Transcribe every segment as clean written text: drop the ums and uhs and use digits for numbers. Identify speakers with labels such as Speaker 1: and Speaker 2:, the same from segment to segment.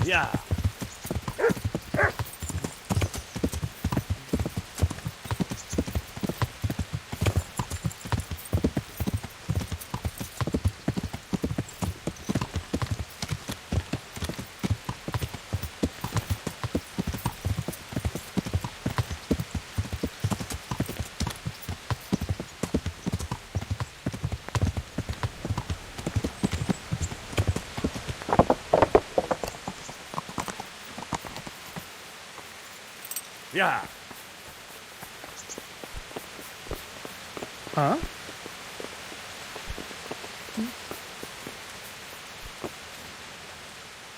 Speaker 1: Yeah. Yeah.
Speaker 2: Huh?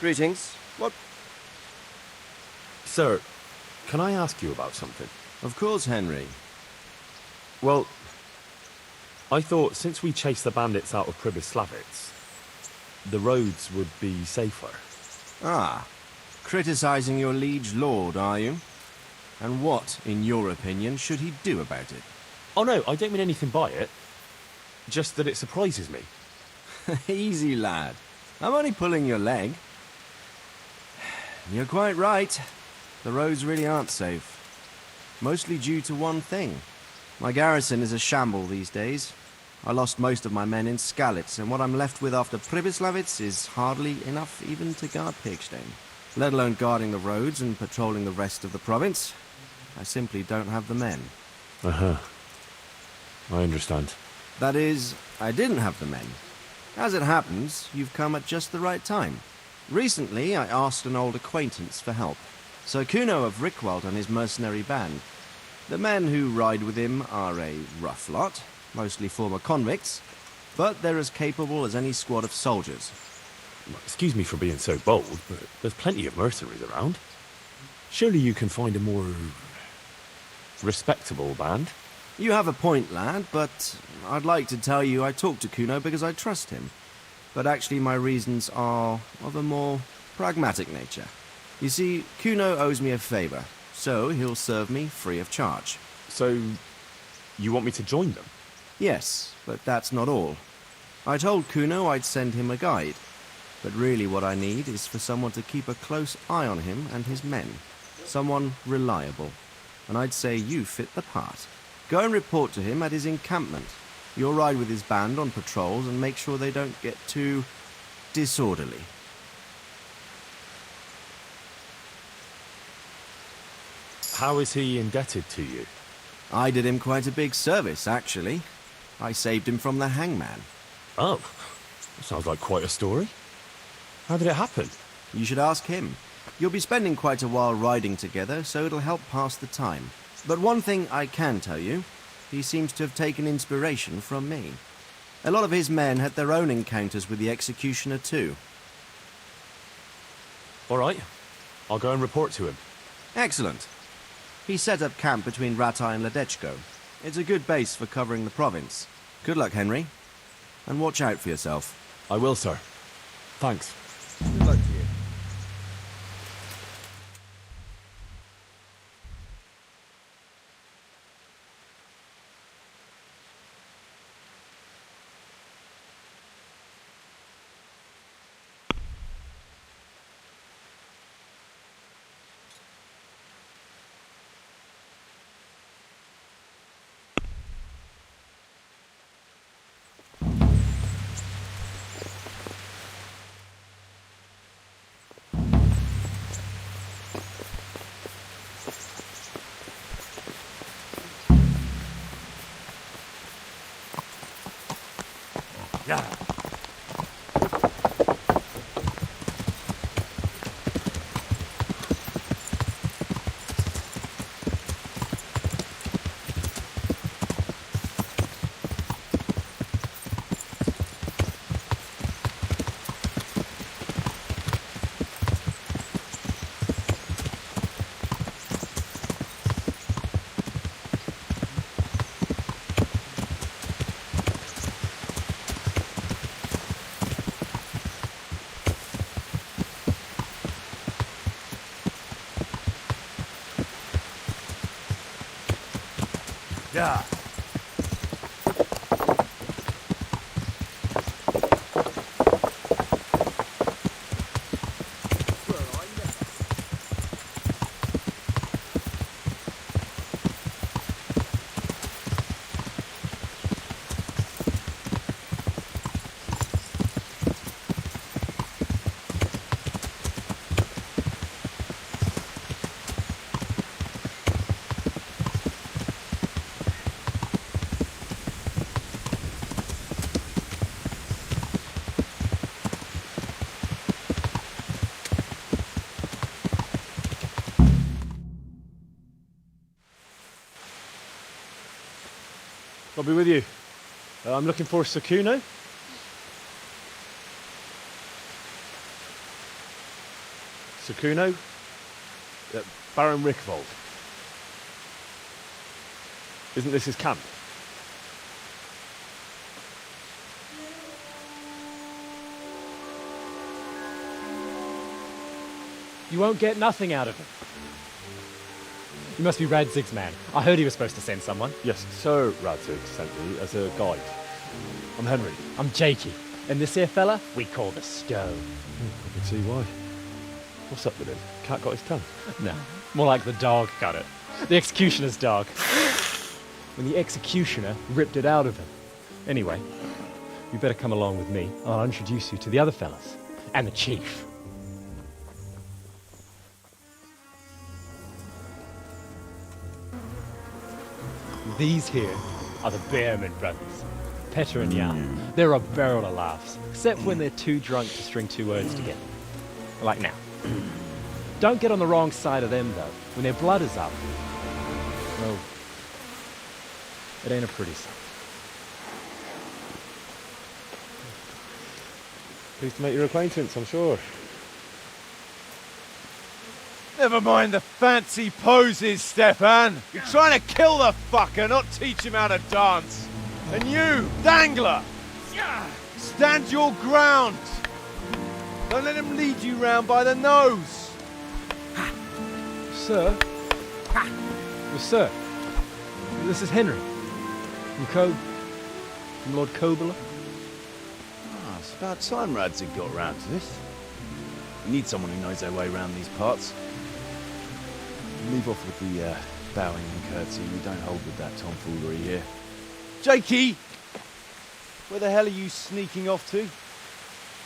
Speaker 3: Greetings. What?
Speaker 1: Sir, can I ask you about something?
Speaker 3: Of course, Henry.
Speaker 1: Well, I thought since we chased the bandits out of Pribyslavitz, the roads would be safer.
Speaker 3: Ah, criticizing your liege lord, are you? And what, in your opinion, should he do about it?
Speaker 1: Oh no, I don't mean anything by it. Just that it surprises me.
Speaker 3: Easy, lad. I'm only pulling your leg. You're quite right. The roads really aren't safe. Mostly due to one thing. My garrison is a shamble these days. I lost most of my men in Skalitz, and what I'm left with after Pribyslavitz is hardly enough even to guard Pigstein. Let alone guarding the roads and patrolling the rest of the province. I simply don't have the men.
Speaker 1: Uh-huh. I understand.
Speaker 3: That is, I didn't have the men. As it happens, you've come at just the right time. Recently, I asked an old acquaintance for help. Sir Kuno of Rickwald and his mercenary band. The men who ride with him are a rough lot, mostly former convicts, but they're as capable as any squad of soldiers.
Speaker 1: Excuse me for being so bold, but there's plenty of mercenaries around. Surely you can find a more respectable band?
Speaker 3: You have a point, lad, but I'd like to tell you I talked to Kuno because I trust him. But actually my reasons are of a more pragmatic nature. You see, Kuno owes me a favor, so he'll serve me free of charge.
Speaker 1: So, you want me to join them?
Speaker 3: Yes, but that's not all. I told Kuno I'd send him a guide, but really what I need is for someone to keep a close eye on him and his men. Someone reliable. And I'd say you fit the part. Go and report to him at his encampment. You'll ride with his band on patrols and make sure they don't get too disorderly.
Speaker 1: How is he indebted to you?
Speaker 3: I did him quite a big service, actually. I saved him from the hangman.
Speaker 1: Oh, that sounds like quite a story. How did it happen?
Speaker 3: You should ask him. You'll be spending quite a while riding together, so it'll help pass the time. But one thing I can tell you, he seems to have taken inspiration from me. A lot of his men had their own encounters with the executioner too.
Speaker 1: All right, I'll go and report to him.
Speaker 3: Excellent. He set up camp between Ratai and Ledechko. It's a good base for covering the province. Good luck, Henry. And watch out for yourself.
Speaker 1: I will, sir. Thanks.
Speaker 3: Good luck to you.
Speaker 1: Yeah. Yeah.
Speaker 2: Where are I'll be with you. I'm looking for Sakuno. Sakuno? Baron Rickvold. Isn't this his camp?
Speaker 4: You won't get nothing out of him. You must be Radzig's man. I heard he was supposed to send someone.
Speaker 2: Yes, Sir Radzig sent me as a guide. I'm Henry.
Speaker 4: I'm Jakey. And this here fella, we call the Stone.
Speaker 2: I can see why. What's up with him? Cat got his tongue?
Speaker 4: No, more like the dog got it. The executioner's dog. When the executioner ripped it out of him. Anyway, you better come along with me. I'll introduce you to the other fellas. And the chief. These here are the Bearman brothers. Petter and Jan. They're a barrel of laughs, except when they're too drunk to string two words together. Like now. Don't get on the wrong side of them, though. When their blood is up, well, it ain't a pretty sight.
Speaker 2: Pleased to make your acquaintance, I'm sure.
Speaker 5: Never mind the fancy poses, Stefan. You're trying to kill the fucker, not teach him how to dance. And you, Dangler, stand your ground. Don't let him lead you round by the nose.
Speaker 4: Sir? Well, sir, this is Henry. From Lord Kobler.
Speaker 5: It's about time Radzig got round to this. We need someone who knows their way around these parts. Leave off with the bowing and curtsy. We don't hold with that tomfoolery here. Jakey! Where the hell are you sneaking off to?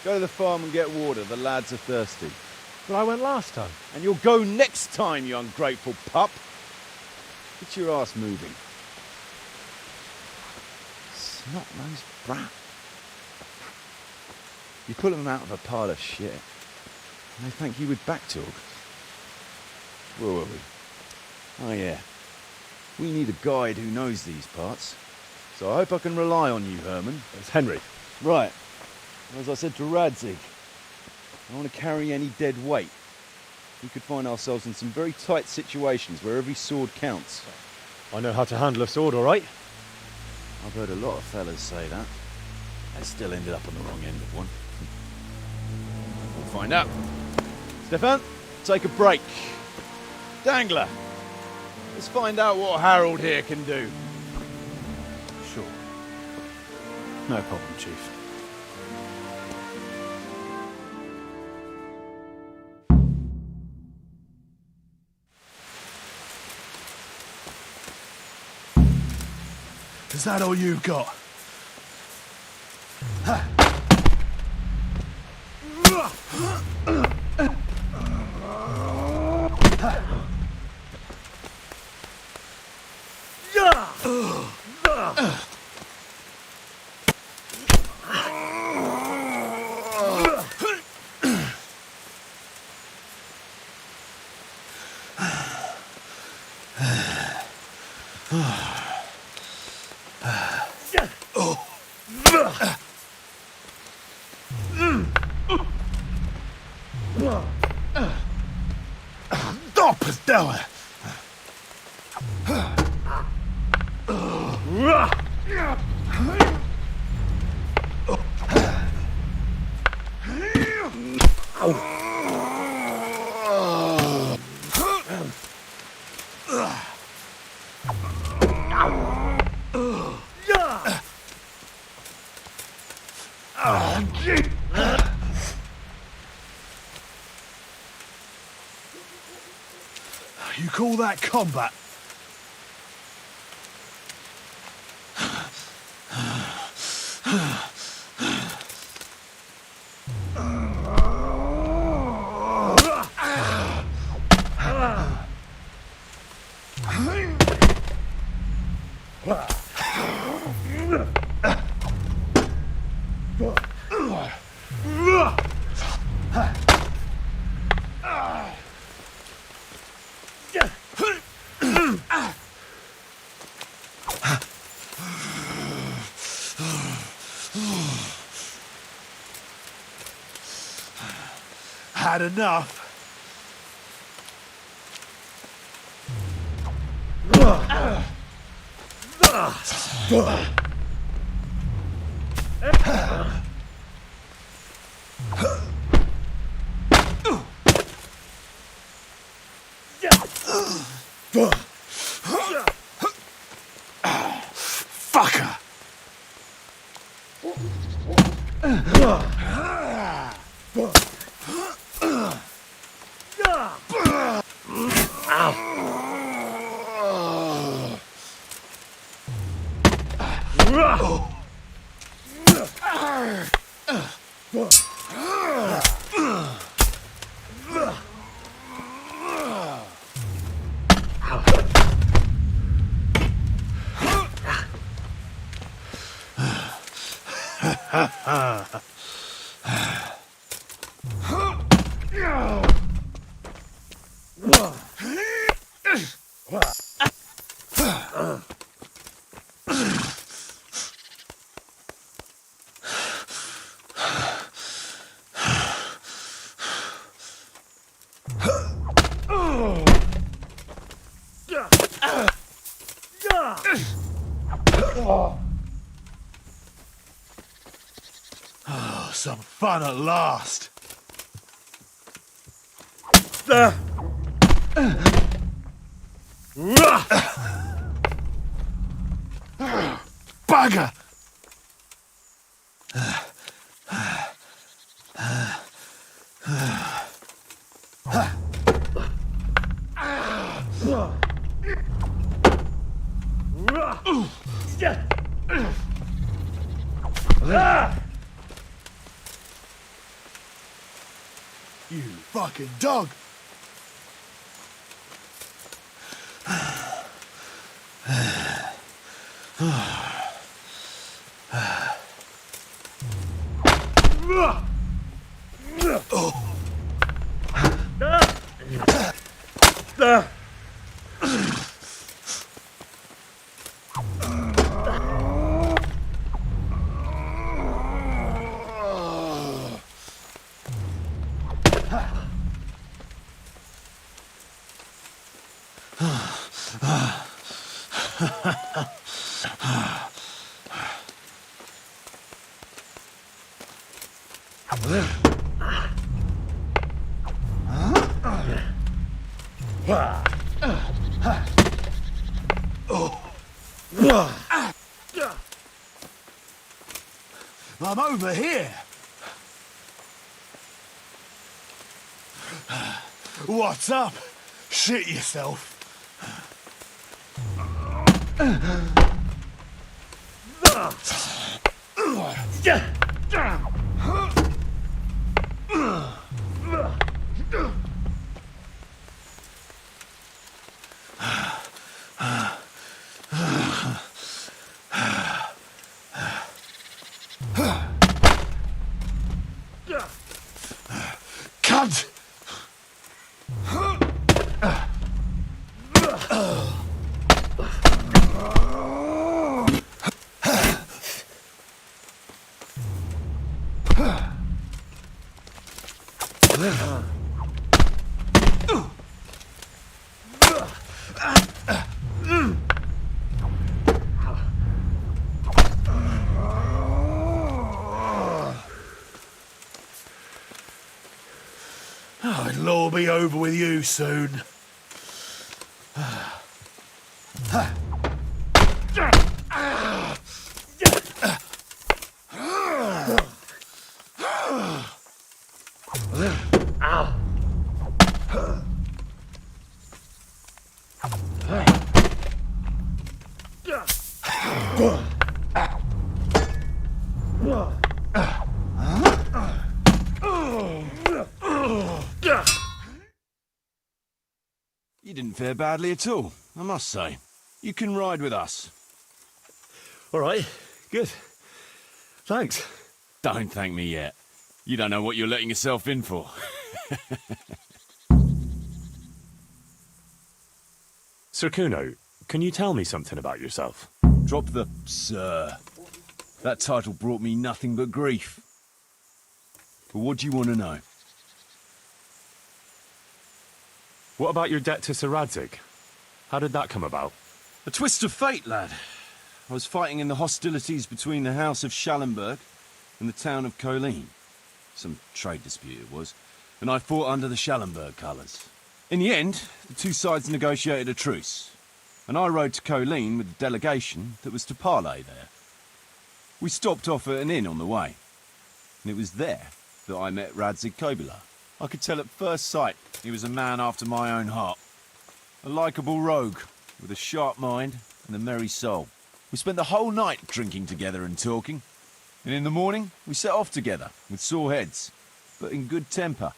Speaker 5: Go to the farm and get water. The lads are thirsty.
Speaker 4: But I went last time.
Speaker 5: And you'll go next time, you ungrateful pup. Get your ass moving. Snot-nosed brat. You put them out of a pile of shit, and they thank you with back talk. Where were we? Oh yeah. We need a guide who knows these parts. So I hope I can rely on you, Herman.
Speaker 2: It's Henry.
Speaker 5: Right. As I said to Radzig, I don't want to carry any dead weight. We could find ourselves in some very tight situations where every sword counts.
Speaker 2: I know how to handle a sword, all right?
Speaker 5: I've heard a lot of fellas say that. They still ended up on the wrong end of one. We'll find out. Stefan, take a break. Dangler, let's find out what Harold here can do.
Speaker 2: Sure. No problem, Chief.
Speaker 6: Is that all you've got? Stoppersdauer! You call that combat? Had enough. Fucker. Oh, some fun at last. Bugger! You fucking dog! I'm over here. What's up? Shit yourself. Cunt! Oh, it'll all be over with you soon.
Speaker 5: You didn't fare badly at all, I must say. You can ride with us.
Speaker 1: All right, good. Thanks.
Speaker 5: Don't thank me yet. You don't know what you're letting yourself in for.
Speaker 1: Sir Kuno, can you tell me something about yourself?
Speaker 5: Drop the sir. That title brought me nothing but grief. But what do you want to know?
Speaker 1: What about your debt to Sir Radzig? How did that come about?
Speaker 5: A twist of fate, lad. I was fighting in the hostilities between the House of Schallenberg and the town of Colleen. Some trade dispute it was, and I fought under the Schallenberg colours. In the end, the two sides negotiated a truce, and I rode to Colleen with the delegation that was to parley there. We stopped off at an inn on the way, and it was there that I met Radzig Kobyla. I could tell at first sight he was a man after my own heart. A likeable rogue, with a sharp mind and a merry soul. We spent the whole night drinking together and talking, and in the morning we set off together, with sore heads, but in good temper,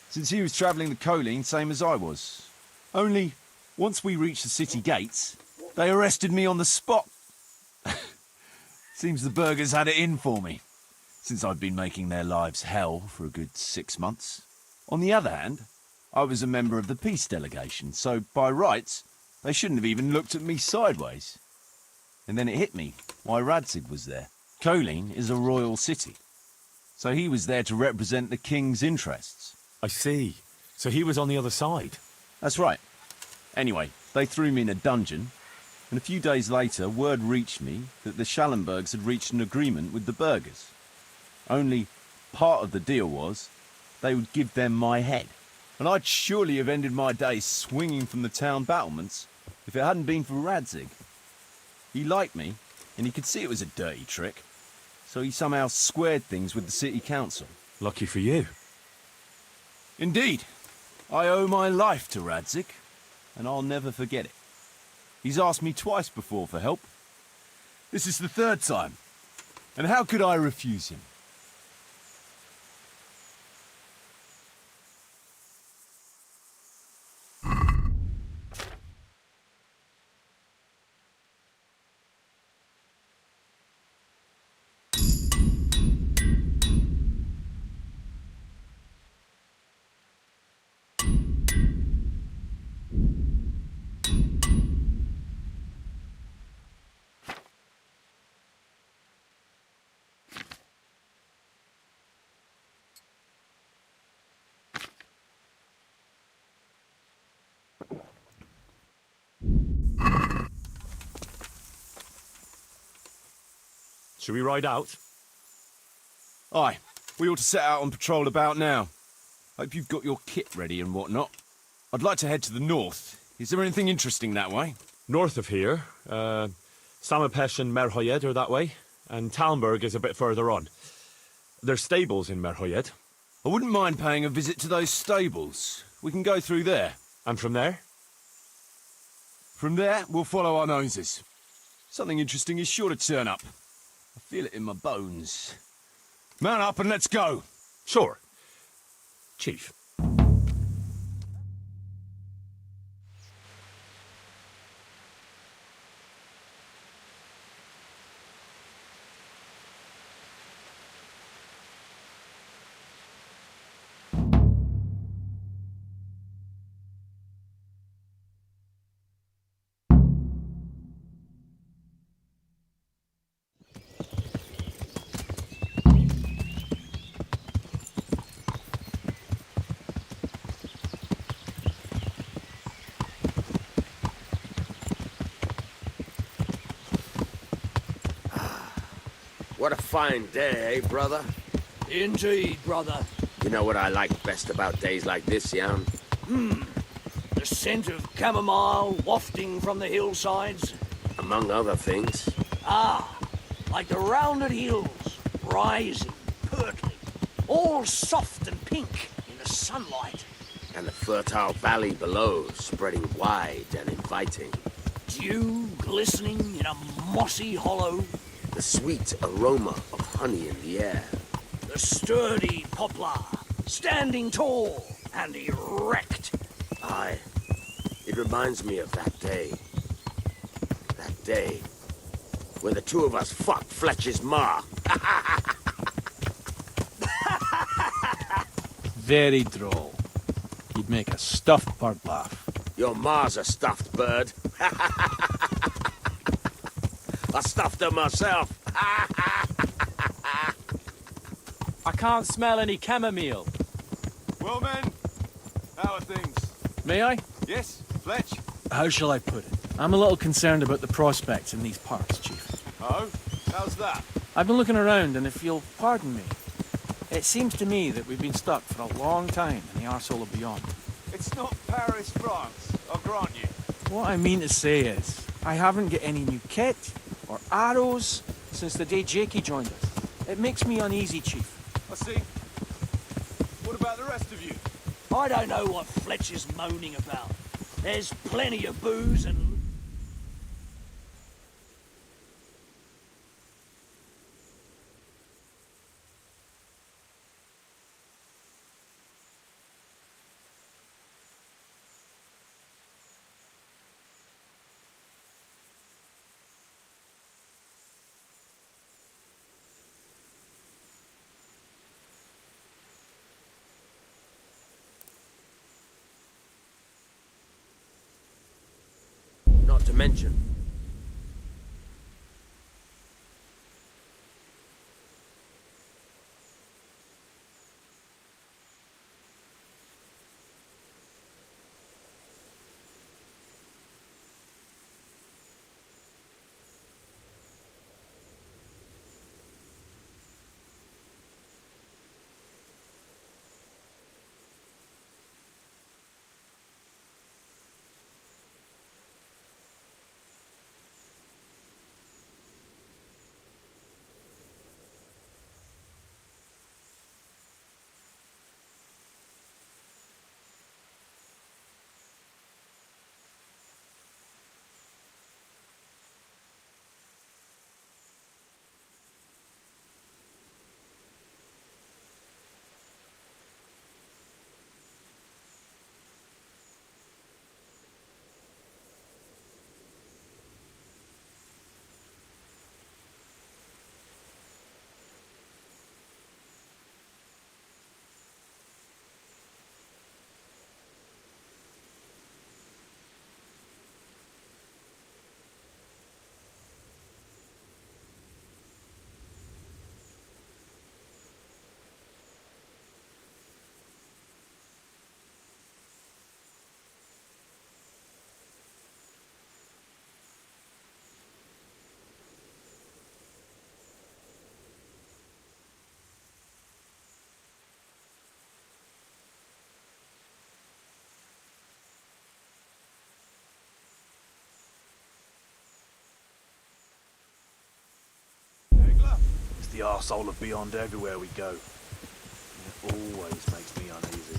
Speaker 5: since he was travelling the Colleen same as I was. Only, once we reached the city gates, they arrested me on the spot. Seems the burghers had it in for me, since I'd been making their lives hell for a good 6 months. On the other hand, I was a member of the peace delegation, so by rights, they shouldn't have even looked at me sideways. And then it hit me why Radzig was there. Colleen is a royal city, so he was there to represent the king's interests.
Speaker 1: I see. So he was on the other side.
Speaker 5: That's right. Anyway, they threw me in a dungeon, and a few days later word reached me that the Schallenbergs had reached an agreement with the burghers. Only part of the deal was they would give them my head. And I'd surely have ended my days swinging from the town battlements if it hadn't been for Radzig. He liked me, and he could see it was a dirty trick, so he somehow squared things with the city council.
Speaker 1: Lucky for you.
Speaker 5: Indeed. I owe my life to Radzig, and I'll never forget it. He's asked me twice before for help. This is the third time, and how could I refuse him?
Speaker 1: Should we ride out?
Speaker 5: Aye, we ought to set out on patrol about now. Hope you've got your kit ready and whatnot. I'd like to head to the north. Is there anything interesting that way?
Speaker 1: North of here, Samapesh and Merhoyed are that way, and Talmberg is a bit further on. There's stables in Merhoyed.
Speaker 5: I wouldn't mind paying a visit to those stables. We can go through there.
Speaker 1: And from there?
Speaker 5: From there, we'll follow our noses. Something interesting is sure to turn up. I feel it in my bones. Mount up and let's go.
Speaker 1: Sure. Chief.
Speaker 7: What a fine day, eh, brother?
Speaker 8: Indeed, brother.
Speaker 7: You know what I like best about days like this, Jan?
Speaker 8: The scent of chamomile wafting from the hillsides.
Speaker 7: Among other things.
Speaker 8: Like the rounded hills, rising, purtling, all soft and pink in the sunlight.
Speaker 7: And the fertile valley below, spreading wide and inviting.
Speaker 8: Dew glistening in a mossy hollow.
Speaker 7: The sweet aroma of honey in the air.
Speaker 8: The sturdy poplar, standing tall and erect.
Speaker 7: Aye, it reminds me of that day. That day when the two of us fucked Fletcher's ma.
Speaker 6: Very droll. He'd make a stuffed bird laugh.
Speaker 7: Your ma's a stuffed bird. I stuffed her myself.
Speaker 4: I can't smell any chamomile.
Speaker 5: Well, men, how are things?
Speaker 9: May I?
Speaker 5: Yes, Fletch?
Speaker 9: How shall I put it? I'm a little concerned about the prospects in these parts, Chief.
Speaker 5: Oh? How's that?
Speaker 9: I've been looking around, and if you'll pardon me, it seems to me that we've been stuck for a long time in the arsehole of beyond.
Speaker 5: It's not Paris, France, I'll grant you.
Speaker 9: What I mean to say is, I haven't got any new kit or arrows since the day Jakey joined us. It makes me uneasy, Chief.
Speaker 5: I see. What about the rest of you?
Speaker 8: I don't know what Fletch is moaning about. There's plenty of booze and...
Speaker 7: Not to mention,
Speaker 6: It's the arsehole of beyond everywhere we go. It always makes me uneasy.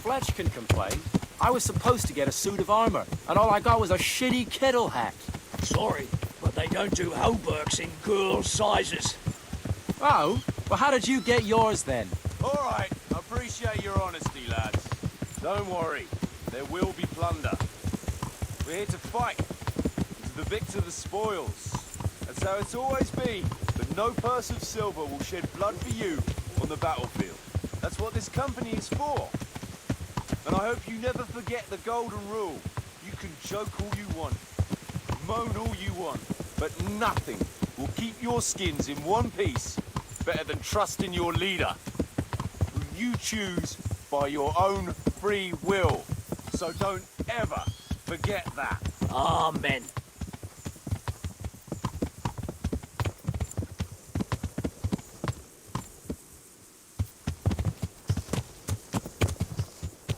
Speaker 4: Fletch can complain. I was supposed to get a suit of armor, and all I got was a shitty kettle hat.
Speaker 8: Sorry, but they don't do hauberks in girl sizes.
Speaker 4: Oh? Well, how did you get yours then?
Speaker 5: All right, I appreciate your honesty, lads. Don't worry, there will be plunder. We're here to fight, and to the victor the spoils. That's how it's always been, but no purse of silver will shed blood for you on the battlefield. That's what this company is for. And I hope you never forget the golden rule. You can joke all you want, moan all you want, but nothing will keep your skins in one piece better than trusting your leader, who you choose by your own free will. So don't ever forget that.
Speaker 8: Amen.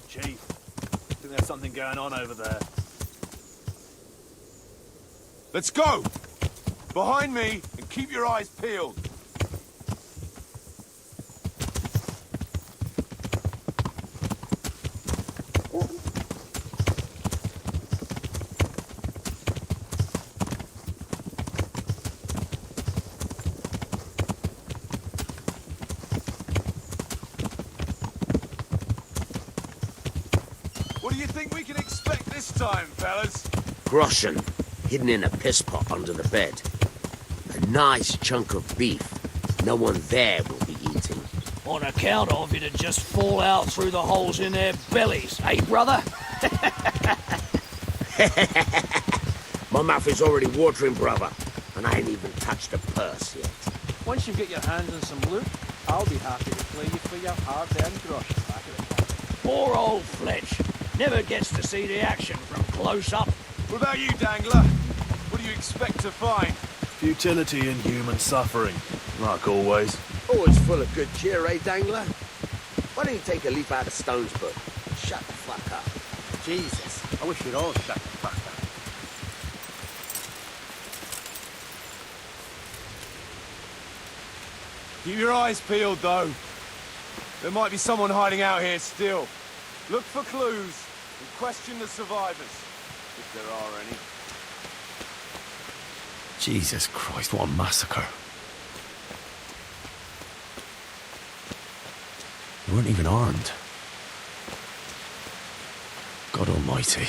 Speaker 6: Chief, I think there's something going on over there.
Speaker 5: Let's go! Behind me, and keep your eyes peeled. What do you think we can expect this time, fellas?
Speaker 7: Groschen, hidden in a piss pot under the bed. A nice chunk of beef no one there will be eating.
Speaker 8: On account of it'd just fall out through the holes in their bellies, eh, brother?
Speaker 7: My mouth is already watering, brother, and I ain't even touched a purse yet.
Speaker 9: Once you get your hands on some loot, I'll be happy to play you for your hard-earned groschen back at the camp.
Speaker 8: Poor old Fletch. Never gets to see the action from close up.
Speaker 6: What about you, Dangler? What do you expect to find? Futility and human suffering, like always.
Speaker 7: Always full of good cheer, eh, Dangler? Why don't you take a leaf out of Stone's book? Shut the fuck up.
Speaker 9: Jesus, I wish we'd all shut the fuck up.
Speaker 6: Keep your eyes peeled, though. There might be someone hiding out here still. Look for clues and question the survivors, if there are any.
Speaker 1: Jesus Christ, what a massacre. They weren't even armed. God almighty.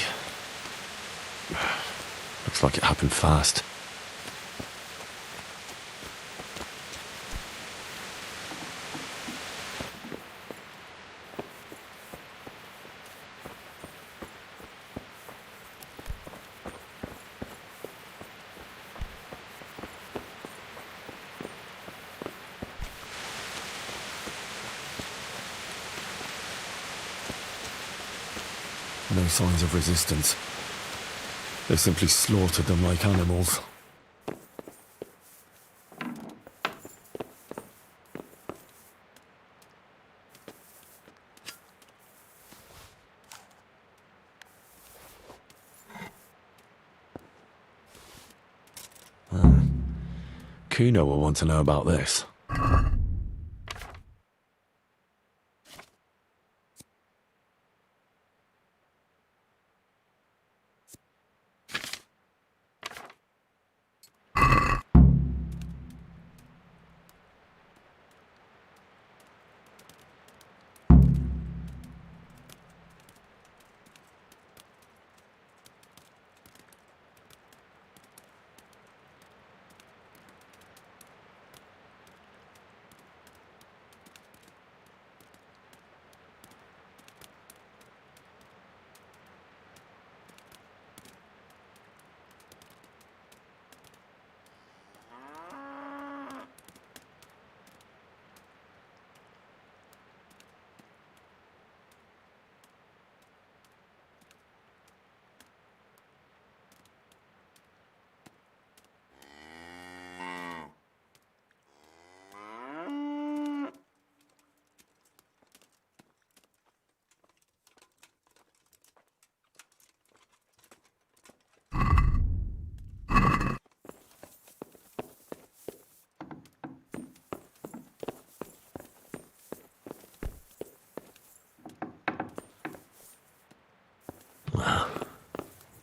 Speaker 1: Looks like it happened fast. No signs of resistance. They simply slaughtered them like animals. Kuno will want to know about this.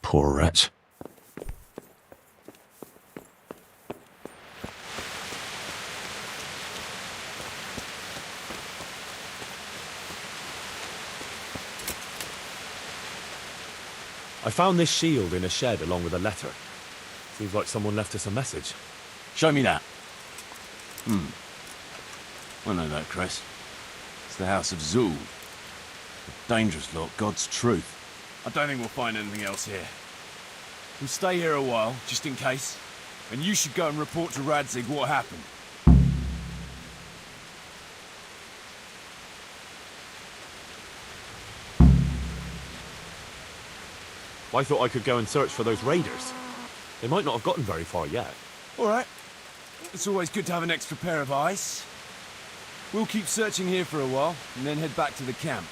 Speaker 1: Poor wretch. I found this shield in a shed along with a letter. Seems like someone left us a message.
Speaker 5: Show me that. I know that, Chris. It's the House of Zul. A dangerous lot, God's truth. I don't think we'll find anything else here. We'll stay here a while, just in case. And you should go and report to Radzig what happened.
Speaker 1: I thought I could go and search for those raiders. They might not have gotten very far yet.
Speaker 5: All right. It's always good to have an extra pair of eyes. We'll keep searching here for a while, and then head back to the camp.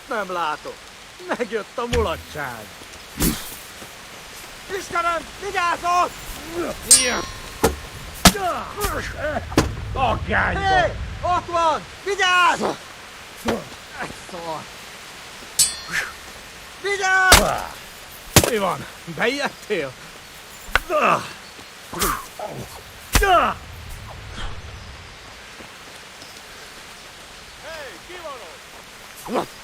Speaker 8: nem látok. Megjött a mulatság. Istenem, vigyázzon!
Speaker 6: Akányba!
Speaker 8: Hé! Ott van! Vigyázz! Szar. Vigyázz!
Speaker 6: Mi van? Beijedtél? Hey, ki van ott?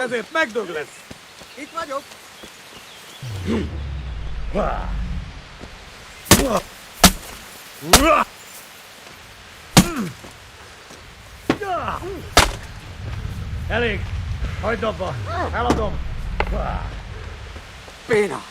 Speaker 6: Ezért megdög lesz.
Speaker 8: Itt vagyok.
Speaker 6: Elég! Hagyd abba! Eladom!
Speaker 8: Béna.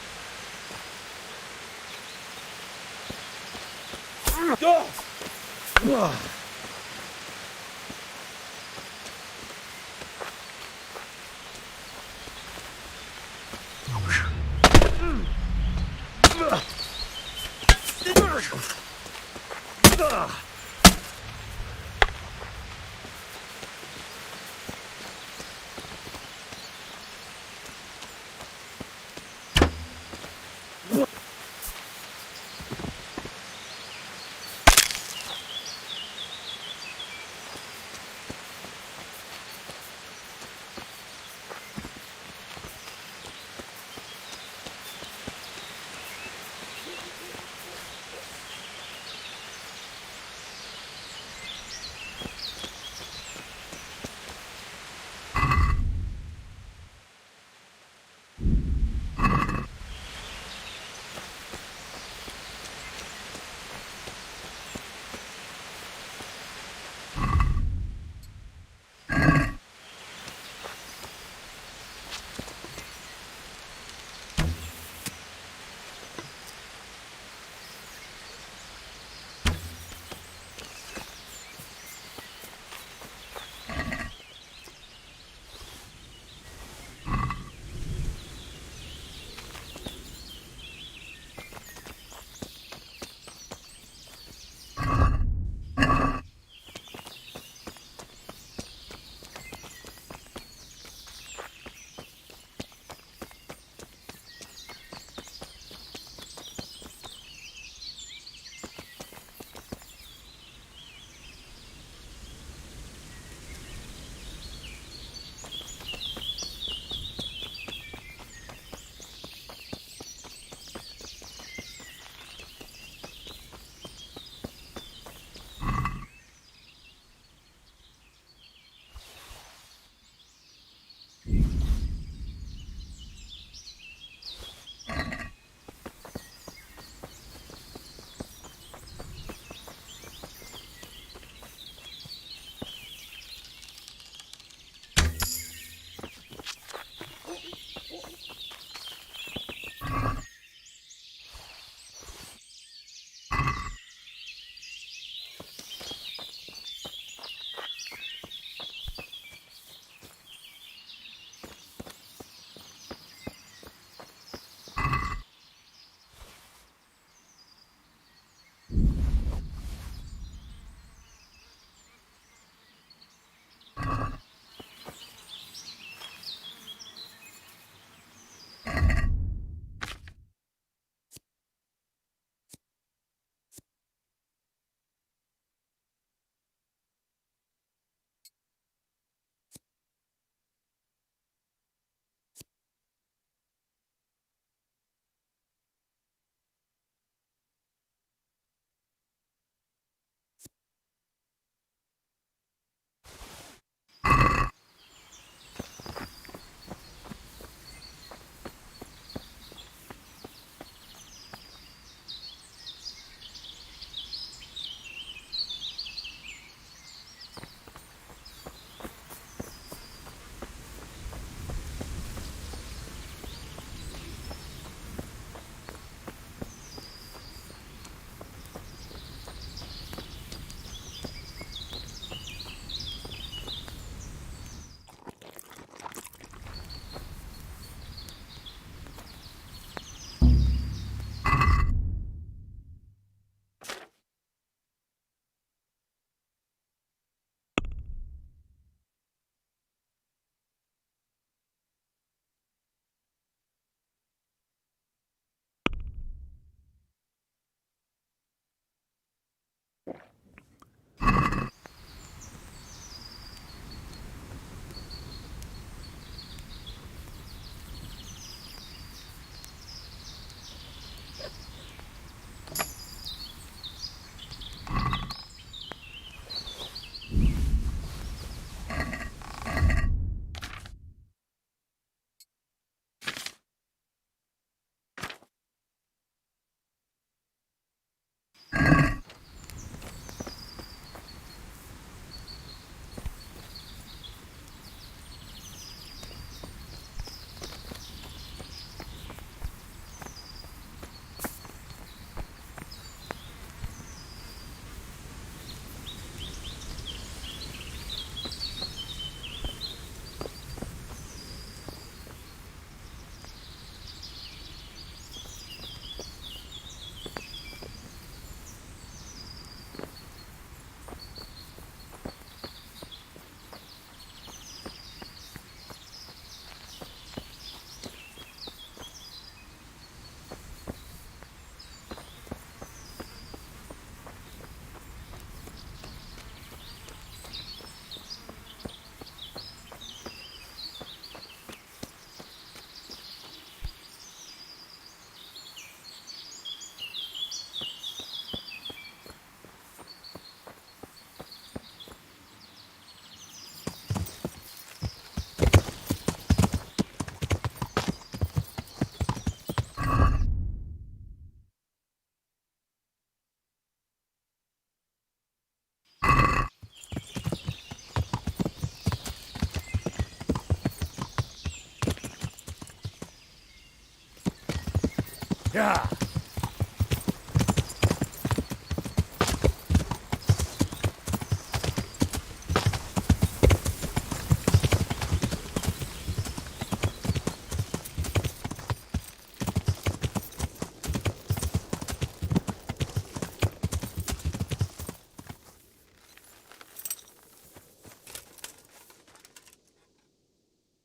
Speaker 6: Yeah.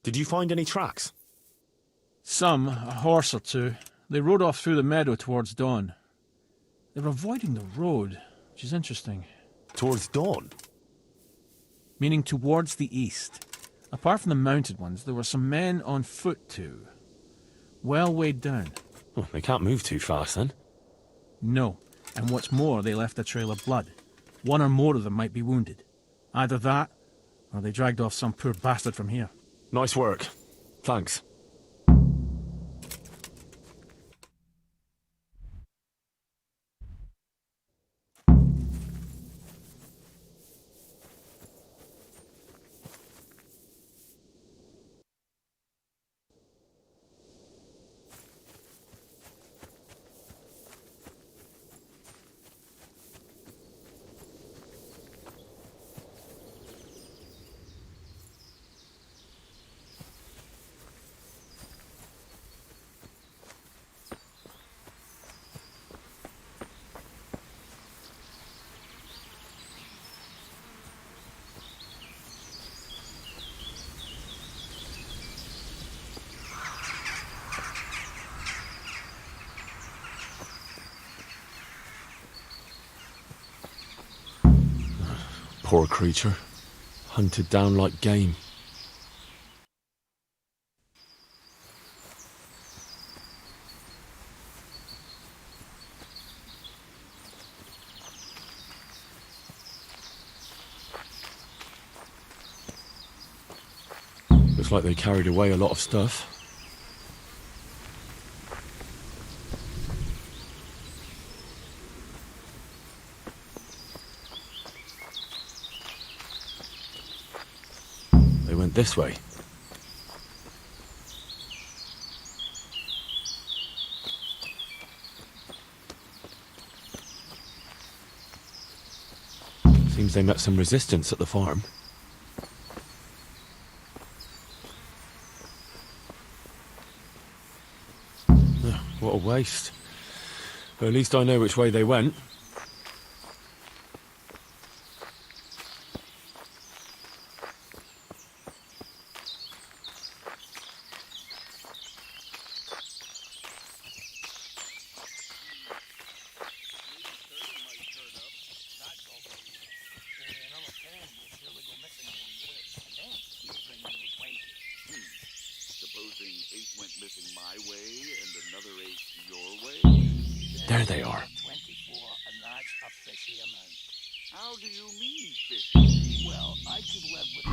Speaker 1: Did you find any tracks?
Speaker 9: Some, a horse or two. They rode off through the meadow towards dawn. They were avoiding the road, which is interesting.
Speaker 1: Towards dawn?
Speaker 9: Meaning towards the east. Apart from the mounted ones, there were some men on foot too. Well weighed down.
Speaker 1: Well, they can't move too fast then.
Speaker 9: No, and what's more, they left a trail of blood. One or more of them might be wounded. Either that, or they dragged off some poor bastard from here.
Speaker 1: Nice work. Thanks. Poor creature. Hunted down like game. Looks like they carried away a lot of stuff. They went this way. Seems they met some resistance at the farm. What a waste. But at least I know which way they went.
Speaker 10: Supposing 8 went missing my way and another 8 your way?
Speaker 1: There they are.
Speaker 8: 24, and that's a fishy amount.
Speaker 10: How do you mean fishy?
Speaker 8: Well, I could live with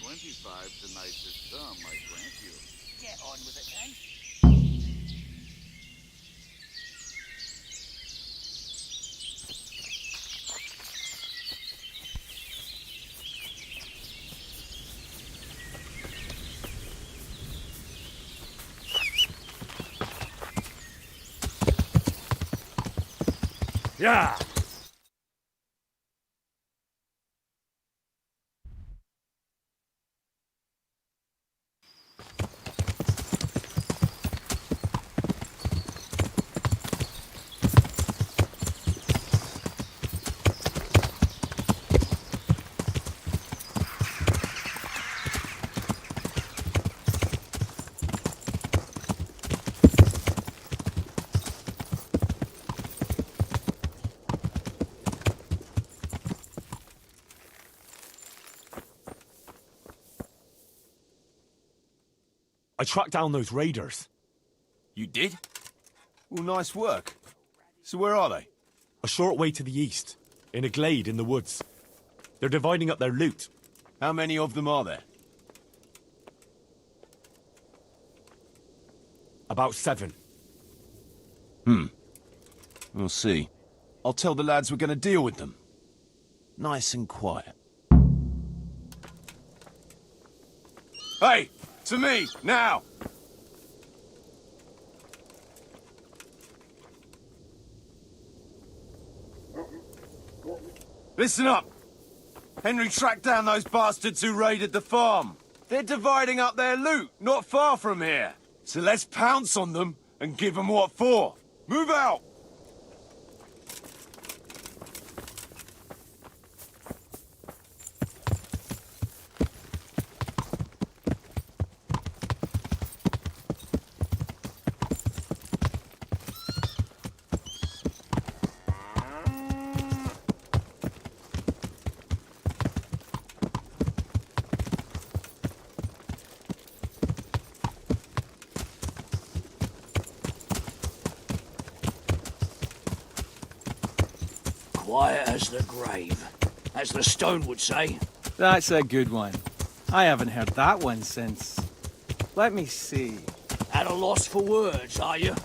Speaker 10: 25's the nicest sum, I grant you.
Speaker 8: get on with it then.
Speaker 6: Yeah.
Speaker 1: I tracked down those raiders.
Speaker 6: You did? Well, nice work. So where are they?
Speaker 1: A short way to the east, in a glade in the woods. They're dividing up their loot.
Speaker 6: How many of them are there?
Speaker 1: About 7.
Speaker 6: We'll see. I'll tell the lads we're going to deal with them. Nice and quiet. Hey! To me, now! Listen up! Henry tracked down those bastards who raided the farm. They're dividing up their loot, not far from here. So let's pounce on them and give them what for. Move out!
Speaker 8: Quiet as the grave, as the stone would say.
Speaker 9: That's a good one. I haven't heard that one since... Let me see.
Speaker 8: At a loss for words, are you?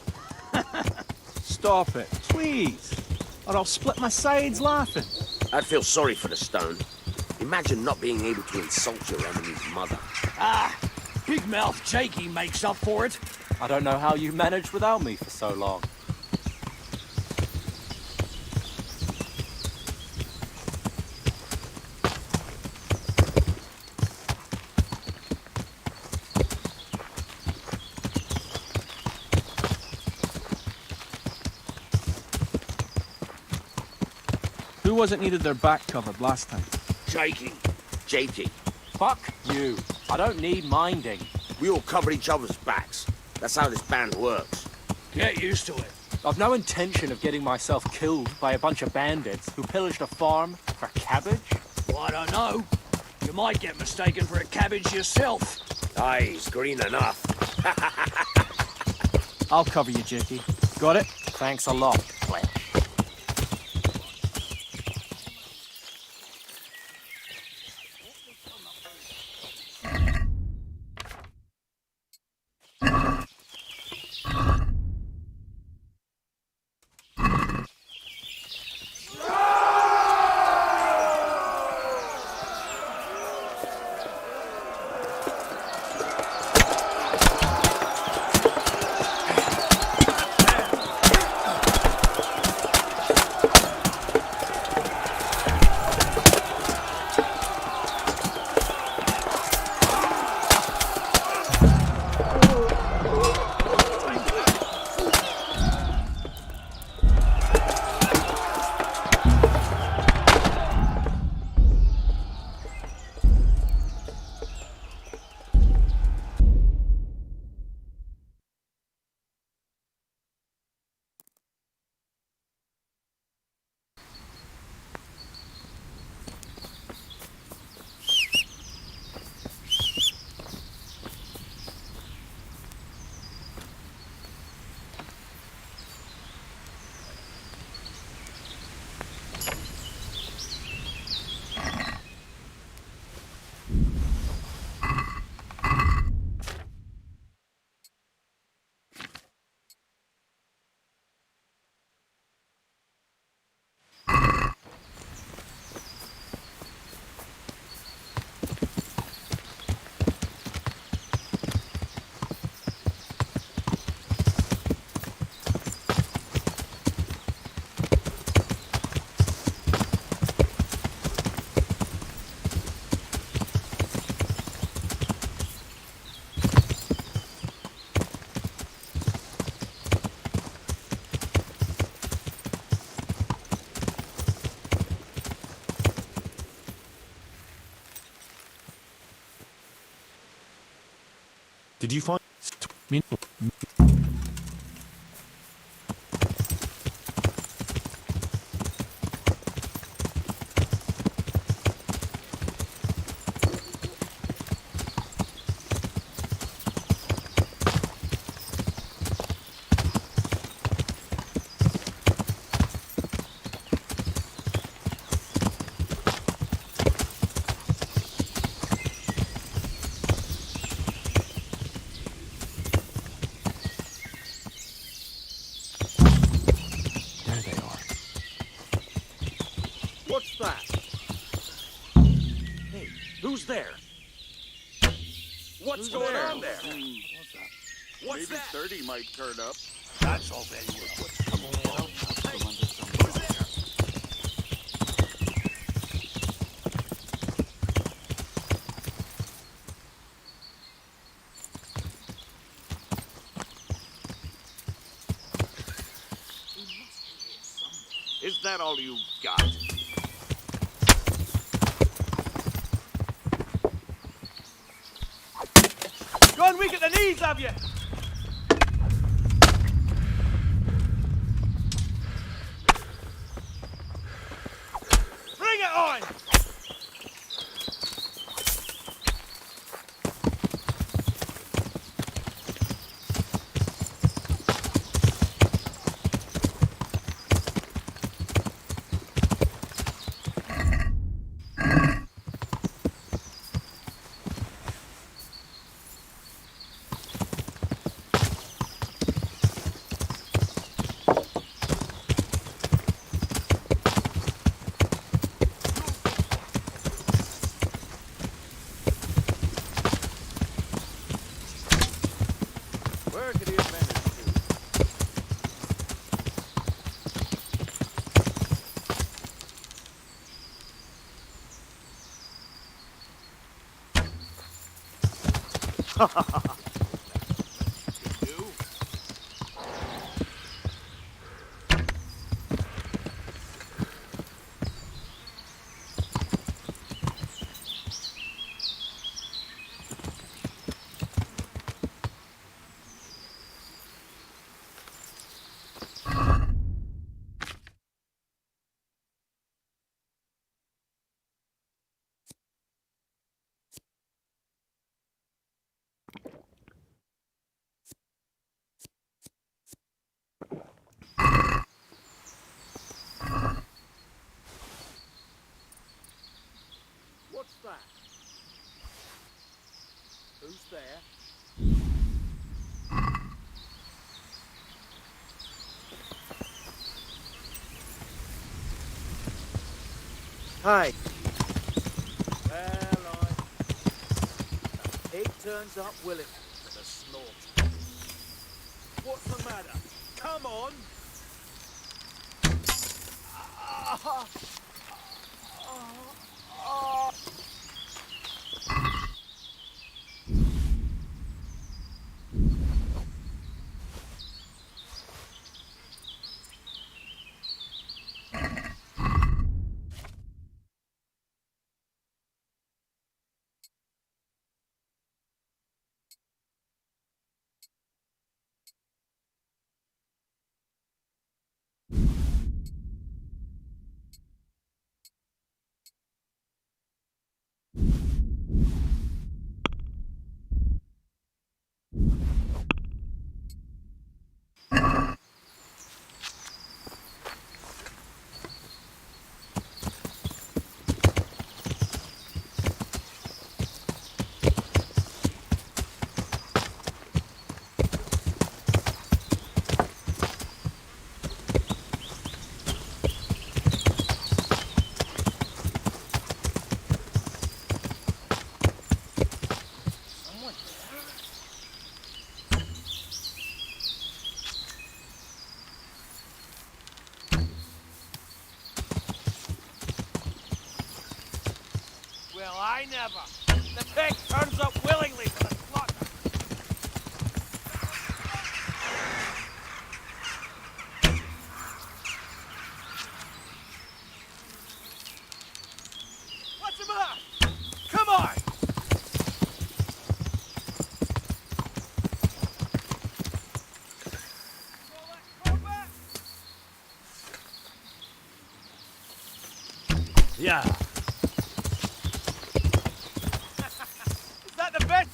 Speaker 9: Stop it, please. Or I'll split my sides laughing.
Speaker 7: I'd feel sorry for the stone. Imagine not being able to insult your enemy's mother.
Speaker 8: Ah, big mouth Jakey makes up for it.
Speaker 4: I don't know how you managed without me for so long.
Speaker 9: Who was it needed their back covered last time?
Speaker 8: Jakey.
Speaker 7: Jakey,
Speaker 4: Fuck you. I don't need minding.
Speaker 7: we all cover each other's backs. That's how this band works.
Speaker 8: Get used to it.
Speaker 4: I've no intention of getting myself killed by a bunch of bandits who pillaged a farm for cabbage.
Speaker 8: Well, I don't know. You might get mistaken for a cabbage yourself.
Speaker 7: Aye, he's green enough.
Speaker 9: I'll cover you, Jakey. Got it?
Speaker 4: Thanks a lot, Flesh.
Speaker 1: Did you find...
Speaker 6: What's going on there? What's
Speaker 10: Maybe
Speaker 6: that?
Speaker 10: 30 might turn up.
Speaker 6: That's all very well.
Speaker 10: Is that all you've got?
Speaker 6: Gone weak at the knees, have you? Bring it on!
Speaker 10: Where could he have managed to?
Speaker 6: You?
Speaker 10: What's that? Who's there?
Speaker 11: Hi. Well, the pig turns up willingly for the slaughter.
Speaker 6: What's the matter? Come on! Well, I never. The pig turns up willingly for the slaughter. What's the matter? Come on!
Speaker 1: Yeah.
Speaker 6: Is that the best?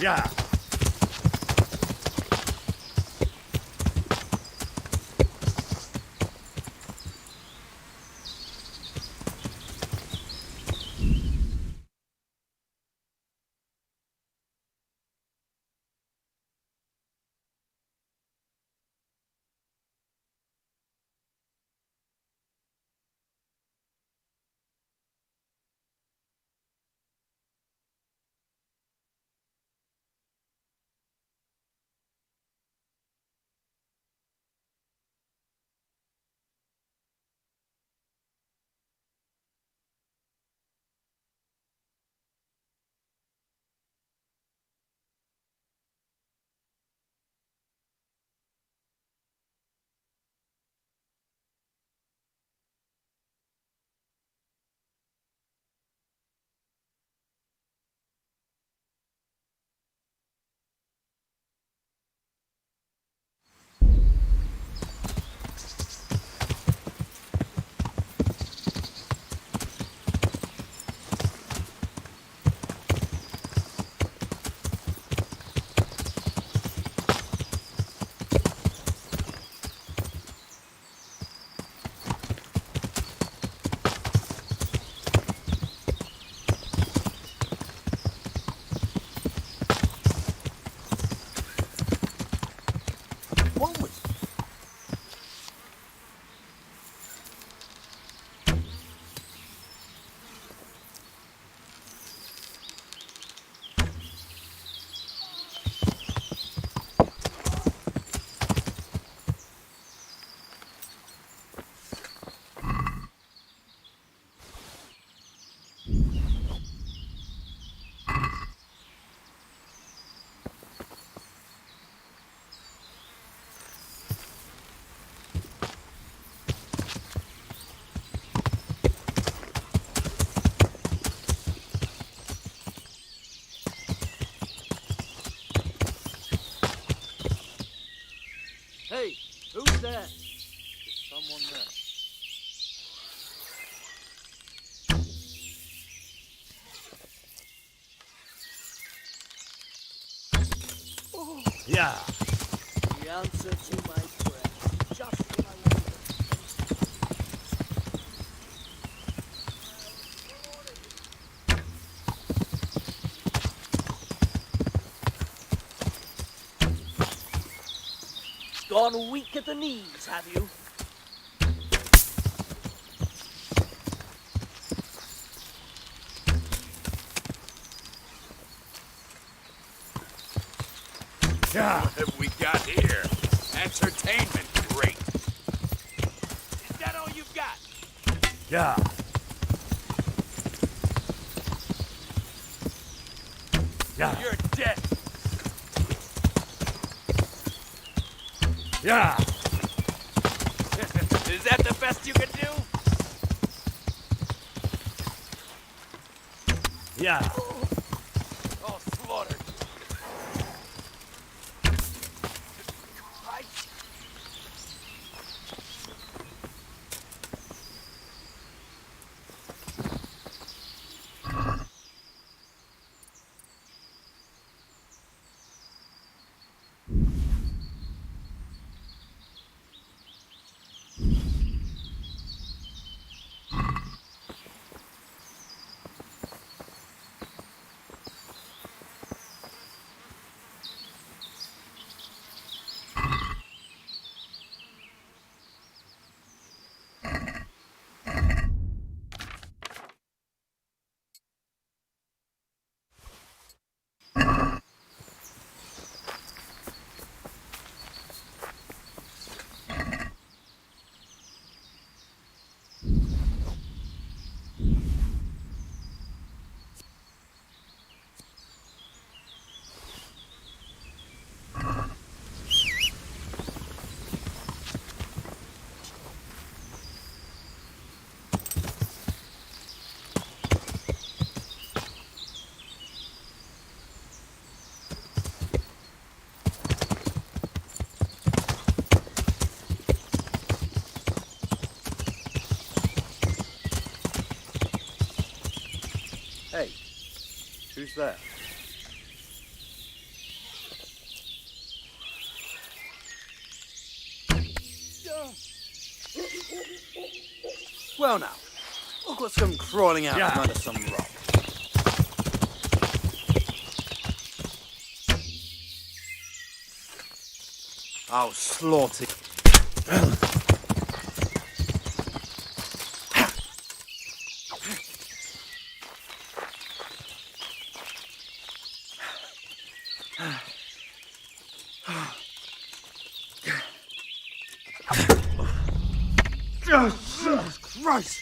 Speaker 6: Yeah.
Speaker 7: What was...
Speaker 11: Hey, who's there?
Speaker 10: There's someone there.
Speaker 6: Yeah.
Speaker 11: The answer to my prayer. Just what I wanted. Gone weak at the knees, have you?
Speaker 6: Yeah.
Speaker 10: What have we got here? Entertainment, great. Is that all you've got?
Speaker 6: Yeah. Yeah.
Speaker 10: You're dead.
Speaker 6: Yeah.
Speaker 10: Is that the best you can do?
Speaker 6: Yeah.
Speaker 10: Oh, slaughtered. Hey, who's there?
Speaker 11: Well now, look what's come crawling out from under some rock. I'll slaughter. Jesus Christ!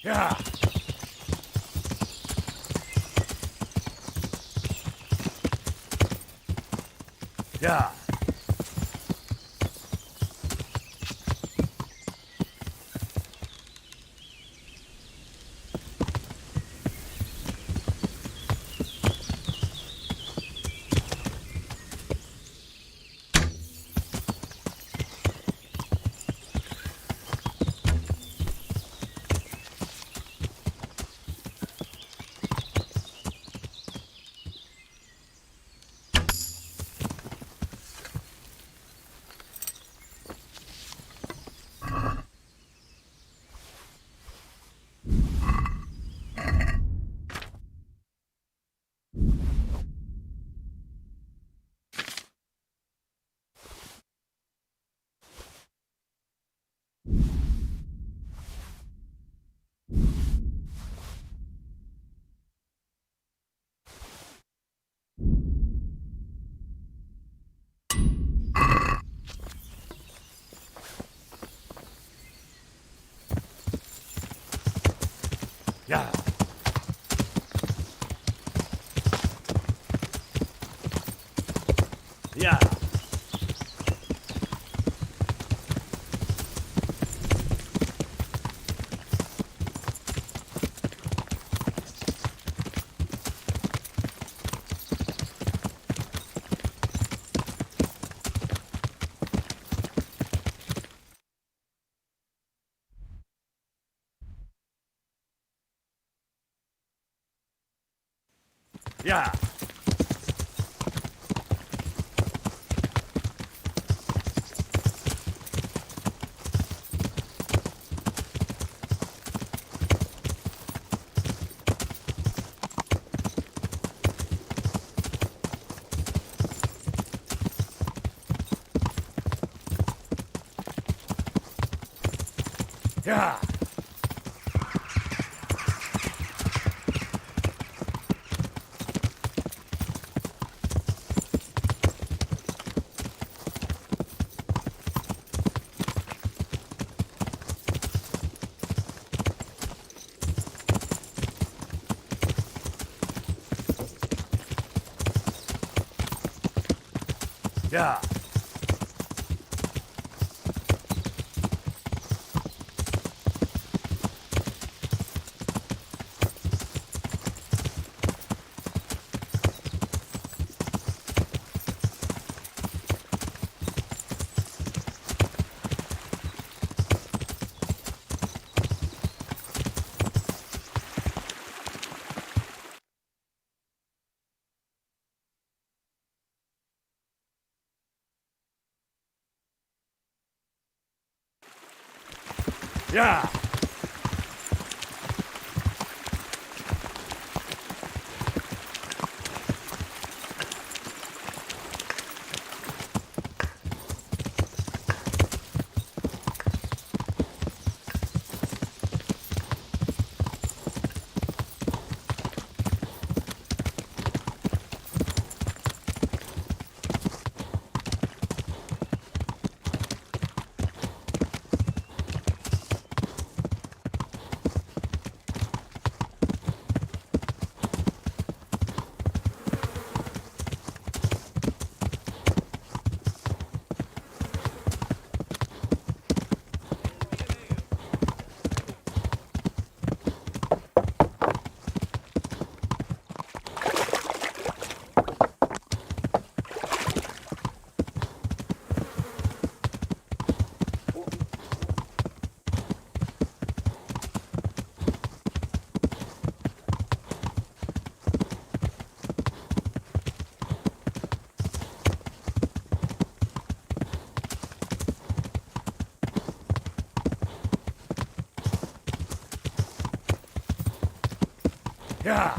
Speaker 10: Yeah. Yeah. Yeah. Yeah. Yeah. Yeah. Yeah. Yeah. Yeah.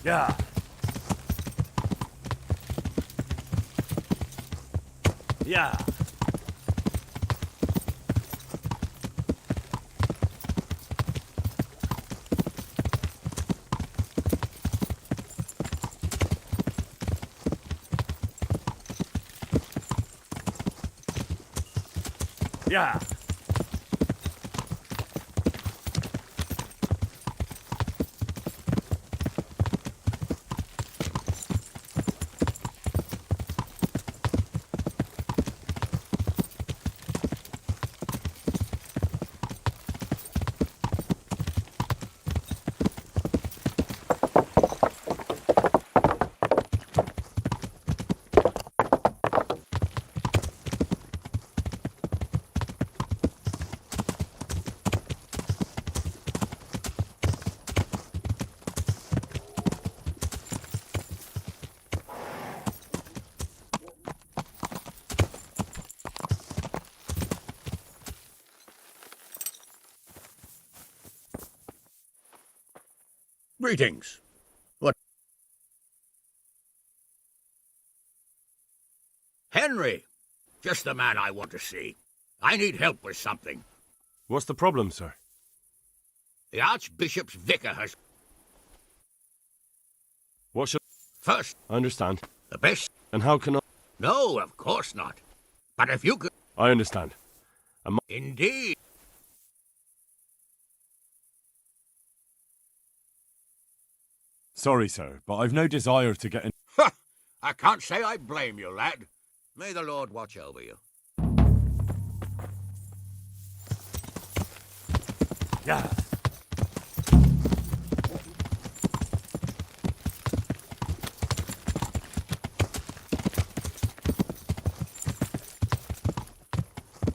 Speaker 6: Yeah. Yeah. Yeah.
Speaker 10: Greetings. What? Henry! Just the man I want to see. I need help with something.
Speaker 1: What's the problem, sir?
Speaker 10: The Archbishop's vicar has...
Speaker 1: What should...
Speaker 10: First,
Speaker 1: I understand.
Speaker 10: the best...
Speaker 1: And how can I...
Speaker 10: No, of course not. But if you could...
Speaker 1: I understand.
Speaker 10: Indeed.
Speaker 1: Sorry, sir, but I've no desire to get in...
Speaker 10: Ha! I can't say I blame you, lad. May the Lord watch over you.
Speaker 6: Yeah.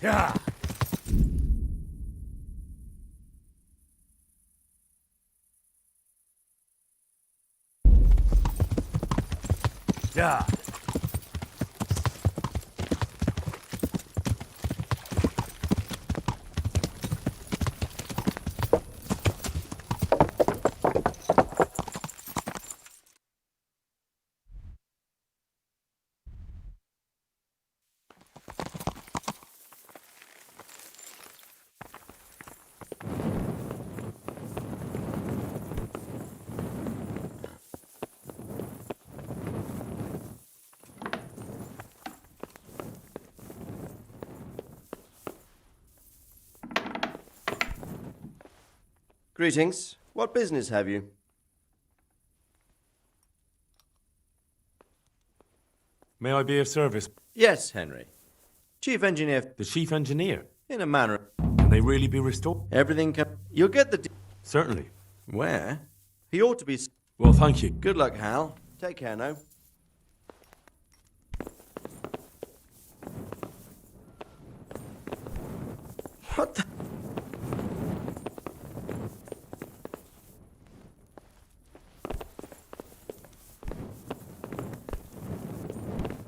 Speaker 6: Yeah. Yeah.
Speaker 12: Greetings. What business have you?
Speaker 1: May I be of service?
Speaker 12: Yes, Henry. Chief engineer.
Speaker 1: The chief engineer?
Speaker 12: In a manner.
Speaker 1: Can they really be restored?
Speaker 12: Everything can... You'll get the...
Speaker 1: Certainly.
Speaker 12: Where? He ought to be...
Speaker 1: Well, thank you.
Speaker 12: Good luck, Hal. Take care now. What the...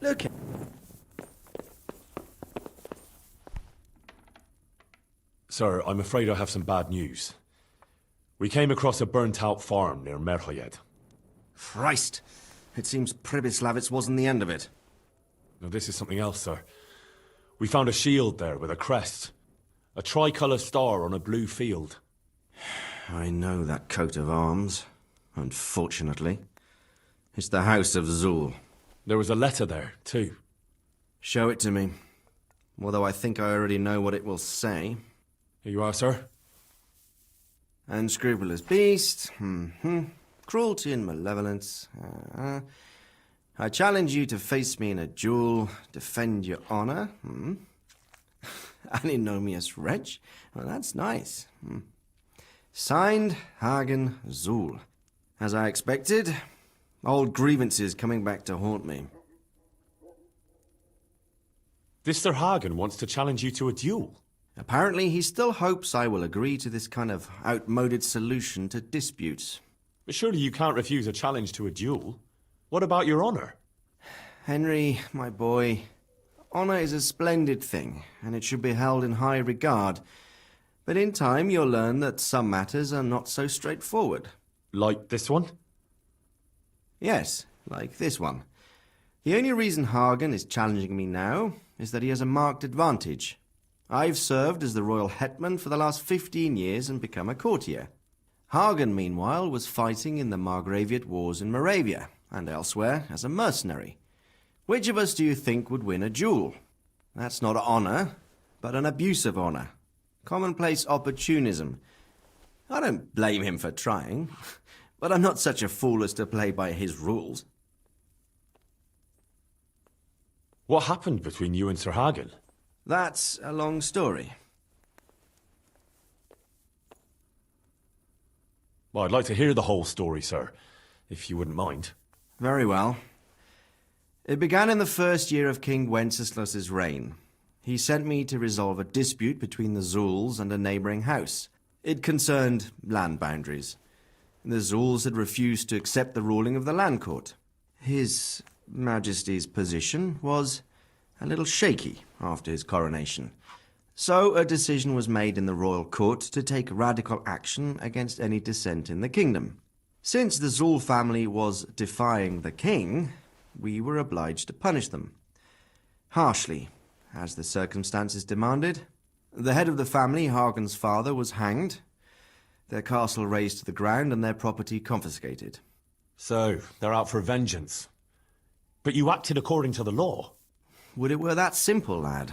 Speaker 12: Look.
Speaker 1: Sir, I'm afraid I have some bad news. We came across a burnt-out farm near Merhoyed.
Speaker 3: Christ! It seems Pribyslavitz wasn't the end of it.
Speaker 1: Now, this is something else, sir. We found a shield there with a crest. A tricolour star on a blue field.
Speaker 3: I know that coat of arms, unfortunately. It's the House of Zul.
Speaker 1: There was a letter there, too.
Speaker 3: Show it to me. Although I think I already know what it will say.
Speaker 1: Here you are, sir.
Speaker 3: Unscrupulous beast. Cruelty and malevolence. I challenge you to face me in a duel, defend your honor. Antinomious wretch. Well, that's nice. Signed, Hagen Zul. As I expected, old grievances coming back to haunt me.
Speaker 1: This Sir Hagen wants to challenge you to a duel.
Speaker 3: Apparently, he still hopes I will agree to this kind of outmoded solution to disputes.
Speaker 1: But surely you can't refuse a challenge to a duel. What about your honor?
Speaker 3: Henry, my boy, honor is a splendid thing, and it should be held in high regard. But in time, you'll learn that some matters are not so straightforward.
Speaker 1: Like this one?
Speaker 3: Yes, like this one. The only reason Hagen is challenging me now is that he has a marked advantage. I've served as the royal hetman for the last 15 years and become a courtier. Hagen, meanwhile, was fighting in the Margraviate Wars in Moravia and elsewhere as a mercenary. Which of us do you think would win a duel? That's not honor, but an abuse of honor. Commonplace opportunism. I don't blame him for trying, but I'm not such a fool as to play by his rules.
Speaker 1: What happened between you and Sir Hagen?
Speaker 3: That's a long story.
Speaker 1: Well, I'd like to hear the whole story, sir, if you wouldn't mind.
Speaker 3: Very well. It began in the first year of King Wenceslas's reign. He sent me to resolve a dispute between the Zuuls and a neighbouring house. It concerned land boundaries. The Zuuls had refused to accept the ruling of the land court. His Majesty's position was a little shaky after his coronation. So a decision was made in the royal court to take radical action against any dissent in the kingdom. Since the Zuul family was defying the king, we were obliged to punish them. Harshly, as the circumstances demanded. The head of the family, Hagen's father, was hanged, their castle razed to the ground and their property confiscated.
Speaker 1: So, they're out for vengeance. But you acted according to the law.
Speaker 3: Would it were that simple, lad.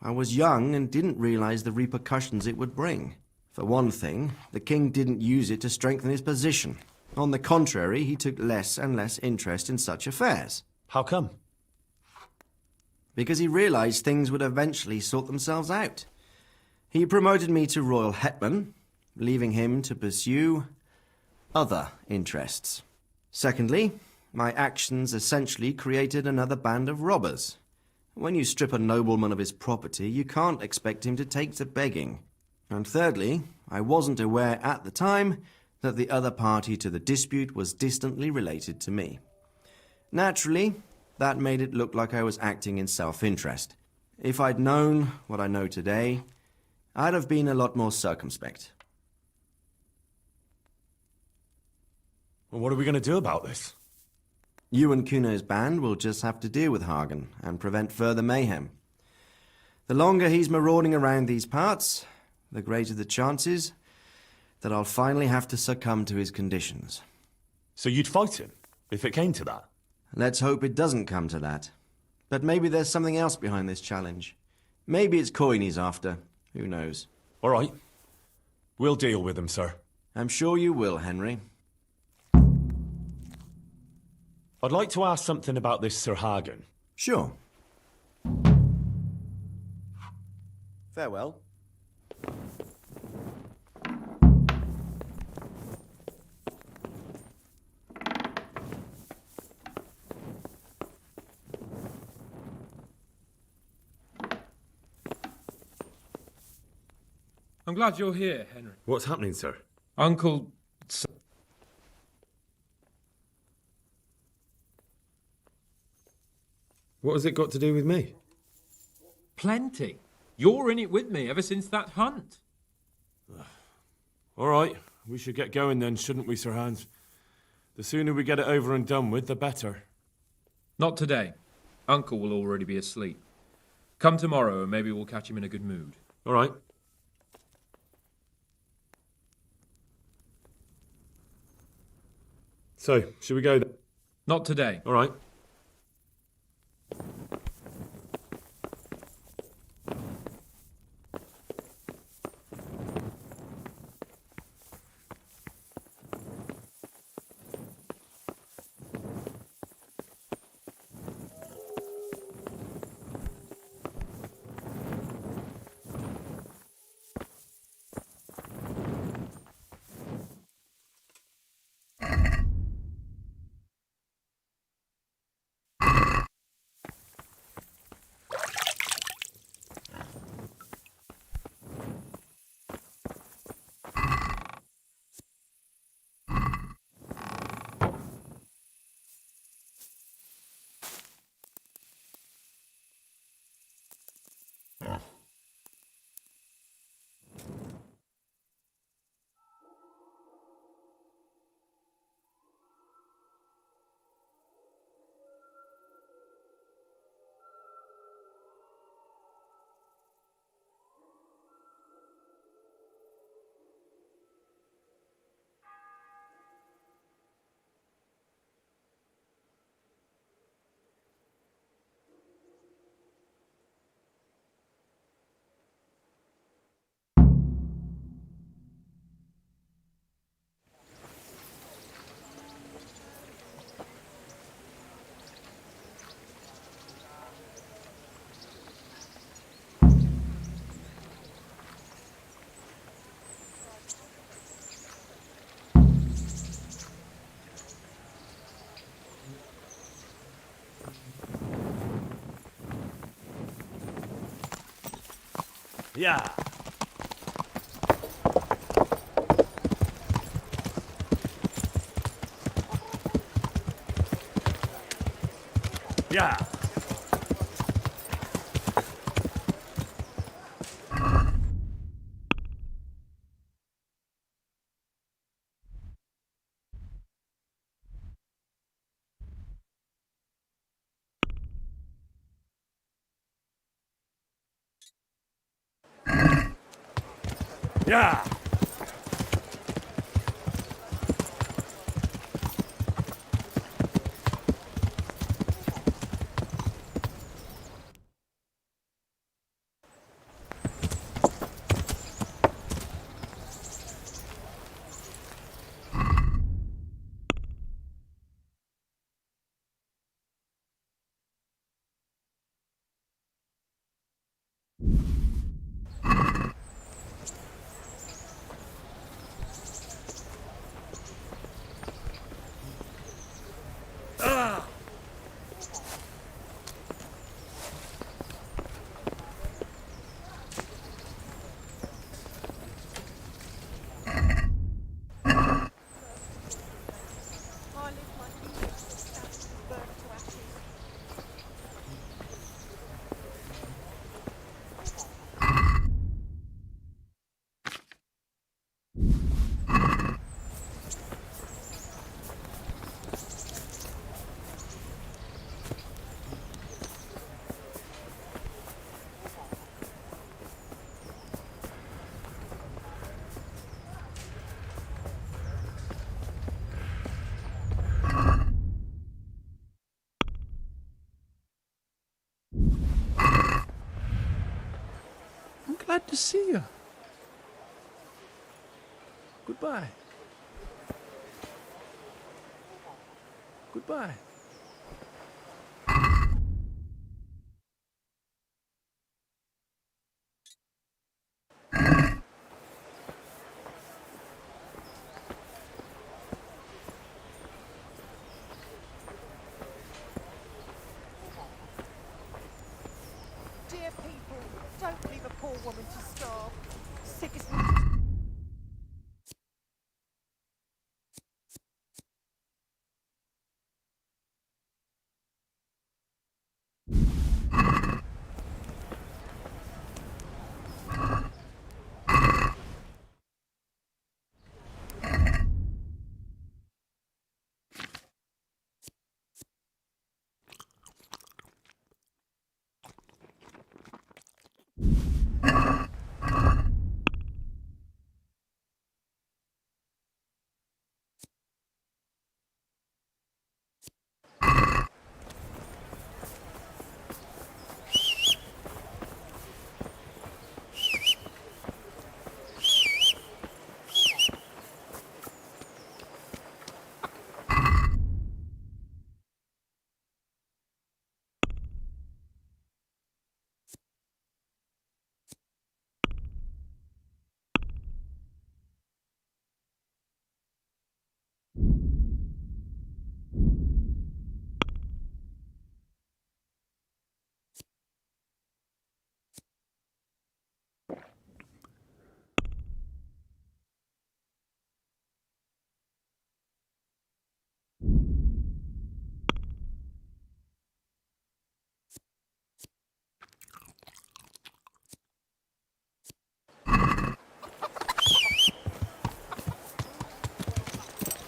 Speaker 3: I was young and didn't realize the repercussions it would bring. For one thing, the king didn't use it to strengthen his position. On the contrary, he took less and less interest in such affairs.
Speaker 1: How come?
Speaker 3: Because he realized things would eventually sort themselves out. He promoted me to royal hetman, leaving him to pursue other interests. Secondly, my actions essentially created another band of robbers. When you strip a nobleman of his property, you can't expect him to take to begging. And thirdly, I wasn't aware at the time that the other party to the dispute was distantly related to me. Naturally, that made it look like I was acting in self-interest. If I'd known what I know today, I'd have been a lot more circumspect.
Speaker 1: Well, what are we going to do about this?
Speaker 3: You and Kuno's band will just have to deal with Hagen and prevent further mayhem. The longer he's marauding around these parts, the greater the chances that I'll finally have to succumb to his conditions.
Speaker 1: So you'd fight him, if it came to that?
Speaker 3: Let's hope it doesn't come to that. But maybe there's something else behind this challenge. Maybe it's coin he's after. Who knows?
Speaker 1: All right. We'll deal with him, sir.
Speaker 3: I'm sure you will, Henry.
Speaker 1: I'd like to ask something about this Sir Hagen.
Speaker 3: Sure. Farewell.
Speaker 13: I'm glad you're here, Henry.
Speaker 1: What's happening, sir?
Speaker 13: Uncle...
Speaker 1: What has it got to do with me?
Speaker 13: Plenty. You're in it with me ever since that hunt.
Speaker 1: All right. We should get going then, shouldn't we, Sir Hans? The sooner we get it over and done with, the better.
Speaker 13: Not today. Uncle will already be asleep. Come tomorrow and maybe we'll catch him in a good mood.
Speaker 1: All right. So, should we go then?
Speaker 13: Not today.
Speaker 1: All right.
Speaker 6: Yeah. Yeah. Yeah.
Speaker 9: I'm glad to see you. Goodbye. Goodbye.
Speaker 14: Dear people, don't leave a poor woman to starve. Sick as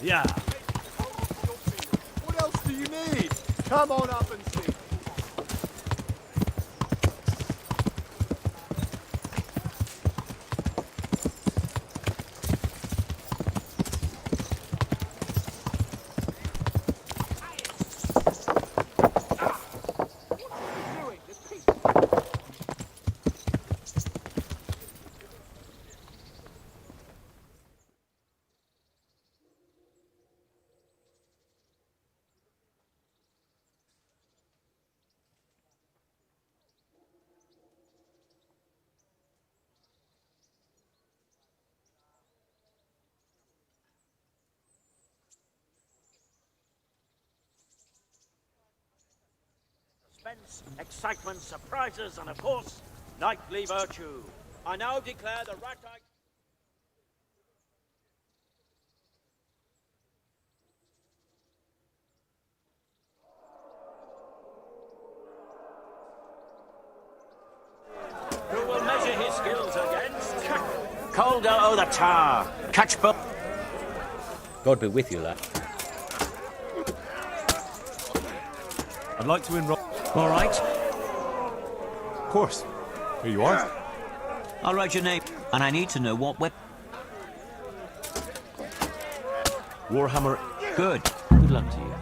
Speaker 6: Yeah.
Speaker 2: What else do you need? Come on up and see.
Speaker 8: Suspense, excitement, surprises, and of course, nightly virtue.
Speaker 11: I now declare the Ratai... Who will measure his skills against? Calder o' the Tar. Catch both.
Speaker 15: God be with you, lad.
Speaker 1: I'd like to enroll.
Speaker 11: All right.
Speaker 1: Of course. Here you are.
Speaker 11: I'll write your name, and I need to know what weapon.
Speaker 1: Warhammer.
Speaker 11: Good. Good luck to you.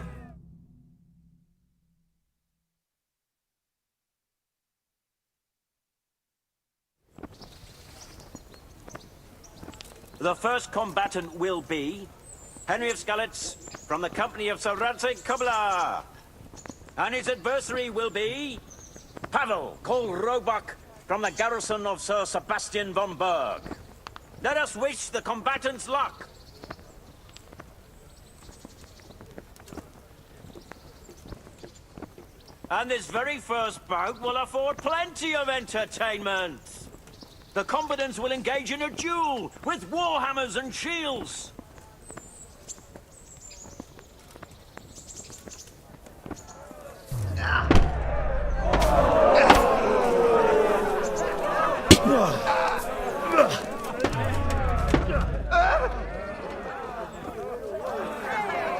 Speaker 11: The first combatant will be Henry of Skalitz from the company of Sir Radzig Kobyla. And his adversary will be Pavel, called Roebuck, from the garrison of Sir Sebastian von Berg. Let us wish the combatants luck. And this very first bout will afford plenty of entertainment. The combatants will engage in a duel with warhammers and shields.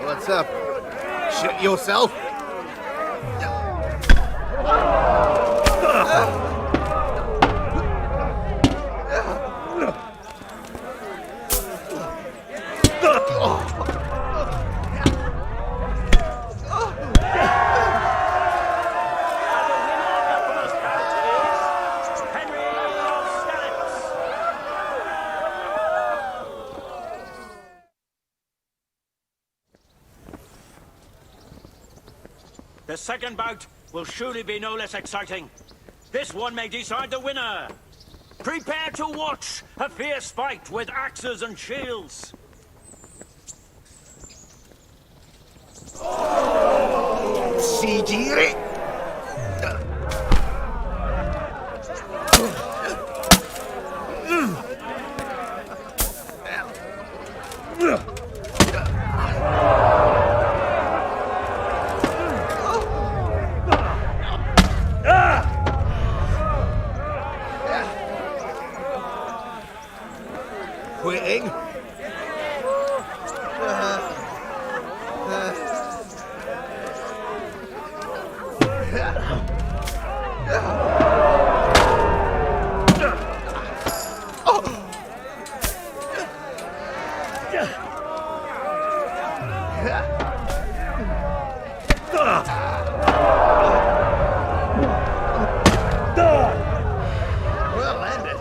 Speaker 10: What's up? Shit yourself?
Speaker 11: The second bout will surely be no less exciting. This one may decide the winner. Prepare to watch a fierce fight with axes and shields.
Speaker 10: Sigiri! Quitting? Well ended.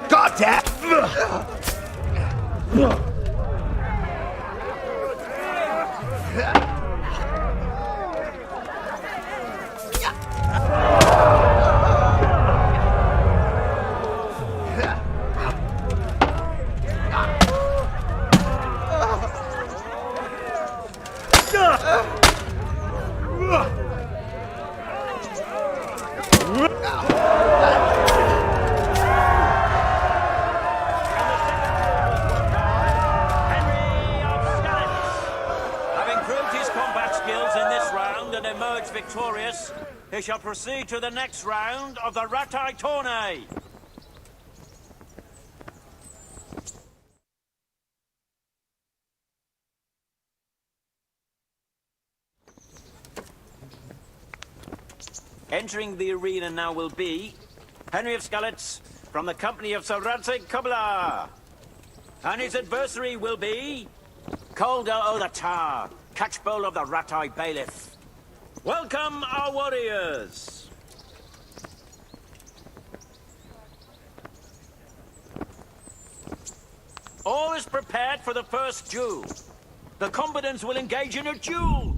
Speaker 10: Got that!
Speaker 11: Victorious, he shall proceed to the next round of the Ratai Tourney. Entering the arena now will be Henry of Skalitz, from the company of Sir Radzig Kobyla. And his adversary will be... Calder o' the Tar, Catchbowl of the Rat-Eye Bailiff. Welcome, our warriors! All is prepared for the first duel. The combatants will engage in a duel.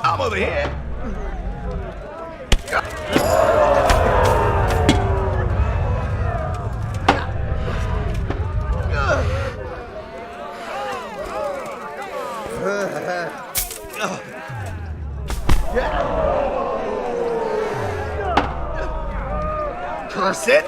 Speaker 6: I'm over here. Curse it.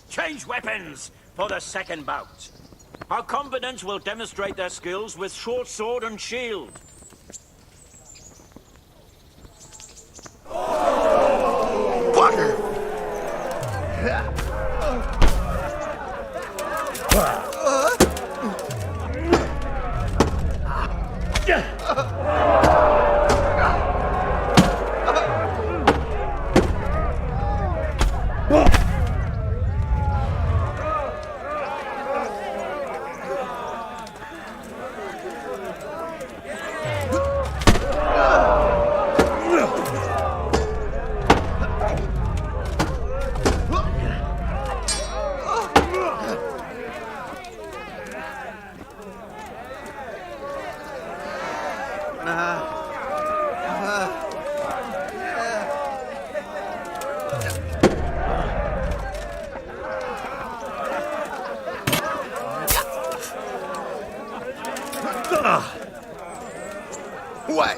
Speaker 11: Change weapons for the second bout. Our combatants will demonstrate their skills with short sword and shield.
Speaker 6: Fucker! Way.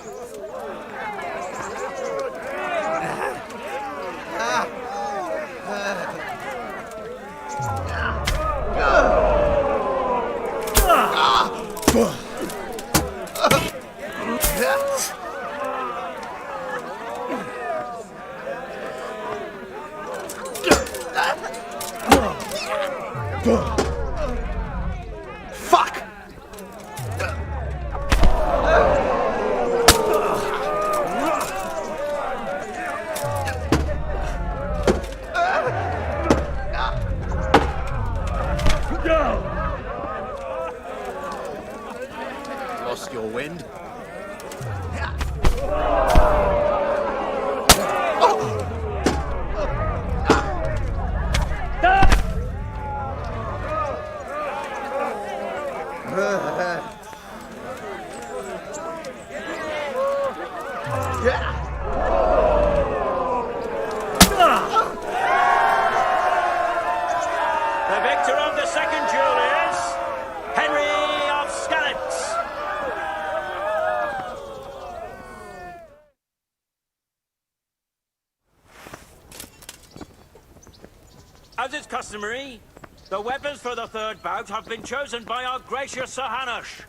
Speaker 10: Lost your wind?
Speaker 11: The victor of the second duel is Henry of Skalitz. As is customary, the weapons for the third bout have been chosen by our gracious Sir Hanush.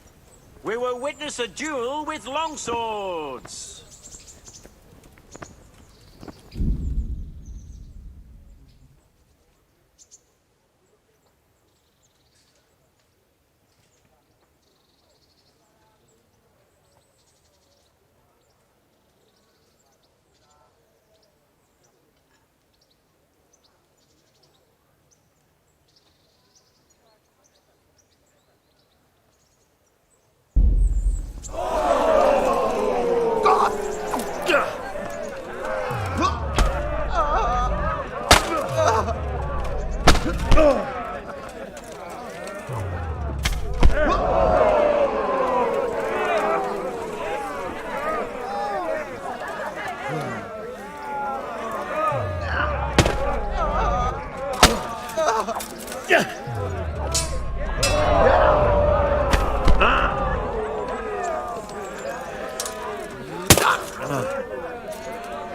Speaker 11: We will witness a duel with longswords.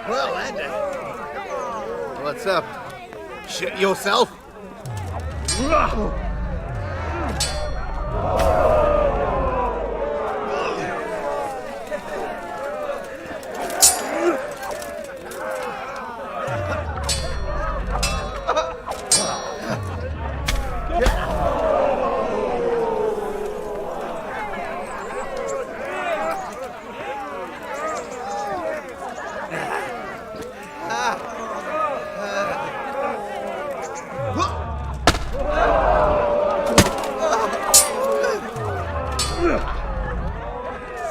Speaker 10: Well, Andy. What's up? Shit yourself?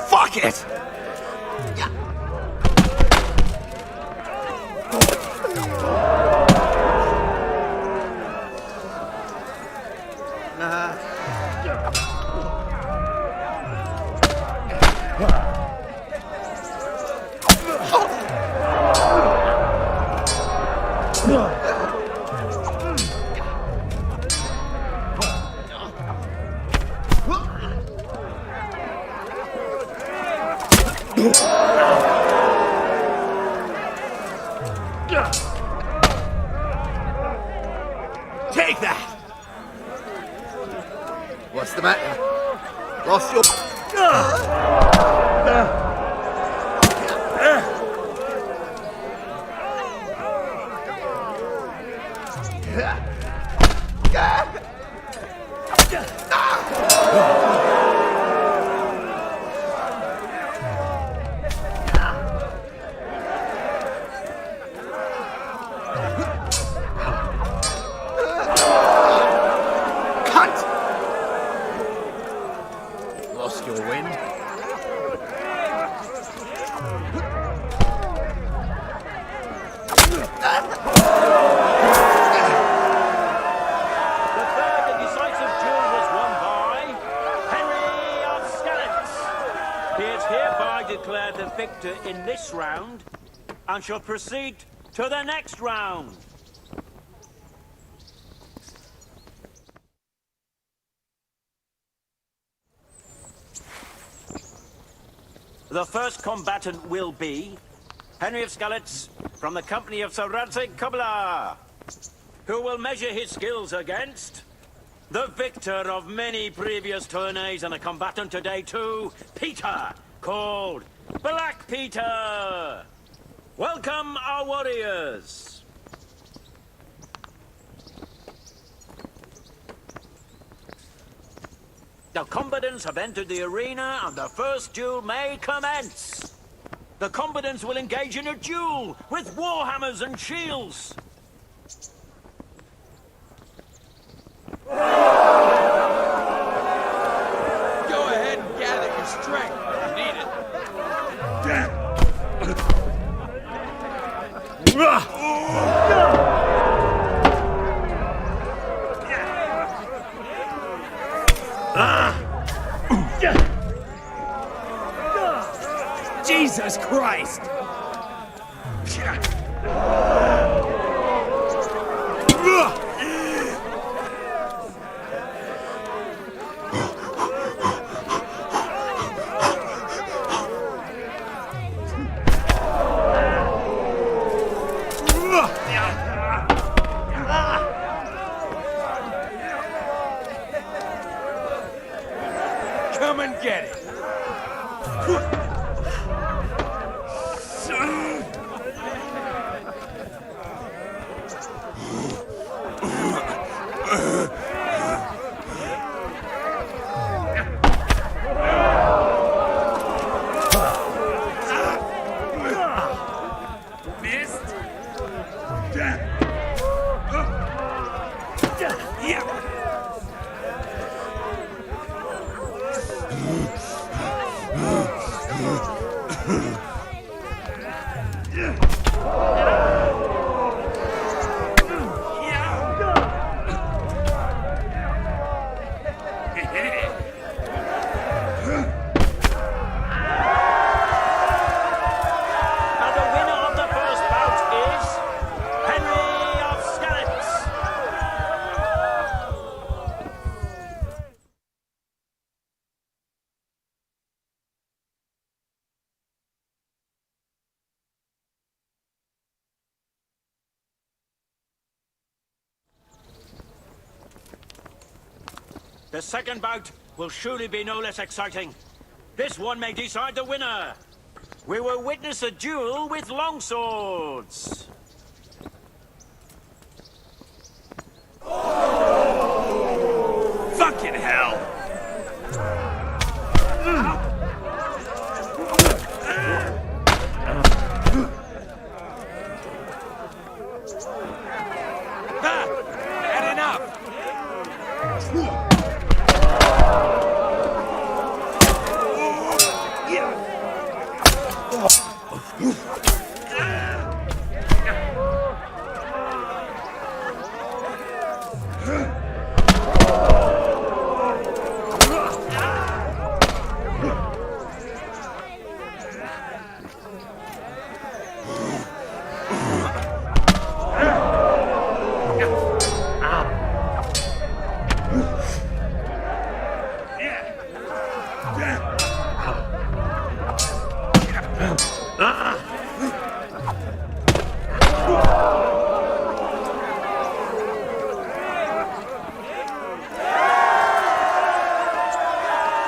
Speaker 6: Fuck it! Take that!
Speaker 10: What's the matter? Lost your... Lost your wind?
Speaker 11: The third and decisive duel was won by Henry of Skalitz. He is hereby declared the victor in this round and shall proceed to the next round. The first combatant will be Henry of Skalitz from the company of Sir Radzig Kobyla, who will measure his skills against the victor of many previous tourneys and a combatant today too, Peter, called Black Peter. Welcome our warriors. The combatants have entered the arena and the first duel may commence. The combatants will engage in a duel with warhammers and shields.
Speaker 10: Go ahead and gather your strength. Need it.
Speaker 6: Jesus Christ!
Speaker 10: Come and get it. Missed?
Speaker 11: And the winner of the first bout is Henry of Skalitz. The second bout will surely be no less exciting. This one may decide the winner. We will witness a duel with longswords.
Speaker 10: Fucking hell! Ha! Had enough!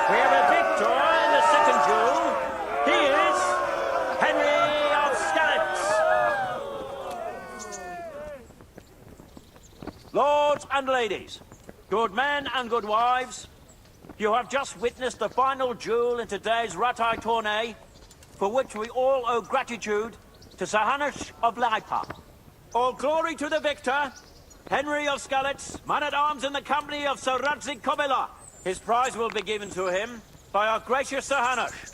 Speaker 11: We have a victor in the second duel. He is Henry of Skalitz. Lords and ladies, good men and good wives, you have just witnessed the final duel in today's Ratai tourney, for which we all owe gratitude to Sir Hanush of Laipa. All glory to the victor, Henry of Skalitz, man-at-arms in the company of Sir Radzik Kobila. His prize will be given to him by our gracious Sir Hanush.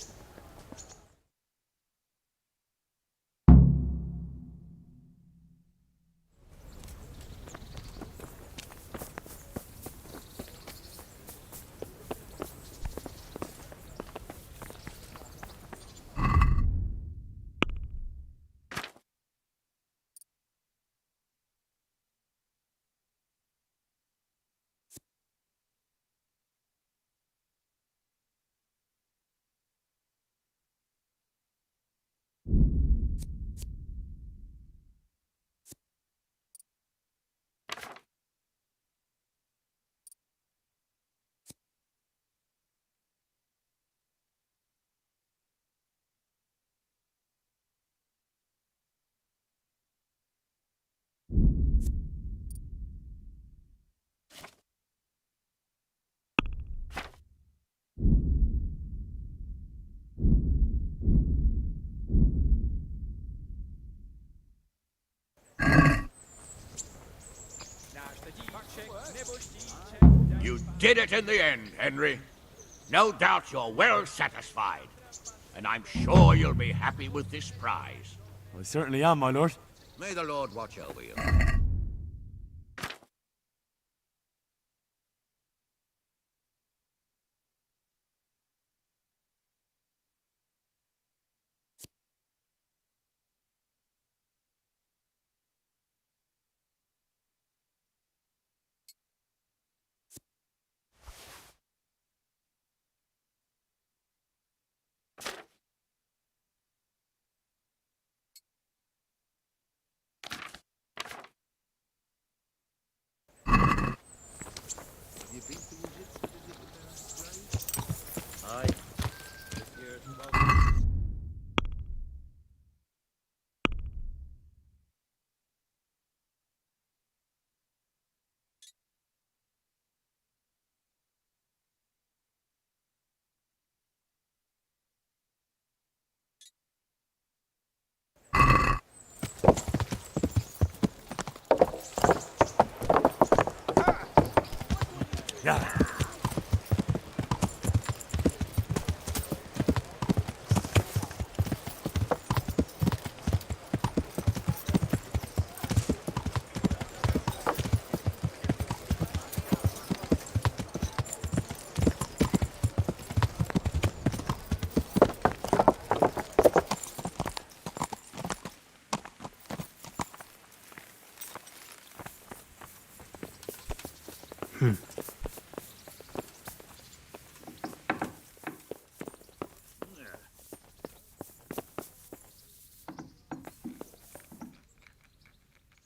Speaker 10: You did it in the end, Henry. No doubt you're well satisfied. And I'm sure you'll be happy with this prize.
Speaker 6: I certainly am, my lord.
Speaker 10: May the Lord watch over you.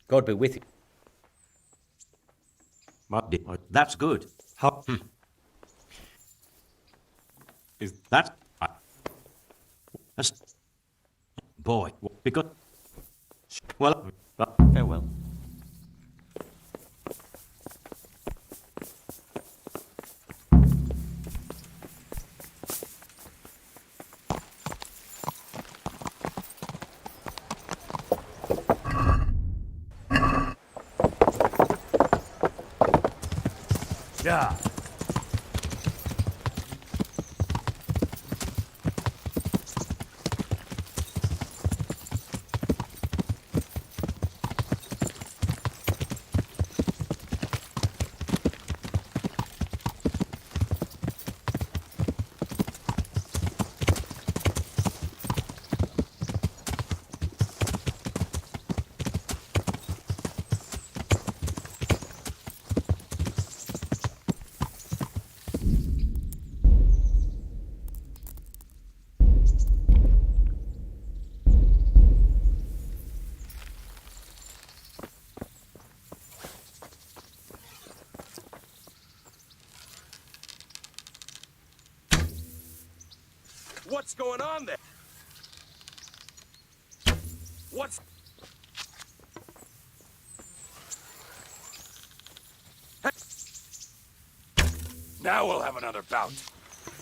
Speaker 15: God be with you.
Speaker 16: That's good.
Speaker 1: How
Speaker 16: Is that? That's boy. Because well,
Speaker 15: Farewell.
Speaker 6: Yeah.
Speaker 10: What's going on there? What's... Now we'll have another bout.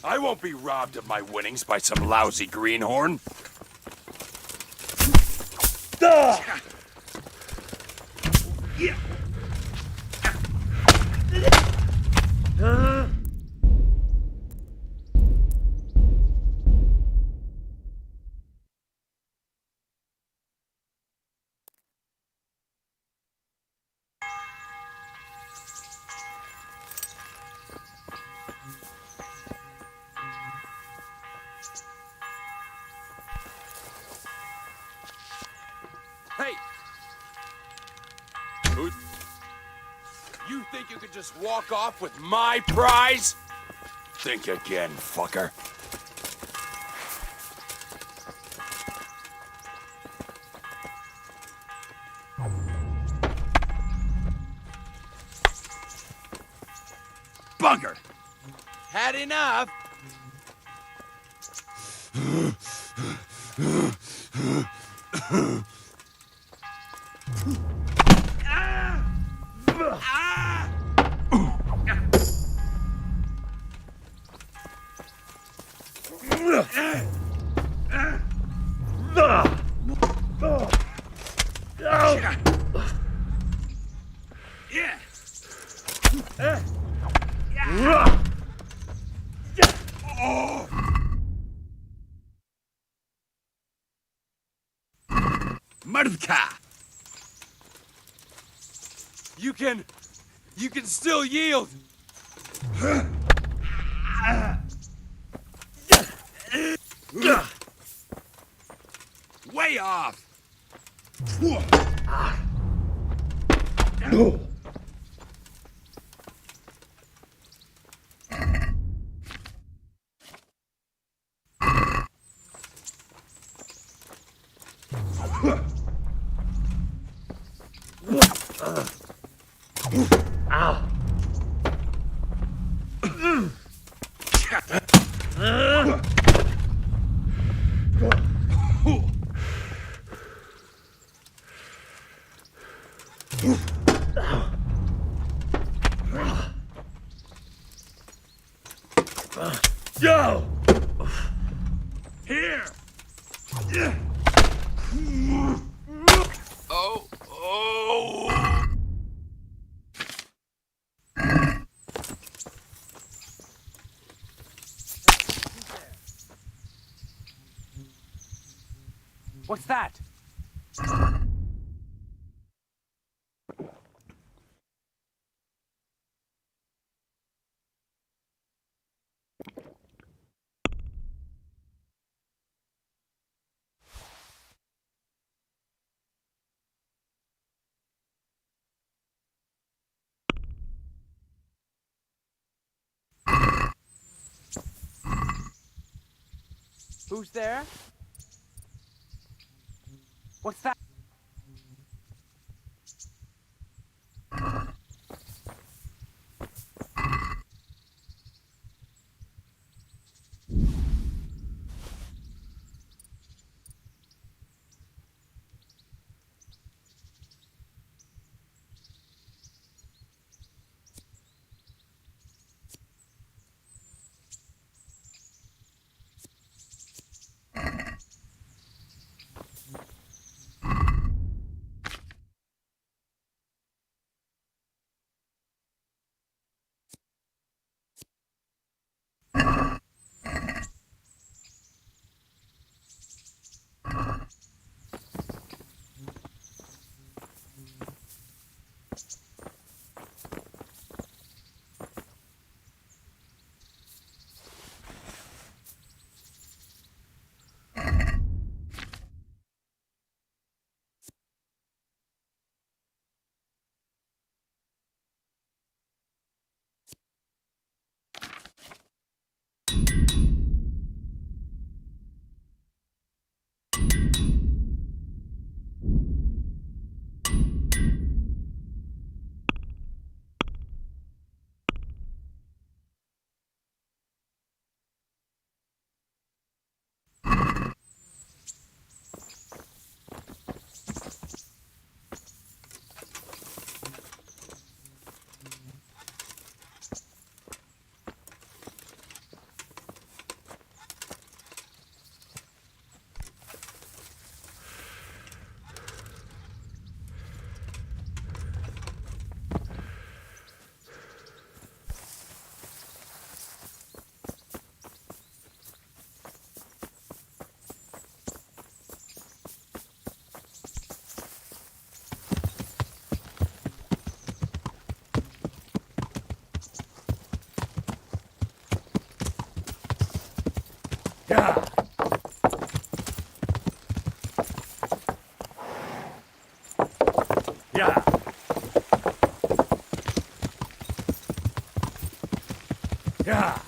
Speaker 10: I won't be robbed of my winnings by some lousy greenhorn. Yeah. Hey! Who... You think you could just walk off with my prize? Think again, fucker. Bugger! Had enough?
Speaker 6: Mrdka! You can still yield! Way off! Go! Here! Oh, oh!
Speaker 9: What's that? Who's there? What's that?
Speaker 6: Yeah! Yeah! Yeah!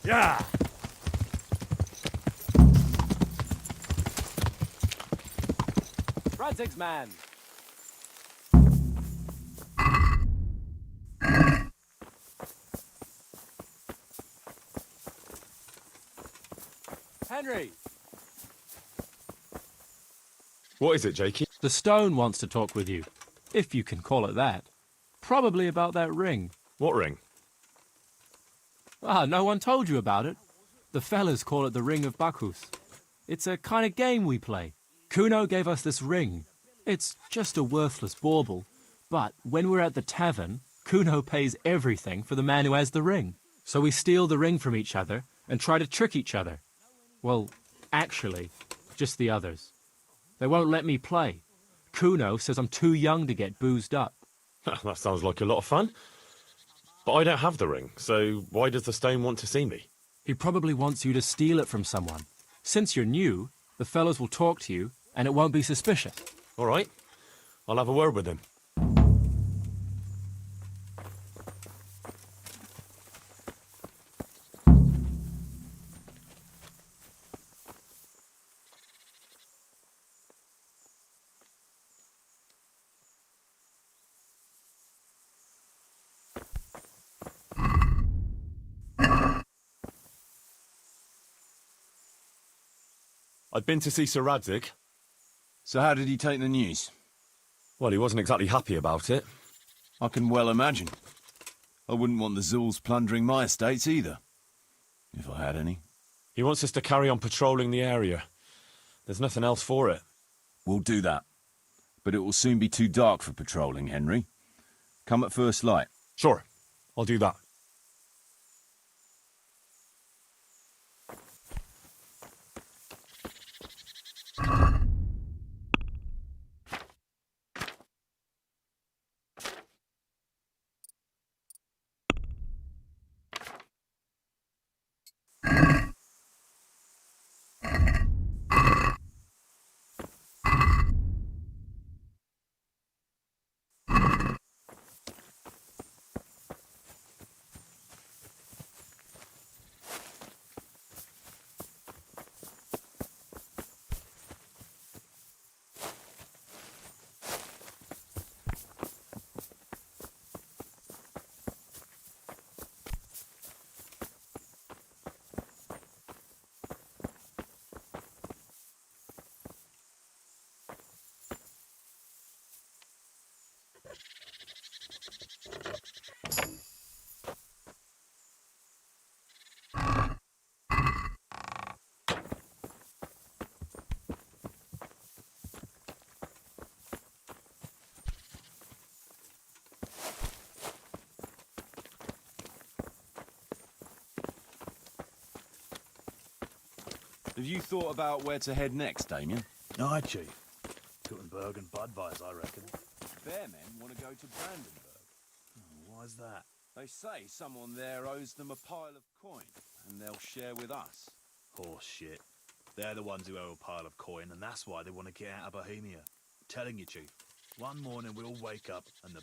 Speaker 6: Yeah!
Speaker 9: Radzig's man. Henry,
Speaker 1: What is it, Jakey?
Speaker 17: The stone wants to talk with you, if you can call it that. Probably about that ring.
Speaker 1: What ring?
Speaker 17: Ah, no one told you about it. The fellas call it the Ring of Bacchus. It's a kind of game we play. Kuno gave us this ring. It's just a worthless bauble. But when we're at the tavern, Kuno pays everything for the man who has the ring. So we steal the ring from each other and try to trick each other. Well, actually, just the others. They won't let me play. Kuno says I'm too young to get boozed up.
Speaker 1: That sounds like a lot of fun. But I don't have the ring, so why does the stone want to see me?
Speaker 17: He probably wants you to steal it from someone. Since you're new, the fellows will talk to you, and it won't be suspicious.
Speaker 1: All right. I'll have a word with him. I'd been to see Sir Radzig.
Speaker 6: So how did he take the news?
Speaker 1: Well, he wasn't exactly happy about it.
Speaker 6: I can well imagine. I wouldn't want the Zulls plundering my estates either. If I had any.
Speaker 1: He wants us to carry on patrolling the area. There's nothing else for it.
Speaker 6: We'll do that. But it will soon be too dark for patrolling, Henry. Come at first light.
Speaker 1: Sure. I'll do that.
Speaker 6: Have you thought about where to head next, Damien?
Speaker 5: Aye, Chief. Guttenberg and Budweis, I reckon.
Speaker 6: Their men want to go to Brandenburg.
Speaker 5: Why's that?
Speaker 6: They say someone there owes them a pile of coin, and they'll share with us.
Speaker 5: Horse shit. They're the ones who owe a pile of coin, and that's why they want to get out of Bohemia. Telling you, Chief. One morning we'll wake up, and the...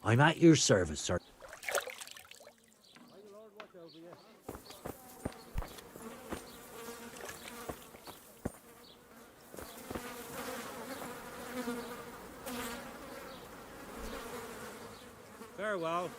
Speaker 7: I'm at your service, sir.
Speaker 15: Farewell.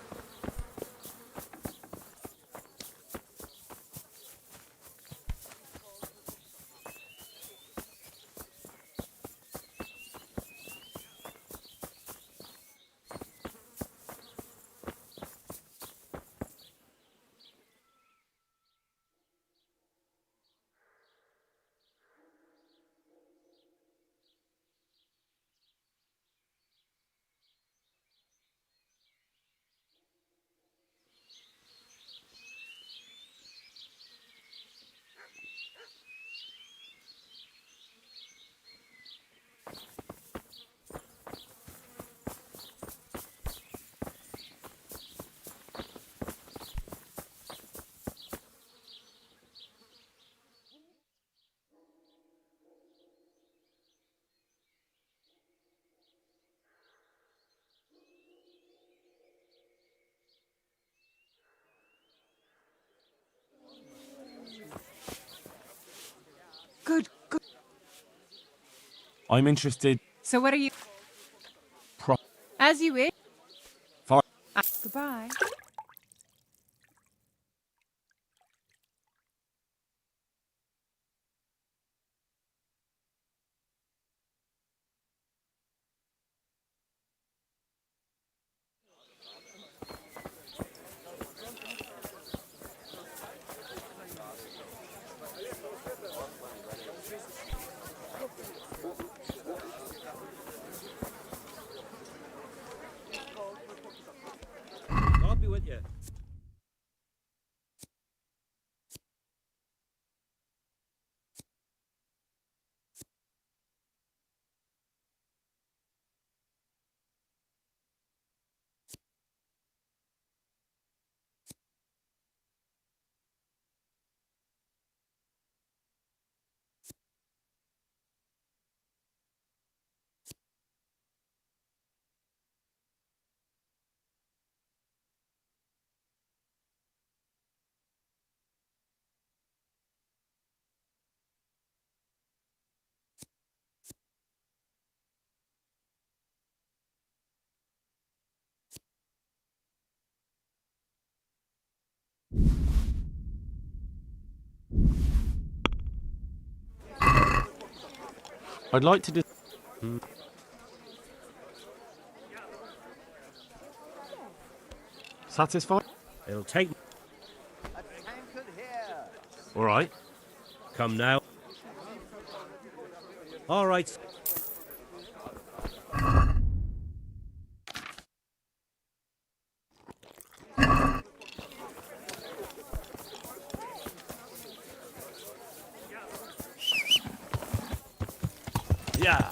Speaker 1: I'm interested.
Speaker 18: So what are you? As you wish. Goodbye.
Speaker 16: God be with you.
Speaker 1: I'd like to do. Satisfied?
Speaker 16: It'll take.
Speaker 1: All right.
Speaker 16: Come now. All right.
Speaker 1: Yeah.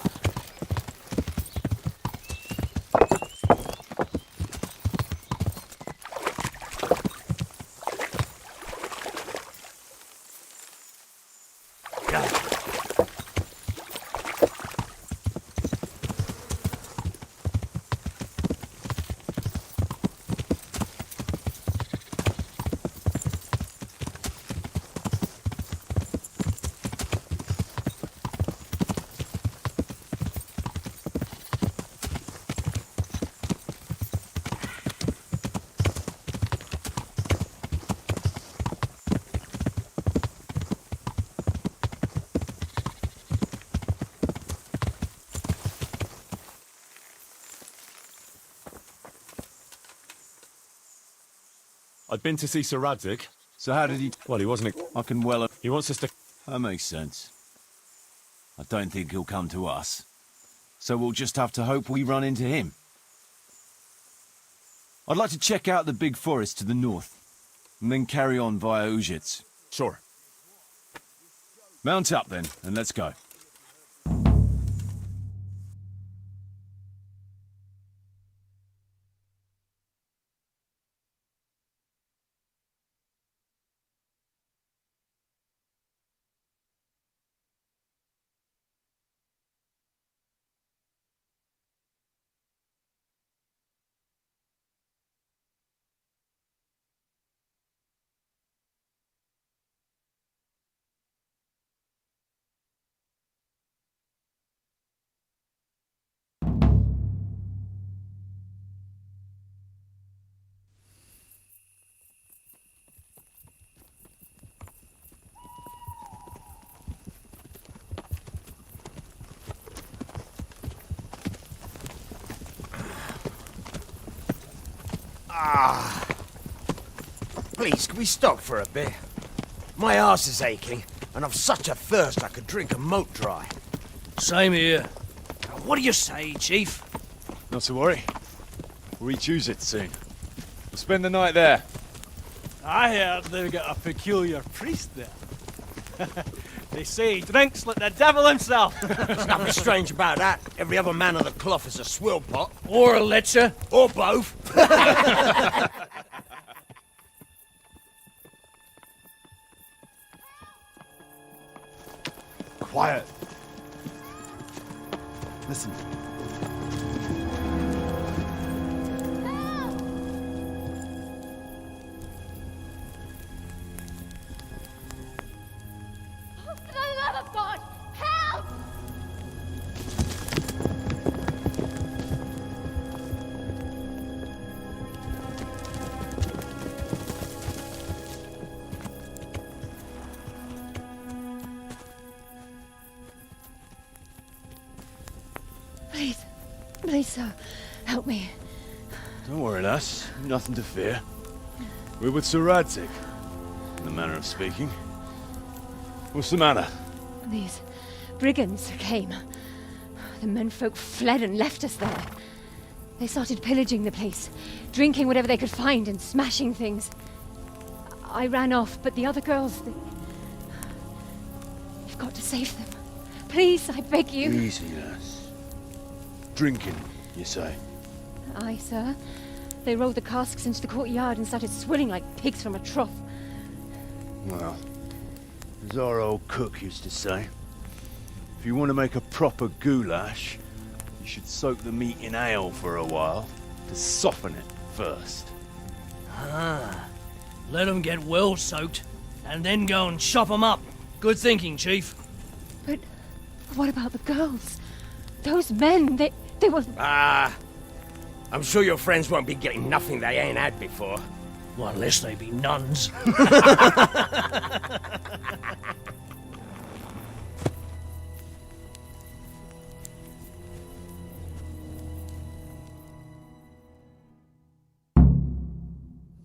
Speaker 1: I've been to see Sir Radzig.
Speaker 6: So how did he...
Speaker 1: Well, he wasn't...
Speaker 6: I can well...
Speaker 1: He wants us to...
Speaker 6: That makes sense. I don't think he'll come to us. So we'll just have to hope we run into him. I'd like to check out the big forest to the north, and then carry on via Ujits.
Speaker 1: Sure.
Speaker 6: Mount up then, and let's go.
Speaker 7: Ah. Please, can we stop for a bit? My arse is aching, and I've such a thirst I could drink a moat dry.
Speaker 9: Same here. What do you say, Chief?
Speaker 6: Not to worry. We'll reach Ujits soon. We'll spend the night there.
Speaker 9: I heard they've got a peculiar priest there. They say he drinks like the devil himself.
Speaker 7: There's nothing strange about that. Every other man on the cloth is a swill pot.
Speaker 9: Or a lecher.
Speaker 7: Or both.
Speaker 6: Quiet. Listen.
Speaker 19: For the love of God, help! Please, sir, help me.
Speaker 5: Don't worry, lass. Nothing to fear. We're with Sir Radzig, in the manner of speaking. What's the matter?
Speaker 19: These brigands came. The menfolk fled and left us there. They started pillaging the place, drinking whatever they could find and smashing things. I ran off, but the other girls, You've got to save them. Please, I beg you.
Speaker 5: Easy, lass. Drinking, you say?
Speaker 19: Aye, sir. They rolled the casks into the courtyard and started swilling like pigs from a trough.
Speaker 5: Well, as our old cook used to say, if you want to make a proper goulash, you should soak the meat in ale for a while to soften it first.
Speaker 8: Ah, let them get well soaked, and then go and chop them up. Good thinking, Chief.
Speaker 19: But what about the girls? Those men, they were...
Speaker 7: Ah, I'm sure your friends won't be getting nothing they ain't had before.
Speaker 8: Well, unless they be nuns.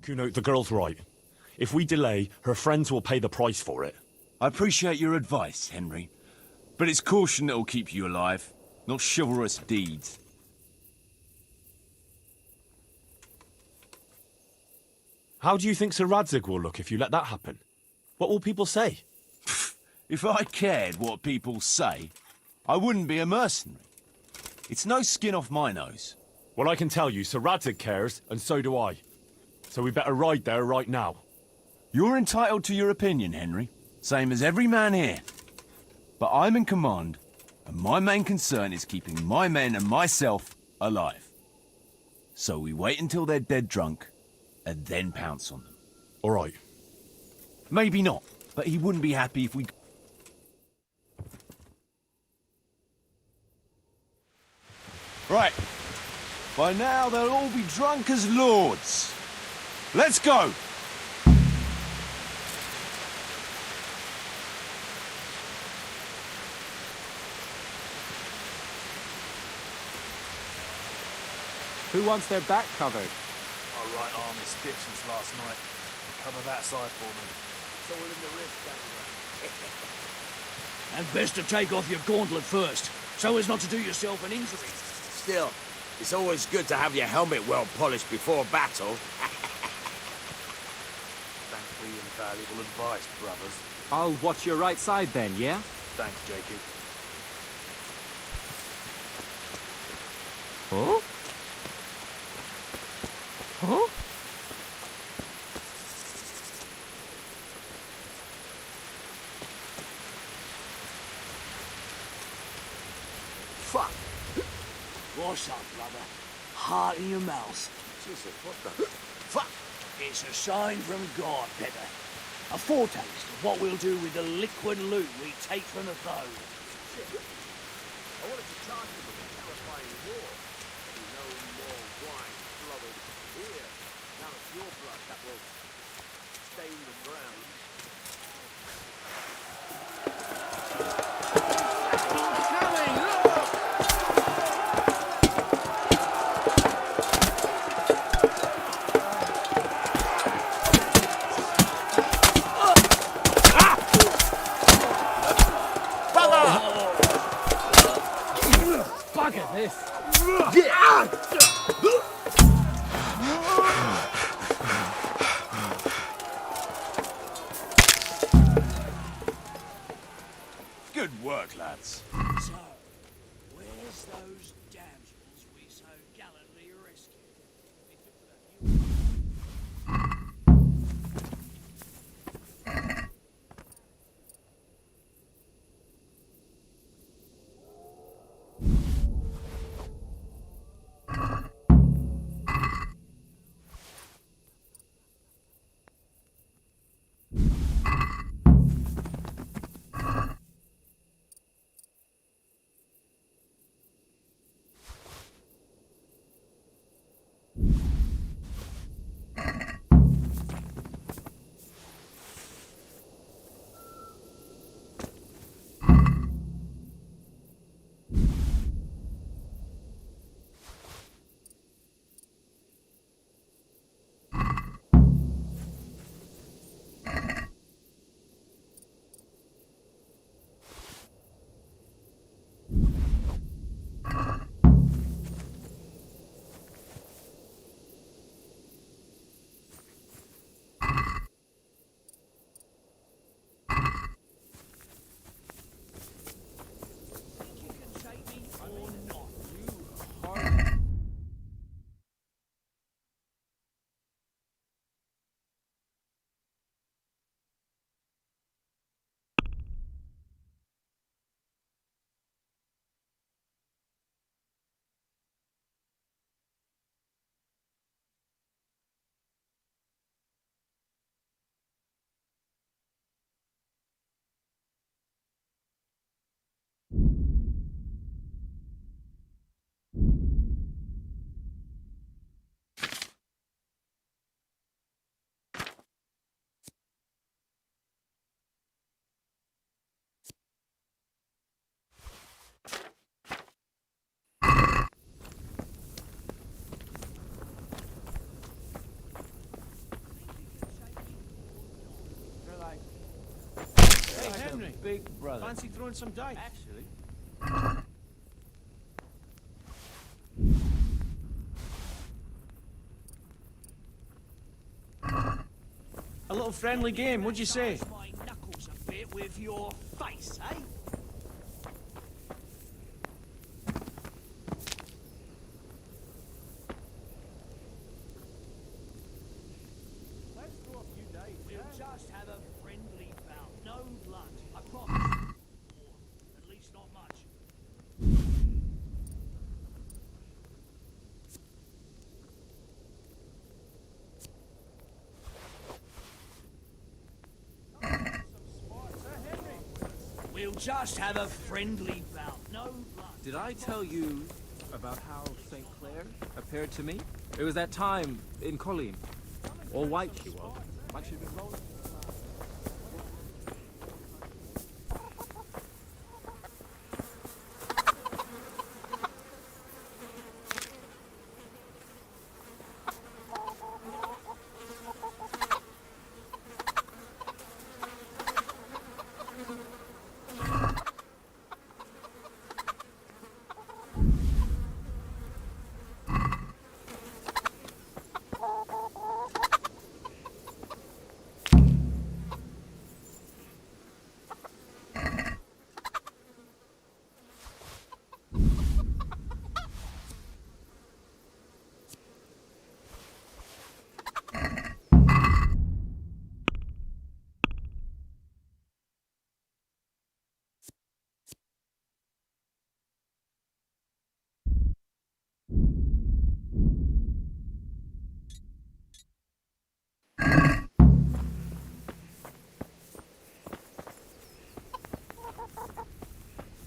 Speaker 1: Kuno, the girl's right. If we delay, her friends will pay the price for it.
Speaker 6: I appreciate your advice, Henry. But it's caution that'll keep you alive, not chivalrous deeds.
Speaker 1: How do you think Sir Radzig will look if you let that happen? What will people say?
Speaker 6: If I cared what people say, I wouldn't be a mercenary. It's no skin off my nose.
Speaker 1: Well, I can tell you, Sir Radzig cares, and so do I. So we better ride there right now.
Speaker 6: You're entitled to your opinion, Henry. Same as every man here. But I'm in command, and my main concern is keeping my men and myself alive. So we wait until they're dead drunk, and then pounce on them.
Speaker 1: All right.
Speaker 6: Maybe not, but he wouldn't be happy if we... Right. By now, they'll all be drunk as lords. Let's go!
Speaker 17: Who wants their back covered?
Speaker 10: My right arm is stiff since last night. Cover that side for me.
Speaker 7: It's all in the wrist,
Speaker 8: And best to take off your gauntlet first, so as not to do yourself an injury.
Speaker 7: Still, it's always good to have your helmet well polished before battle.
Speaker 10: Thanks for the invaluable advice, brothers.
Speaker 17: I'll watch your right side then, yeah?
Speaker 10: Thanks, Jakey.
Speaker 17: Huh? Huh?
Speaker 8: Fuck. What's up, brother? Heart in your mouth.
Speaker 7: Jesus, what the... Fuck!
Speaker 8: It's a sign from God, Pepper. A foretaste of what we'll do with the liquid loot we take from the foe.
Speaker 7: Shit. I wanted to charge you with a terrifying war. No more wine flowing here. Now it's your blood that will stain the ground.
Speaker 8: Bugger this!
Speaker 6: Good work, lads.
Speaker 8: So, where's those damsels we so gallantly rescued?
Speaker 9: Henry.
Speaker 15: Big brother.
Speaker 9: Fancy throwing some dice?
Speaker 15: Actually.
Speaker 9: A little friendly game, what'd you say?
Speaker 8: My knuckles a bit with your face, eh?
Speaker 9: Let's throw a few dice.
Speaker 8: We'll just have a friendly bout. No blood, I promise. Or at least not much. We'll just have a friendly bout. No blood.
Speaker 20: Did I tell you about how St. Clair appeared to me? It was that time in Colleen. All white she was. Like she'd been rolling.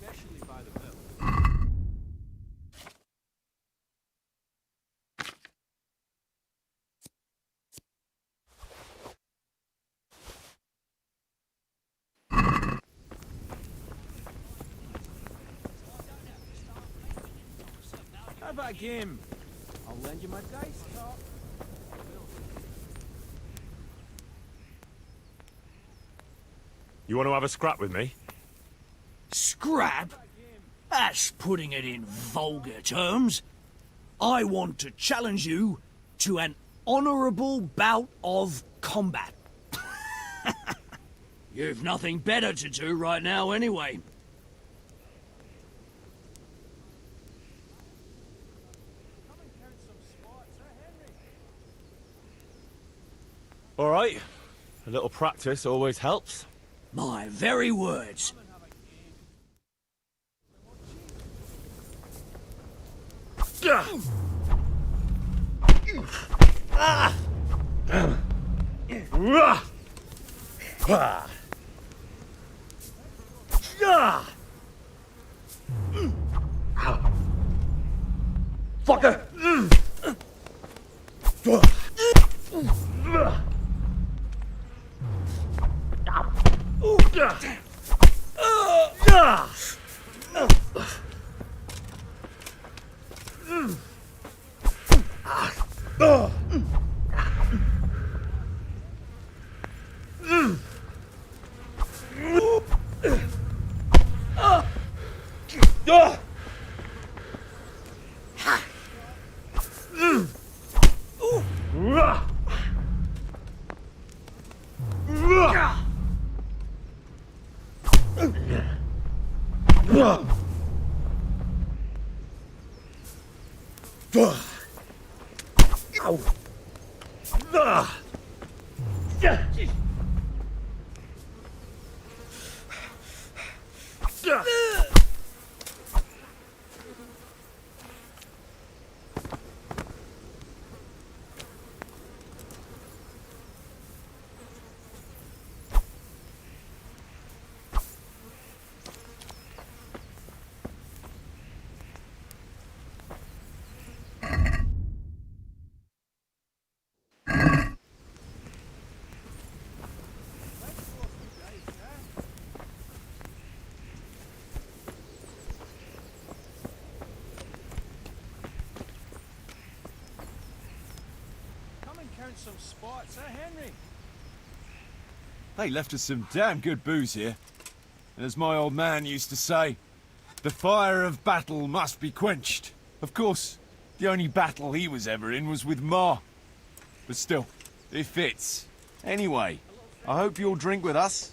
Speaker 20: Especially by the mill.
Speaker 9: How about a game? I'll lend you my dice top.
Speaker 1: You want to have a scrap with me?
Speaker 8: Scrap? That's putting it in vulgar terms. I want to challenge you to an honourable bout of combat. You've nothing better to do right now anyway.
Speaker 1: All right. A little practice always helps.
Speaker 8: My very words.
Speaker 10: Fucker!
Speaker 9: Some spots, Henry?
Speaker 6: They left us some damn good booze here. And as my old man used to say, the fire of battle must be quenched. Of course, the only battle he was ever in was with Ma. But still, it fits. Anyway, I hope you'll drink with us.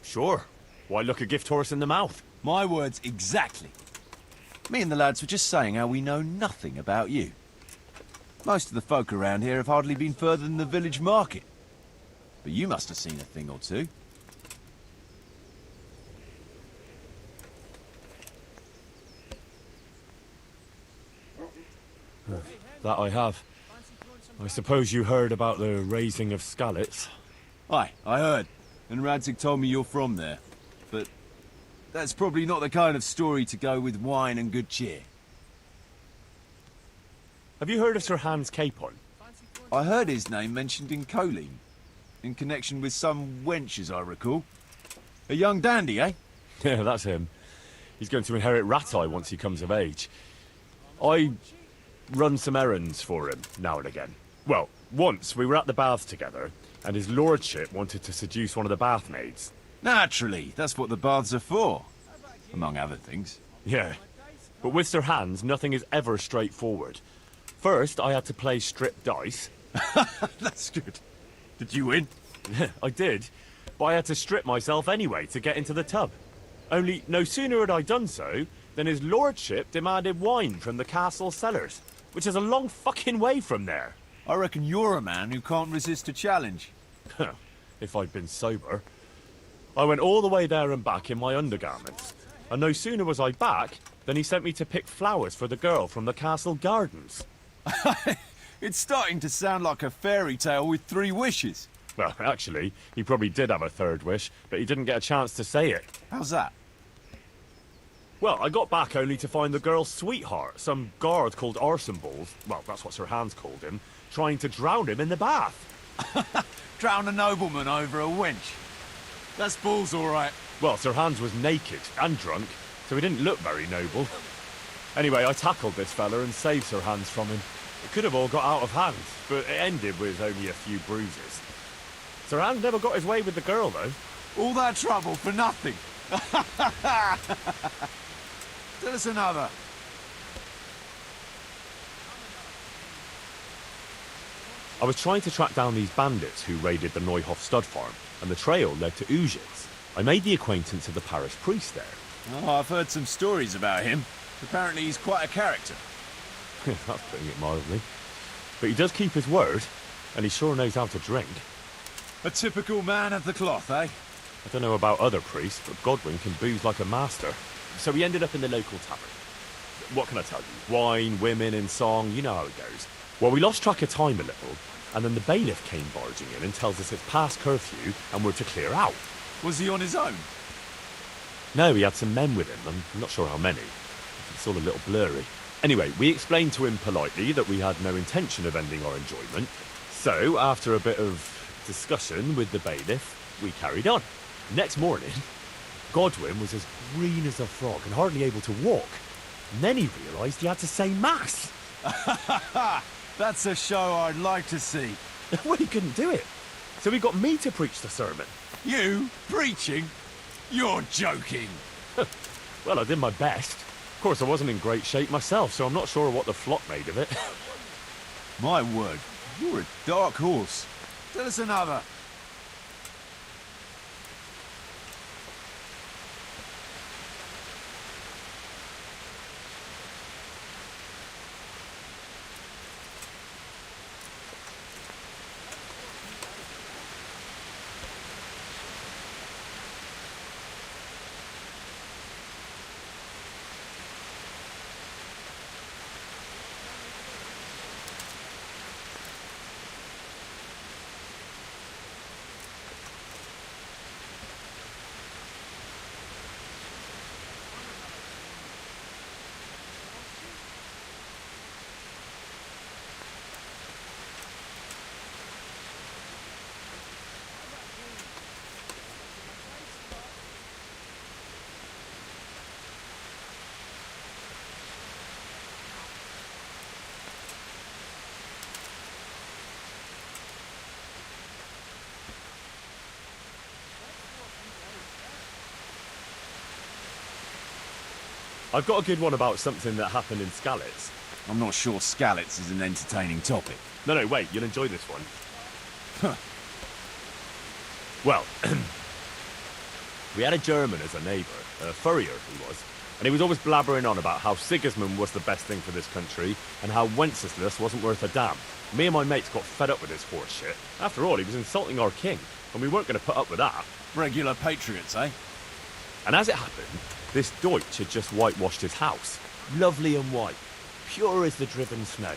Speaker 1: Sure. Why look a gift horse in the mouth?
Speaker 6: My words exactly. Me and the lads were just saying how we know nothing about you. Most of the folk around here have hardly been further than the village market. But you must have seen a thing or two.
Speaker 1: That I have. I suppose you heard about the raising of Skalitz.
Speaker 6: Aye, I heard. And Radzig told me you're from there. But that's probably not the kind of story to go with wine and good cheer.
Speaker 1: Have you heard of Sir Hans Capon?
Speaker 6: I heard his name mentioned in Colleen. In connection with some wench, as I recall. A young dandy, eh?
Speaker 1: Yeah, that's him. He's going to inherit Ratai once he comes of age. I run some errands for him now and again. Well, once we were at the baths together, and his lordship wanted to seduce one of the bath maids.
Speaker 6: Naturally, that's what the baths are for. Among other things.
Speaker 1: Yeah, but with Sir Hans, nothing is ever straightforward. First, I had to play strip dice.
Speaker 6: That's good. Did you win?
Speaker 1: I did, but I had to strip myself anyway to get into the tub. Only, no sooner had I done so, than his lordship demanded wine from the castle cellars, which is a long fucking way from there.
Speaker 6: I reckon you're a man who can't resist a challenge.
Speaker 1: If I'd been sober. I went all the way there and back in my undergarments, and no sooner was I back, than he sent me to pick flowers for the girl from the castle gardens.
Speaker 6: It's starting to sound like a fairy tale with 3 wishes.
Speaker 1: Well, actually, he probably did have a third wish, but he didn't get a chance to say it.
Speaker 6: How's that?
Speaker 1: Well, I got back only to find the girl's sweetheart, some guard called Arsenballs, well, that's what Sir Hans called him, trying to drown him in the bath.
Speaker 6: Drown a nobleman over a wench. That's balls, all right.
Speaker 1: Well, Sir Hans was naked and drunk, so he didn't look very noble. Anyway, I tackled this fella and saved Sir Hans from him. It could have all got out of hand, but it ended with only a few bruises. Sir Hans never got his way with the girl, though.
Speaker 6: All that trouble for nothing. Tell us another.
Speaker 1: I was trying to track down these bandits who raided the Neuhof stud farm, and the trail led to Ujitz. I made the acquaintance of the parish priest there.
Speaker 6: Oh, I've heard some stories about him. Apparently he's quite a character.
Speaker 1: That's putting it mildly. But he does keep his word, and he sure knows how to drink.
Speaker 6: A typical man of the cloth, eh?
Speaker 1: I don't know about other priests, but Godwin can booze like a master. So we ended up in the local tavern. What can I tell you? Wine, women, and song, you know how it goes. Well, we lost track of time a little, and then the bailiff came barging in and tells us it's past curfew and we're to clear out.
Speaker 6: Was he on his own?
Speaker 1: No, he had some men with him. I'm not sure how many. It's all a little blurry. Anyway, we explained to him politely that we had no intention of ending our enjoyment. So, after a bit of discussion with the bailiff, we carried on. Next morning, Godwin was as green as a frog and hardly able to walk. And then he realised he had to say mass.
Speaker 6: That's a show I'd like to see.
Speaker 1: Well, he couldn't do it. So he got me to preach the sermon.
Speaker 6: You? Preaching? You're joking.
Speaker 1: Well, I did my best. Of course, I wasn't in great shape myself, so I'm not sure what the flock made of it.
Speaker 6: My word, you're a dark horse. Tell us another.
Speaker 1: I've got a good one about something that happened in Skalitz.
Speaker 6: I'm not sure Skalitz is an entertaining topic.
Speaker 1: No, wait, you'll enjoy this one.
Speaker 6: Huh.
Speaker 1: Well, we had a German as a neighbour, a furrier he was, and he was always blabbering on about how Sigismund was the best thing for this country, and how Wenceslas wasn't worth a damn. Me and my mates got fed up with his horse shit. After all, he was insulting our king, and we weren't going to put up with that.
Speaker 6: Regular patriots, eh?
Speaker 1: And as it happened, this Deutsch had just whitewashed his house. Lovely and white, pure as the driven snow.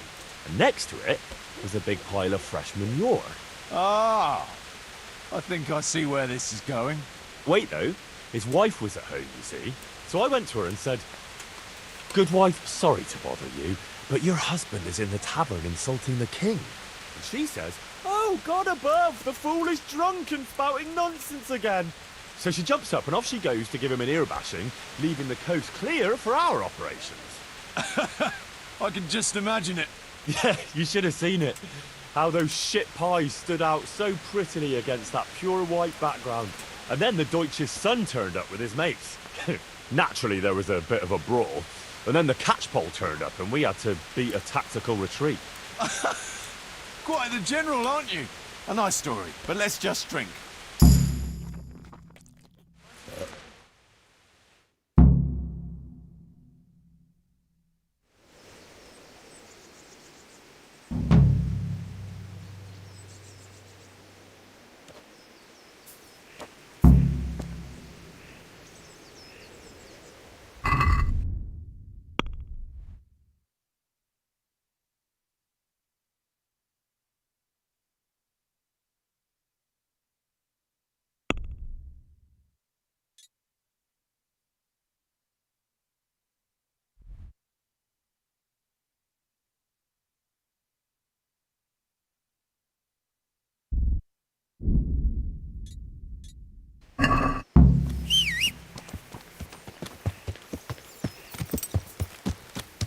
Speaker 1: And next to it was a big pile of fresh manure.
Speaker 6: Ah, I think I see where this is going.
Speaker 1: Wait though, his wife was at home, you see. So I went to her and said, "Good wife, sorry to bother you, but your husband is in the tavern insulting the king." And she says, "Oh, God above, the fool is drunk and spouting nonsense again." So she jumps up and off she goes to give him an ear bashing, leaving the coast clear for our operations.
Speaker 6: I can just imagine it.
Speaker 1: Yeah, you should have seen it. How those shit pies stood out so prettily against that pure white background. And then the Deutsch's son turned up with his mates. Naturally, there was a bit of a brawl. And then the catchpole turned up and we had to beat a tactical retreat.
Speaker 6: Quite the general, aren't you? A nice story, but let's just drink.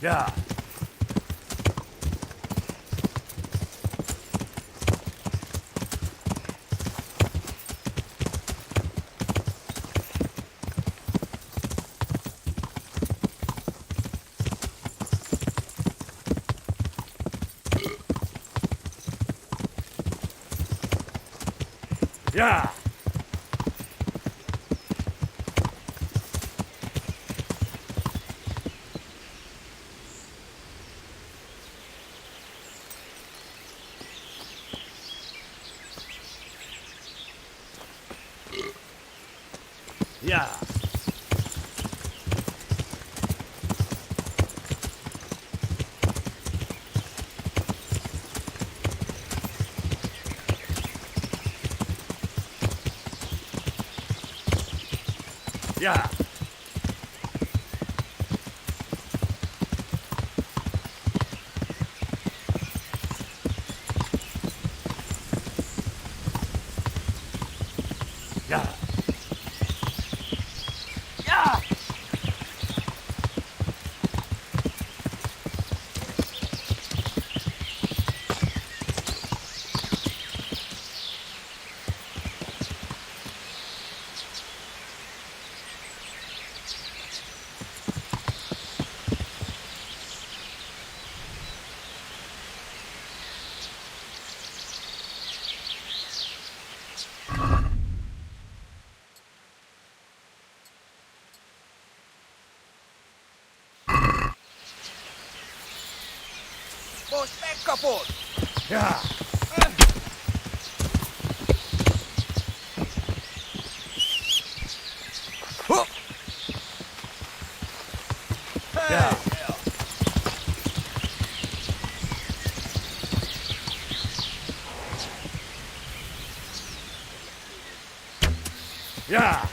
Speaker 1: Yeah. Yeah. Yeah. Yeah. Yeah. Yeah.
Speaker 7: Boss, back kapot!
Speaker 1: Yeah. Yeah. Yeah.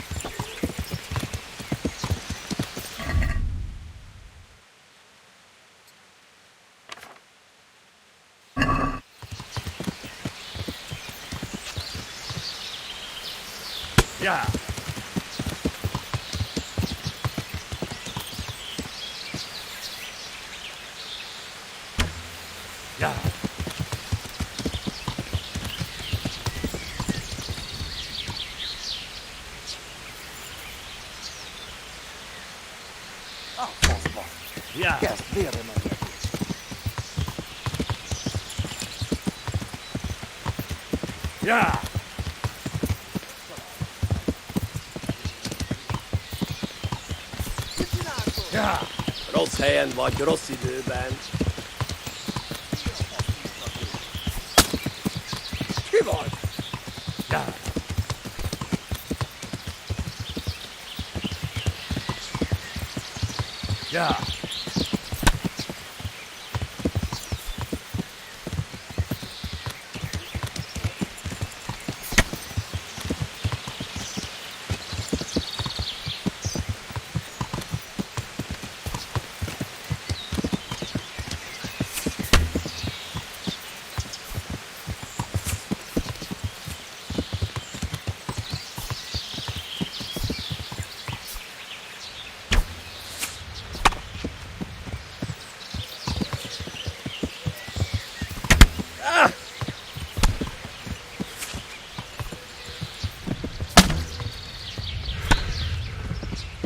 Speaker 1: Yeah. Yeah.
Speaker 7: Oh, boss.
Speaker 16: Ja.
Speaker 7: Yes, very much.
Speaker 16: Ja. Ja.
Speaker 7: Rossz helyen vagy, rossz időben. Ki vagy?
Speaker 16: Ja. Ja.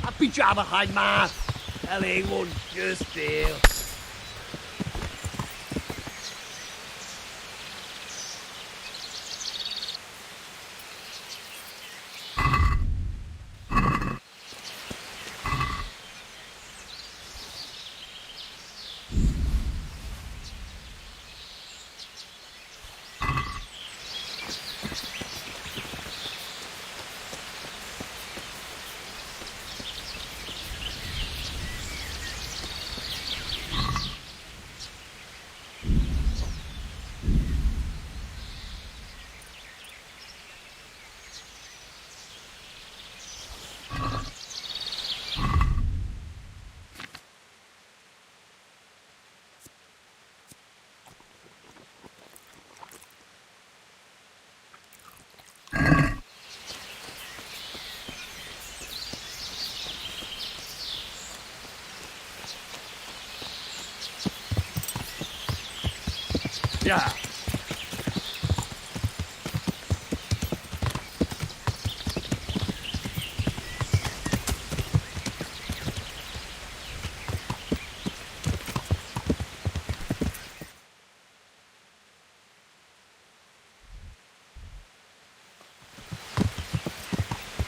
Speaker 7: A picsába hagy már! Elég volt, győztél.
Speaker 16: Ja.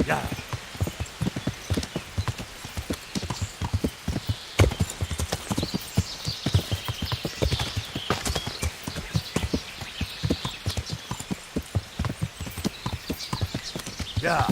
Speaker 16: Ja. Ja.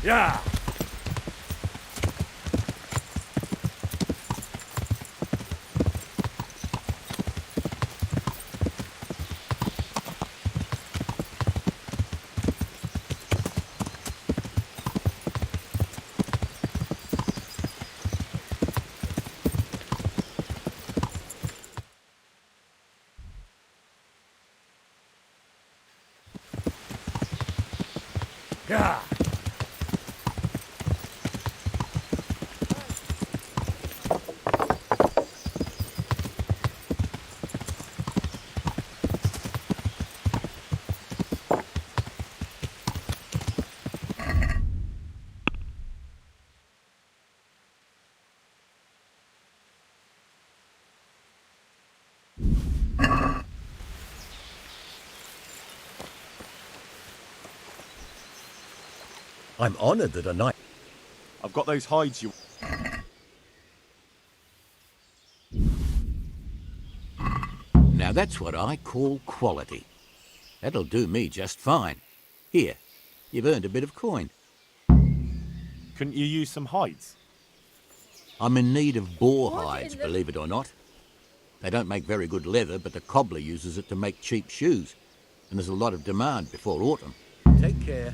Speaker 16: Yeah. Yeah.
Speaker 21: I'm honoured that a knight...
Speaker 1: I've got those hides you...
Speaker 22: Now that's what I call quality. That'll do me just fine. Here, you've earned a bit of coin.
Speaker 1: Couldn't you use some hides?
Speaker 22: I'm in need of boar hides, believe it or not. They don't make very good leather, but the cobbler uses it to make cheap shoes. And there's a lot of demand before autumn. Take care.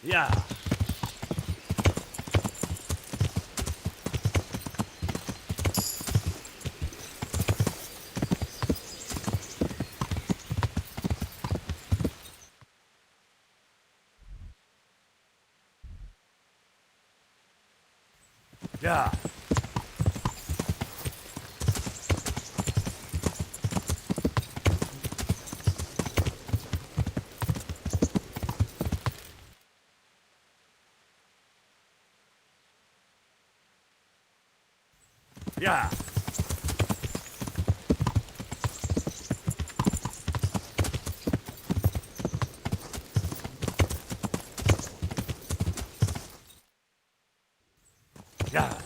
Speaker 16: Yeah. Yeah. Yeah. Yeah.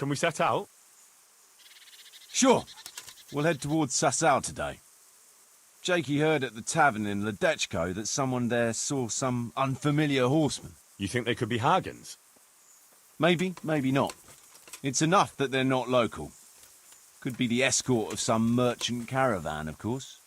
Speaker 1: Can we set out?
Speaker 6: Sure. We'll head towards Sasau today. Jakey heard at the tavern in Ledechko that someone there saw some unfamiliar horseman.
Speaker 1: You think they could be Hagens?
Speaker 6: Maybe, maybe not. It's enough that they're not local. Could be the escort of some merchant caravan, of course.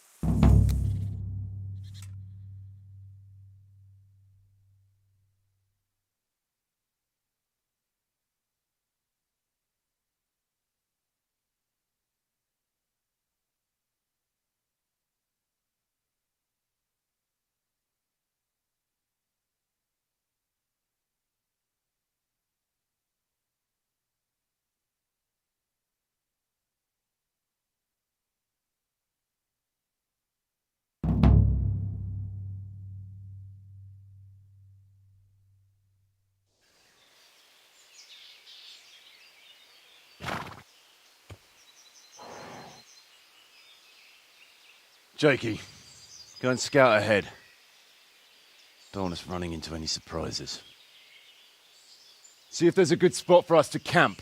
Speaker 6: Jakey, go and scout ahead. Don't want us running into any surprises. See if there's a good spot for us to camp.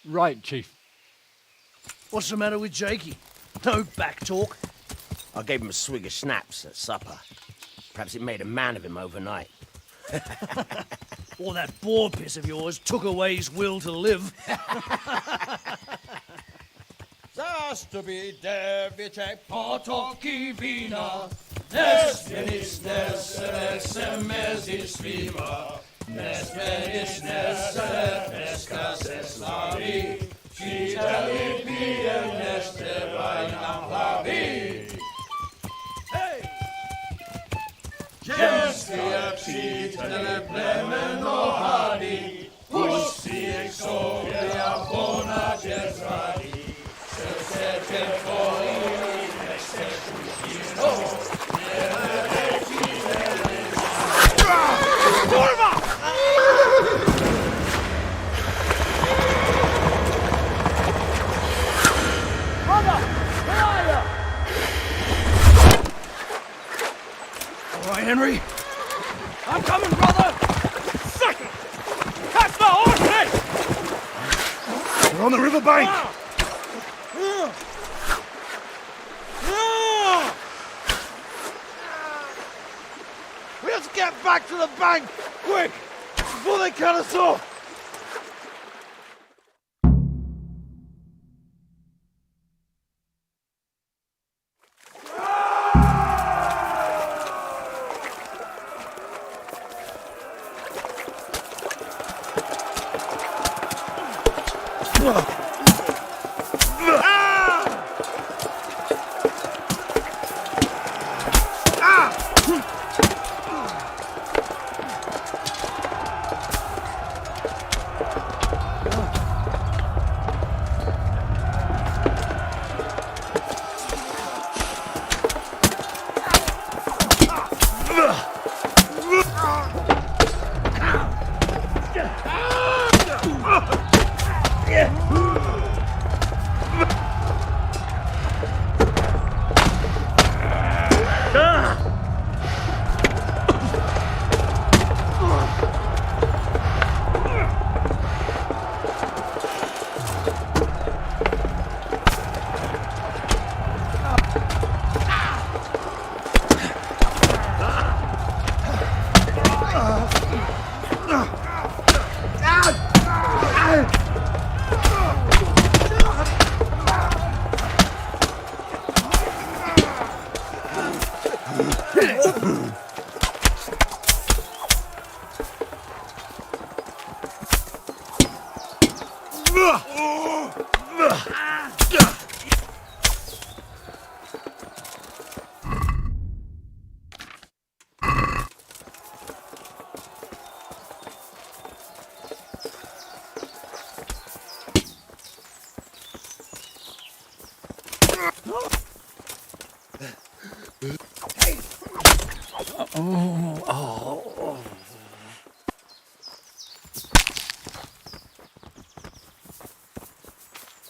Speaker 8: Right, Chief. What's the matter with Jakey? No back talk.
Speaker 7: I gave him a swig of schnapps at supper. Perhaps it made a man of him overnight.
Speaker 8: Or that boar piss of yours took away his will to live.
Speaker 4: Zastubi device potoki vina, nes venis nes semezis svima, nes venis nes eskas eslavi, citali piem nes tevainam plavi. Hey! Genstia citale plemeno hadi, ussi exovia bona gesradi.
Speaker 8: All right, Henry. I'm coming, brother. Second. Catch the horse!
Speaker 6: We're on the riverbank.
Speaker 4: We have to get back to the bank, quick, before they cut us off.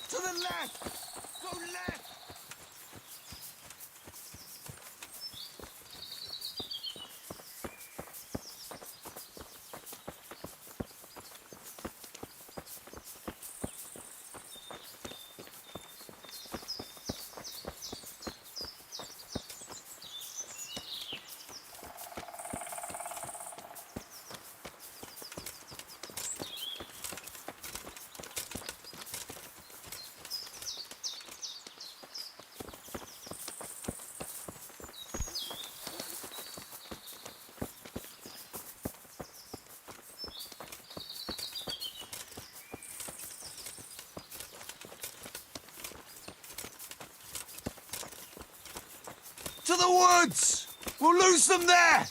Speaker 4: To the left! Go left!
Speaker 6: the woods! We'll lose them there!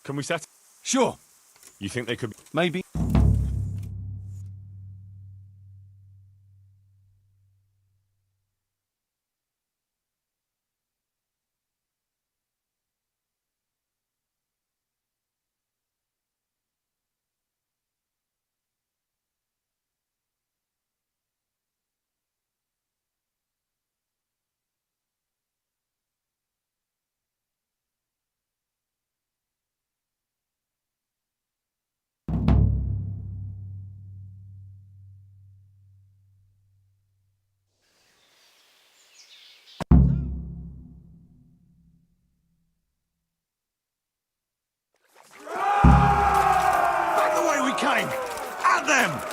Speaker 1: Can we set?
Speaker 6: Sure.
Speaker 1: You think they could?
Speaker 6: Maybe. Back the way we came! At them!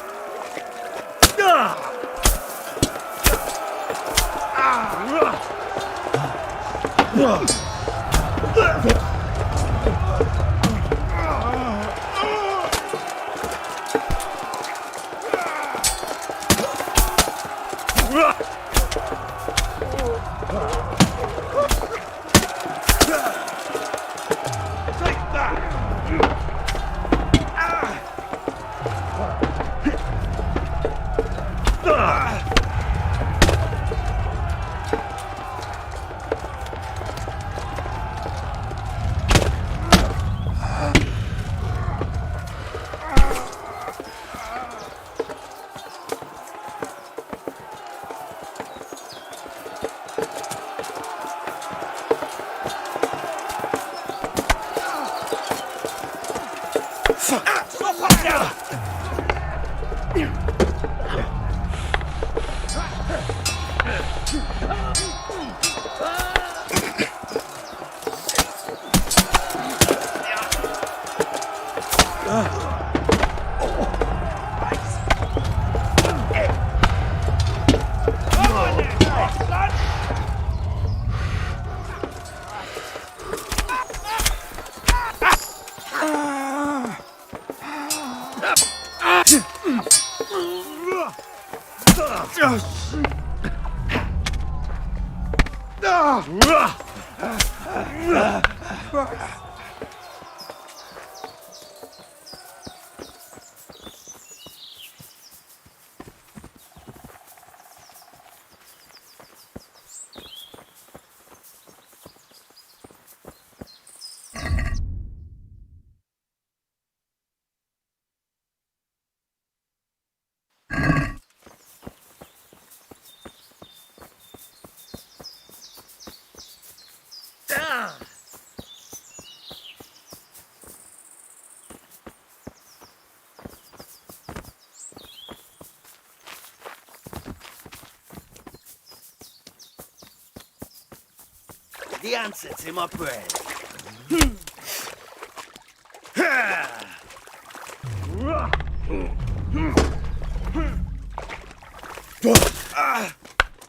Speaker 7: the answer to my prayer.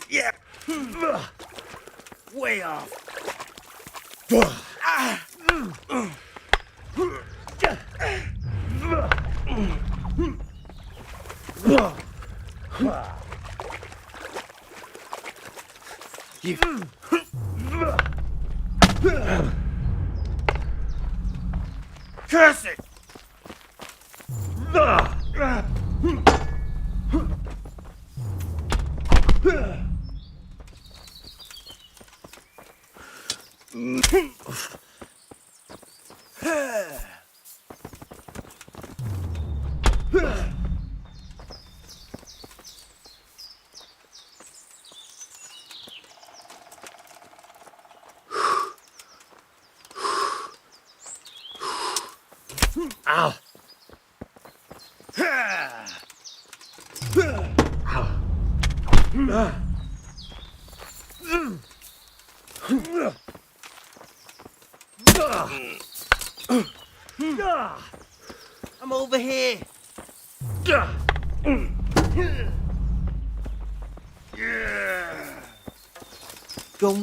Speaker 7: Yeah. Way off. You. Curse it!
Speaker 22: Ow!
Speaker 7: I'm over here. Go.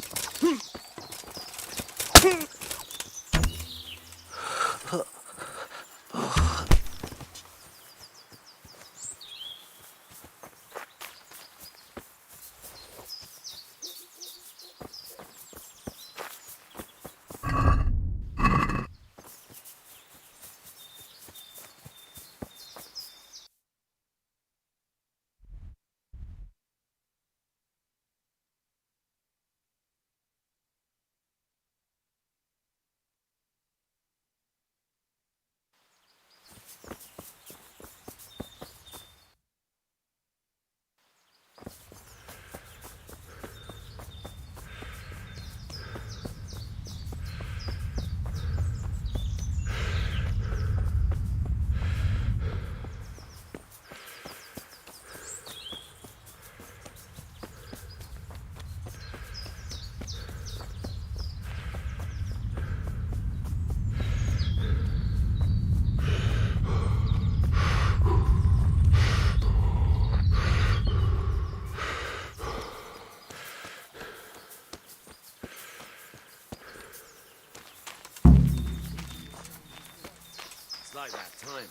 Speaker 6: It's like that time,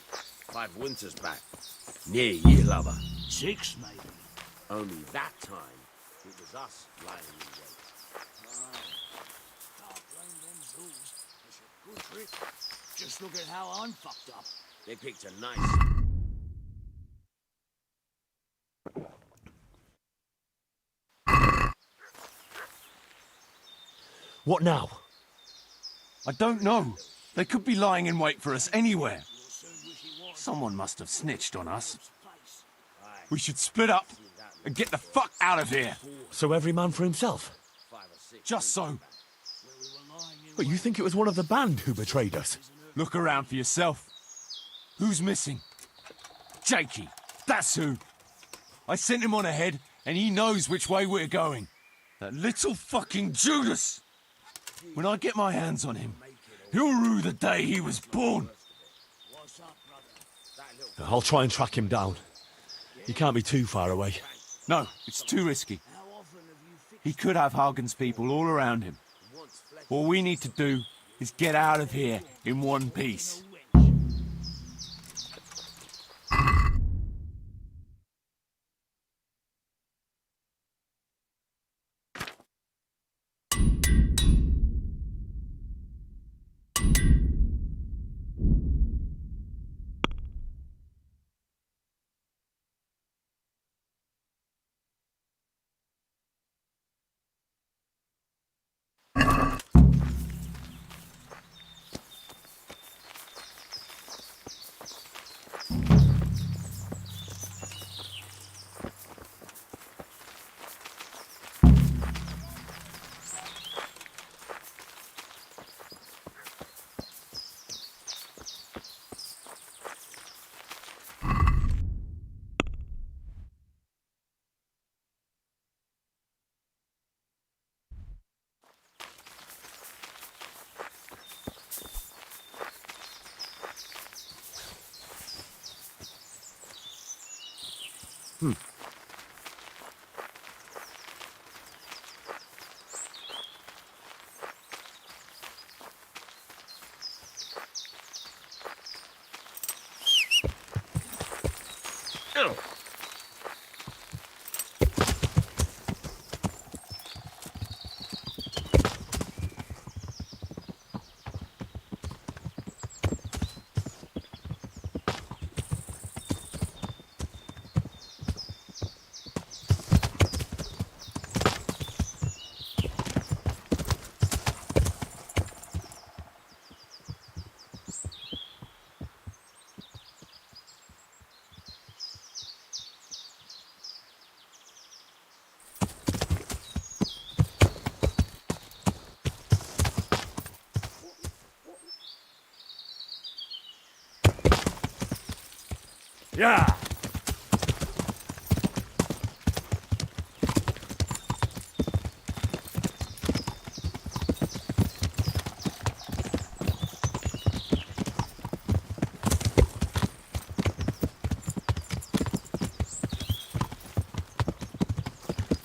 Speaker 6: 5 winters back. Near you, lover.
Speaker 8: 6, maybe.
Speaker 6: Only that time, it was us lying in wait.
Speaker 8: Can't blame them fools. It's a good trip. Just look at how I'm fucked up.
Speaker 6: They picked a nice...
Speaker 1: What now?
Speaker 6: I don't know. They could be lying in wait for us anywhere. Someone must have snitched on us. We should split up and get the fuck out of here.
Speaker 1: So every man for himself?
Speaker 6: Just so.
Speaker 1: But you think it was one of the band who betrayed us?
Speaker 6: Look around for yourself. Who's missing? Jakey. That's who. I sent him on ahead, and he knows which way we're going. That little fucking Judas! When I get my hands on him, he'll rue the day he was born.
Speaker 1: I'll try and track him down. He can't be too far away.
Speaker 6: No, it's too risky. He could have Hagen's people all around him. All we need to do is get out of here in one piece.
Speaker 16: Yeah.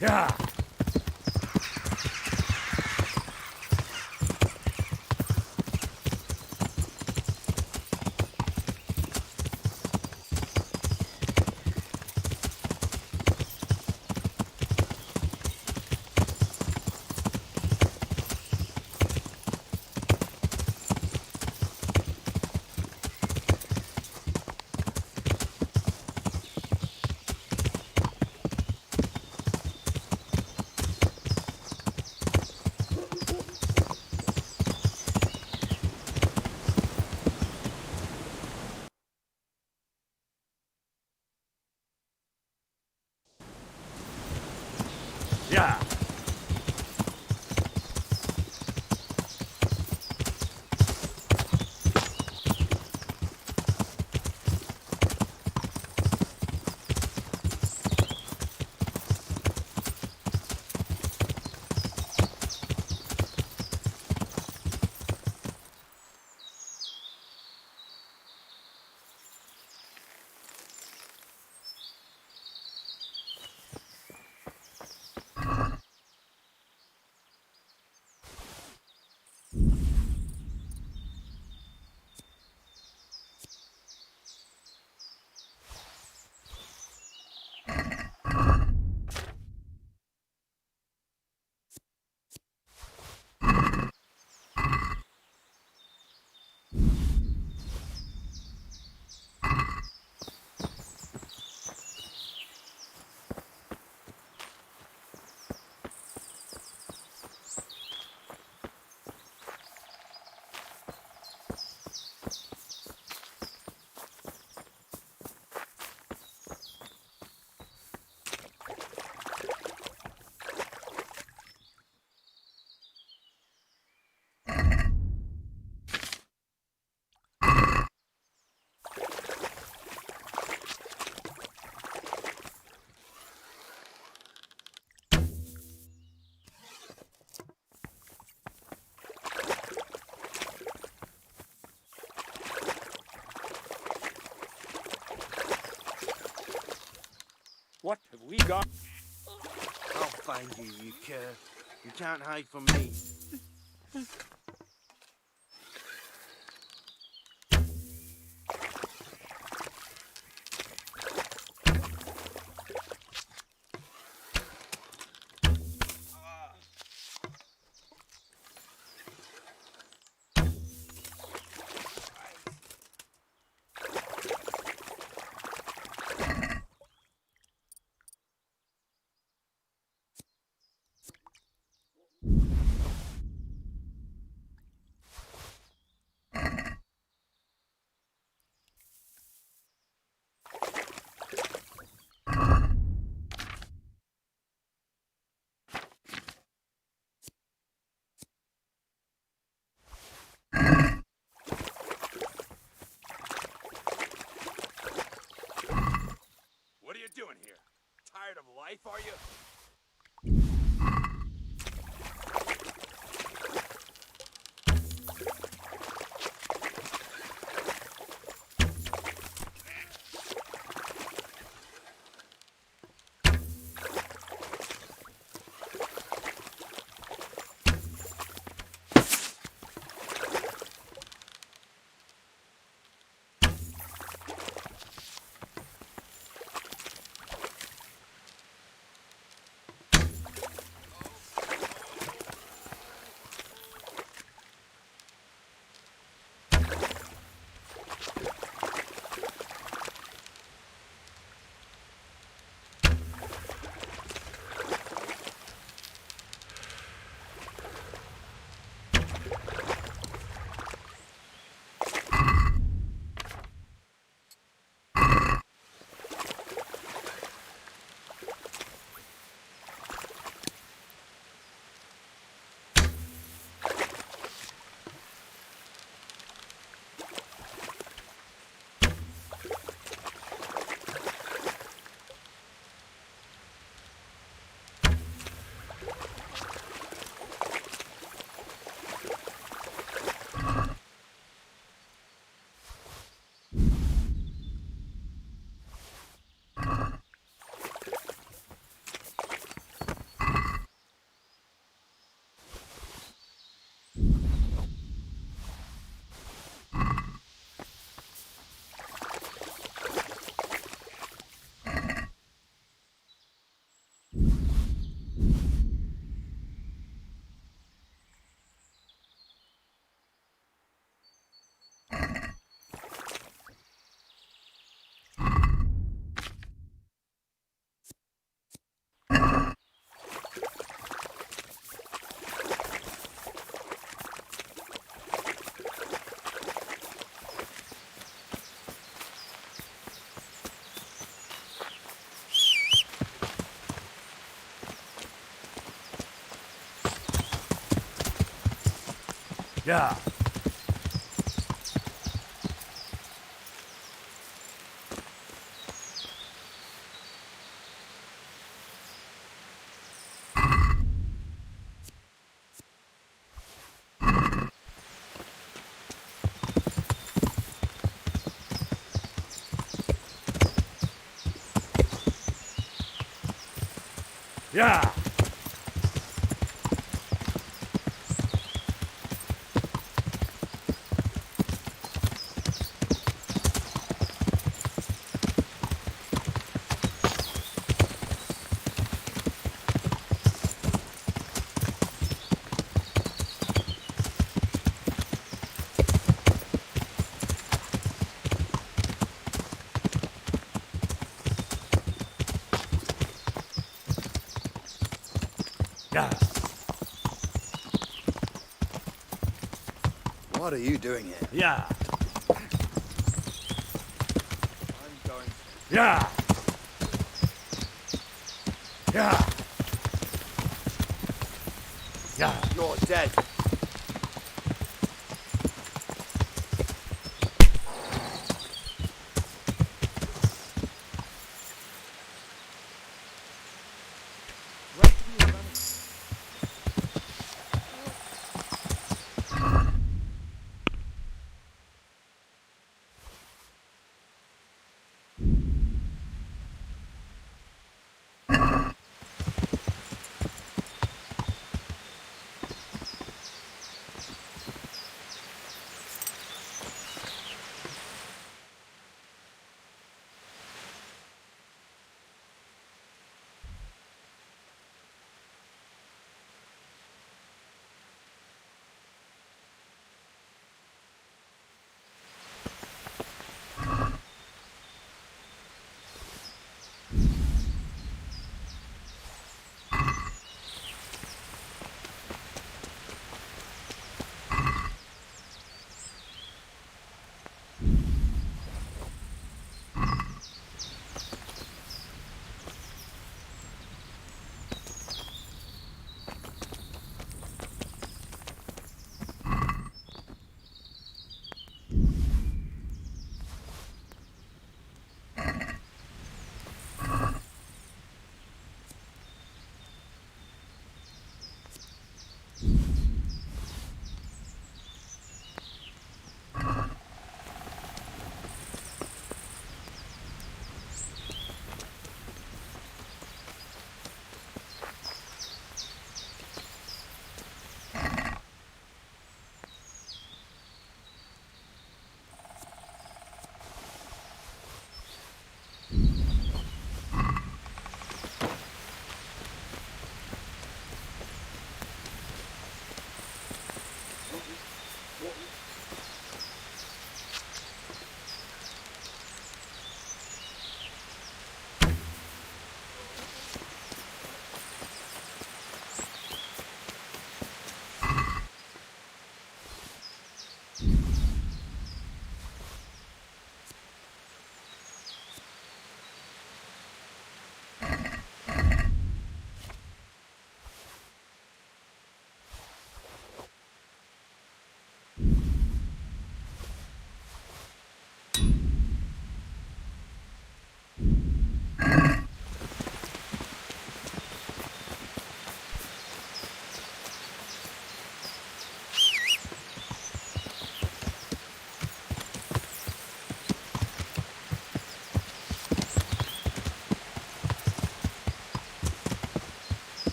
Speaker 16: Yeah. Yeah.
Speaker 7: What have we got? I'll find you, you cur. You can't hide from me.
Speaker 16: Yeah. Yeah. Yeah.
Speaker 3: What are you doing here?
Speaker 16: Yeah.
Speaker 3: I'm going.
Speaker 16: Yeah. Yeah. Yeah.
Speaker 3: You're dead.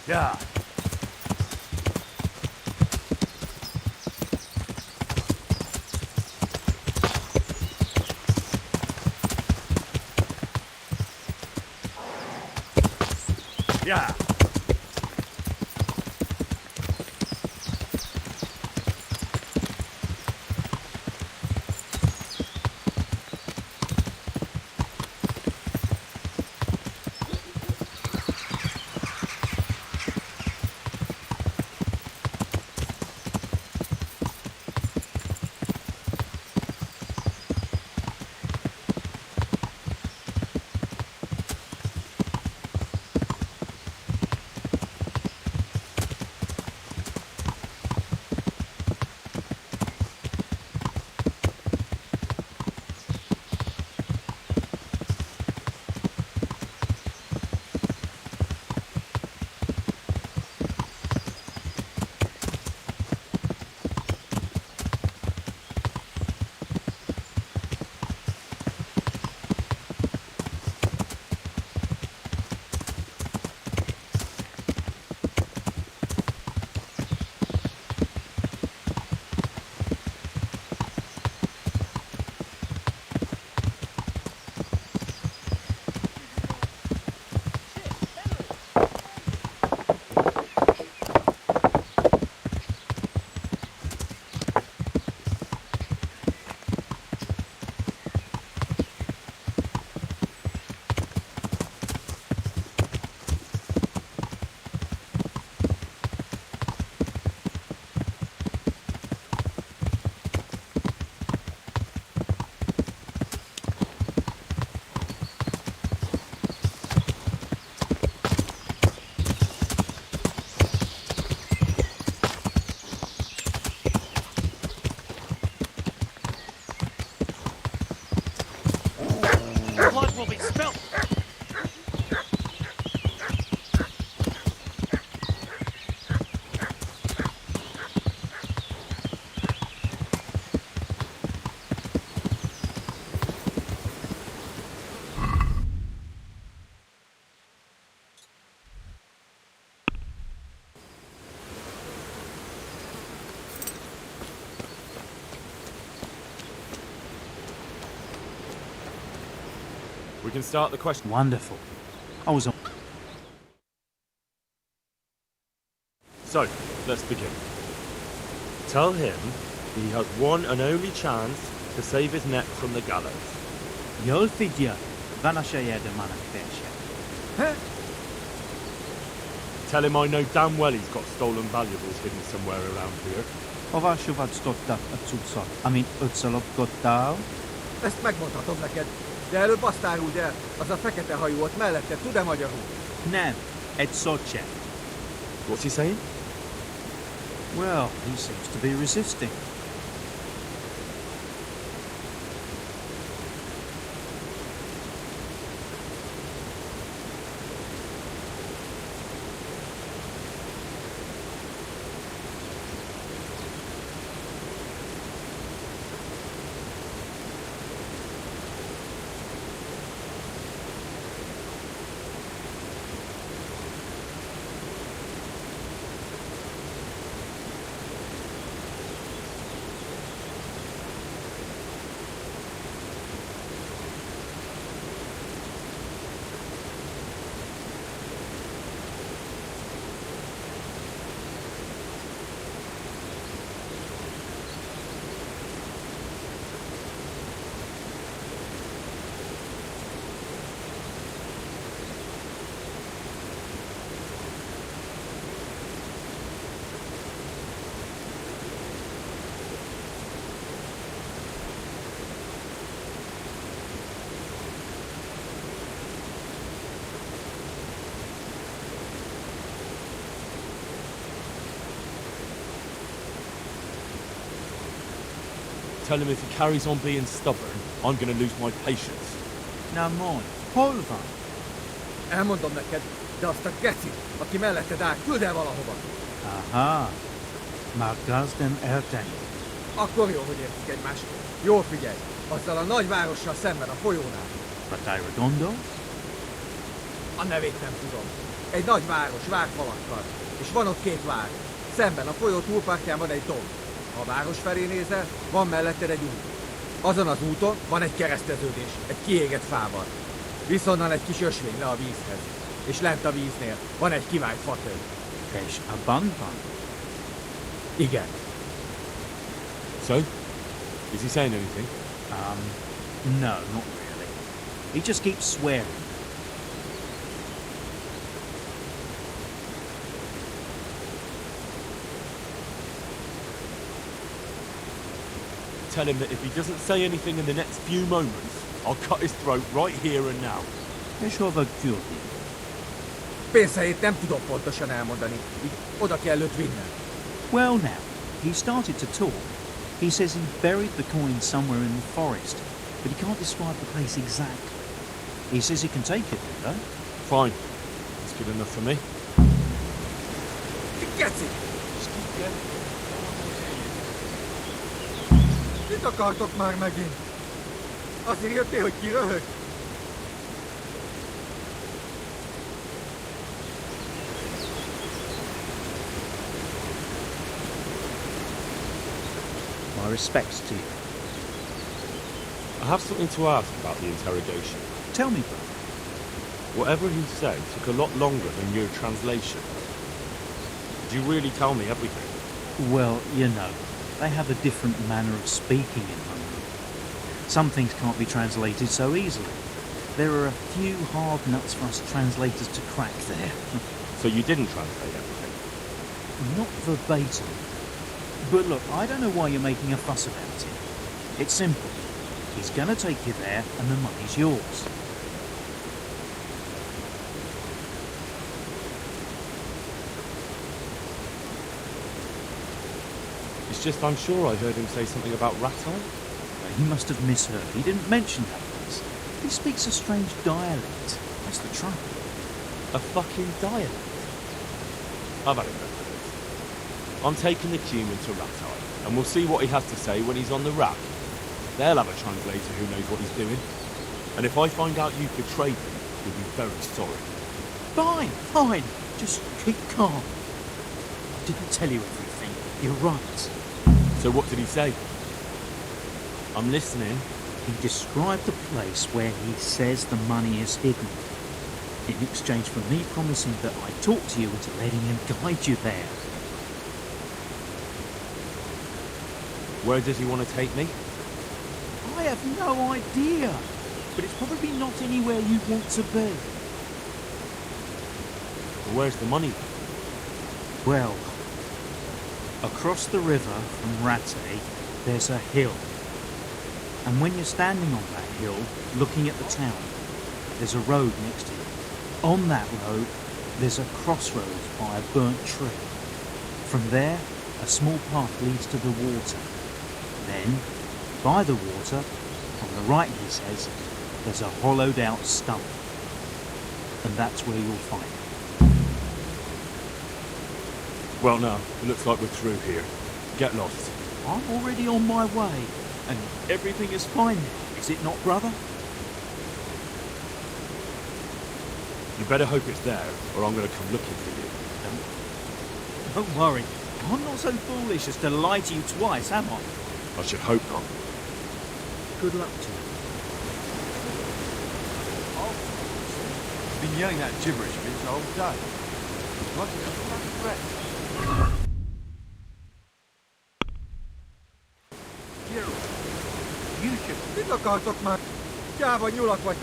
Speaker 3: Yeah. Yeah.
Speaker 1: can start the question.
Speaker 9: Wonderful. I was on.
Speaker 1: So, let's begin. Tell him he has one and only chance to save his neck from the gallows.
Speaker 9: Jól figyel, van a saját manak verse.
Speaker 1: Tell him I know damn well he's got stolen valuables hidden somewhere around here.
Speaker 9: Hova suvadstottak a cuccot, amit ötször lopkodtál?
Speaker 12: Ezt megmondhatom neked, de előbb azt áruld el, az a fekete hajú ott mellette tud-e magyarul?
Speaker 9: Nem, egy szót sem.
Speaker 1: What's he saying?
Speaker 9: Well, he seems to be resisting.
Speaker 1: Tell him if he carries on being stubborn, I'm going to lose my patience.
Speaker 9: Na mondj, hol van?
Speaker 12: Elmondom neked, de azt a gecit, aki melletted áll, küld el valahova.
Speaker 9: Aha, már gazdem eltenni.
Speaker 12: Akkor jó, hogy értjük egymást. Jól figyelj, azzal a nagy várossal szemben a folyónál.
Speaker 9: Batayredondo?
Speaker 12: A nevét nem tudom. Egy nagy város, várfalakkal. És van ott két vár. Szemben a folyó túlpartján van egy domb. Ha a város felé nézel, van melletted egy út. Azon az úton van egy kereszteződés, egy kiégett fával. Viszonnan egy kis ösvény le a vízhez. És lent a víznél van egy kivált fatő.
Speaker 9: És a bankban?
Speaker 12: Igen.
Speaker 1: So? Is he saying anything?
Speaker 9: No, not really. He just keeps swearing.
Speaker 1: Tell him that if he doesn't say anything in the next few moments, I'll cut his throat right here and now.
Speaker 9: És hova küldi?
Speaker 12: Pénzhelyét nem tudom pontosan elmondani, így oda kell őt vinnem.
Speaker 9: Well now, he started to talk. He says he buried the coin somewhere in the forest, but he can't describe the place exactly. He says he can take it there, though.
Speaker 1: Fine. That's good enough for me.
Speaker 12: Geci! Mit akartok már megint? Azért jöttél, hogy kiröhög?
Speaker 9: My respects to you.
Speaker 1: I have something to ask about the interrogation.
Speaker 9: Tell me, brother.
Speaker 1: Whatever he said took a lot longer than your translation. Did you really tell me everything?
Speaker 9: Well, you know, they have a different manner of speaking in Hungary. Some things can't be translated so easily. There are a few hard nuts for us translators to crack there.
Speaker 1: So you didn't translate everything?
Speaker 9: Not verbatim. But look, I don't know why you're making a fuss about it. It's simple. He's gonna take you there and the money's yours.
Speaker 1: It's just I'm sure I heard him say something about Ratai.
Speaker 9: He must have misheard. He didn't mention that place. He speaks a strange dialect. That's the trouble.
Speaker 1: A fucking dialect? I've had enough of this. I'm taking the Cuman to Ratai, and we'll see what he has to say when he's on the rack. They'll have a translator who knows what he's doing. And if I find out you've betrayed them, you'll be very sorry.
Speaker 9: Fine, fine. Just keep calm. I didn't tell you everything. You're right.
Speaker 1: So what did he say? I'm listening.
Speaker 9: He described the place where he says the money is hidden, in exchange for me promising that I'd talk to you into letting him guide you there.
Speaker 1: Where does he want to take me?
Speaker 9: I have no idea, but it's probably not anywhere you want to be.
Speaker 1: Where's the money?
Speaker 9: Well, across the river from Rattay, there's a hill. And when you're standing on that hill, looking at the town, there's a road next to you. On that road, there's a crossroads by a burnt tree. From there, a small path leads to the water. Then, by the water, on the right, he says, there's a hollowed out stump. And that's where you'll find it.
Speaker 1: Well, now, it looks like we're through here. Get lost.
Speaker 9: I'm already on my way, and everything is fine now, is it not, brother?
Speaker 1: You better hope it's there, or I'm going to come looking for you.
Speaker 9: Don't worry, I'm not so foolish as to lie to you twice, am I?
Speaker 1: I should hope not.
Speaker 9: Good luck to you.
Speaker 3: I've been yelling that gibberish bitch all day. Lucky I'm bloody wrecked.
Speaker 12: Mit akartok már? Gyáva nyulak vagy.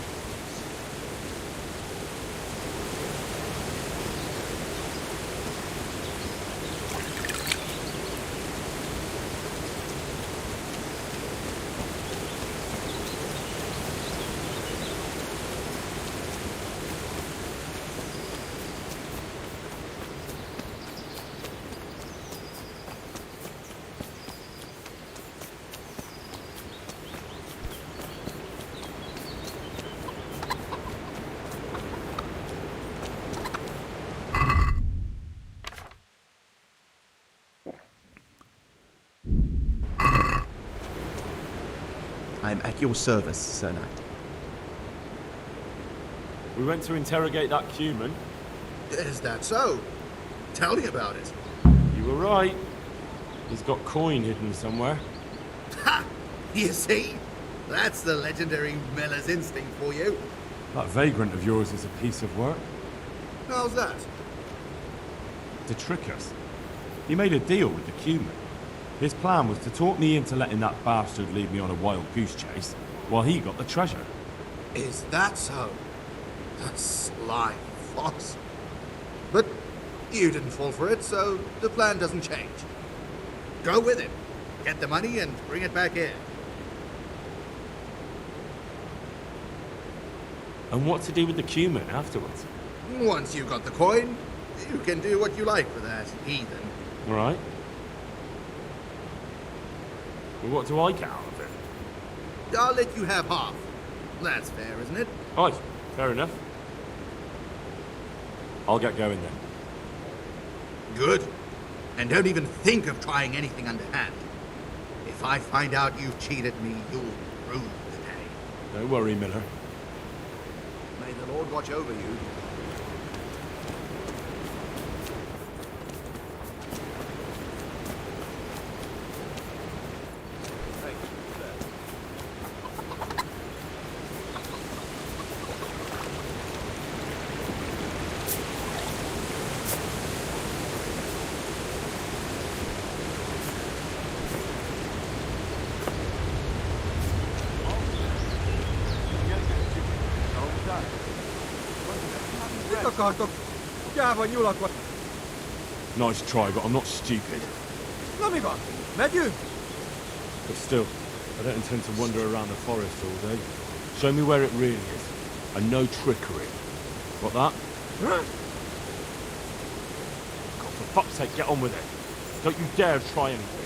Speaker 13: I'm at your service, Sir Knight.
Speaker 1: We went to interrogate that human.
Speaker 14: Is that so? Tell me about it.
Speaker 1: You were right. He's got coin hidden somewhere.
Speaker 14: Ha! You see? That's the legendary miller's instinct for you.
Speaker 1: That vagrant of yours is a piece of work.
Speaker 14: How's that?
Speaker 1: To trick us. He made a deal with the human. His plan was to talk me into letting that bastard lead me on a wild goose chase, while he got the treasure.
Speaker 14: Is that so? That sly fox. But you didn't fall for it, so the plan doesn't change. Go with him. Get the money and bring it back here.
Speaker 1: And what to do with the cumin afterwards?
Speaker 14: Once you've got the coin, you can do what you like with that heathen.
Speaker 1: All right. Well, what do I get out of it?
Speaker 14: I'll let you have half. That's fair, isn't it?
Speaker 1: Aye, fair enough. I'll get going then.
Speaker 14: Good. And don't even think of trying anything underhand. If I find out you've cheated me, you'll rue the day.
Speaker 1: Don't worry, Miller.
Speaker 14: May the Lord watch over you.
Speaker 12: Mit akartok? Gyáva nyulak vagy.
Speaker 1: Nice try, but I'm not stupid.
Speaker 12: Na mi van? Megyünk?
Speaker 1: But still, I don't intend to wander around the forest all day. Show me where it really is. And no trickery. What that?
Speaker 12: Huh?
Speaker 1: God, for fuck's sake, get on with it. Don't you dare try anything.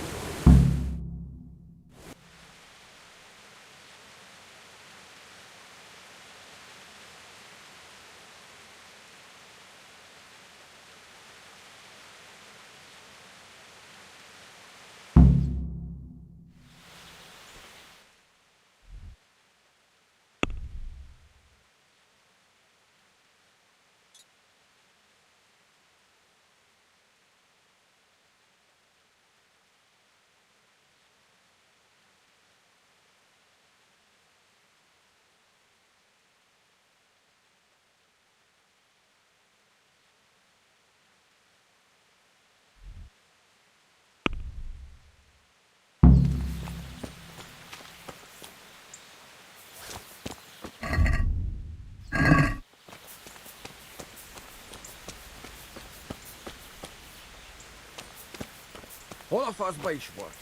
Speaker 12: Hol a faszba is volt?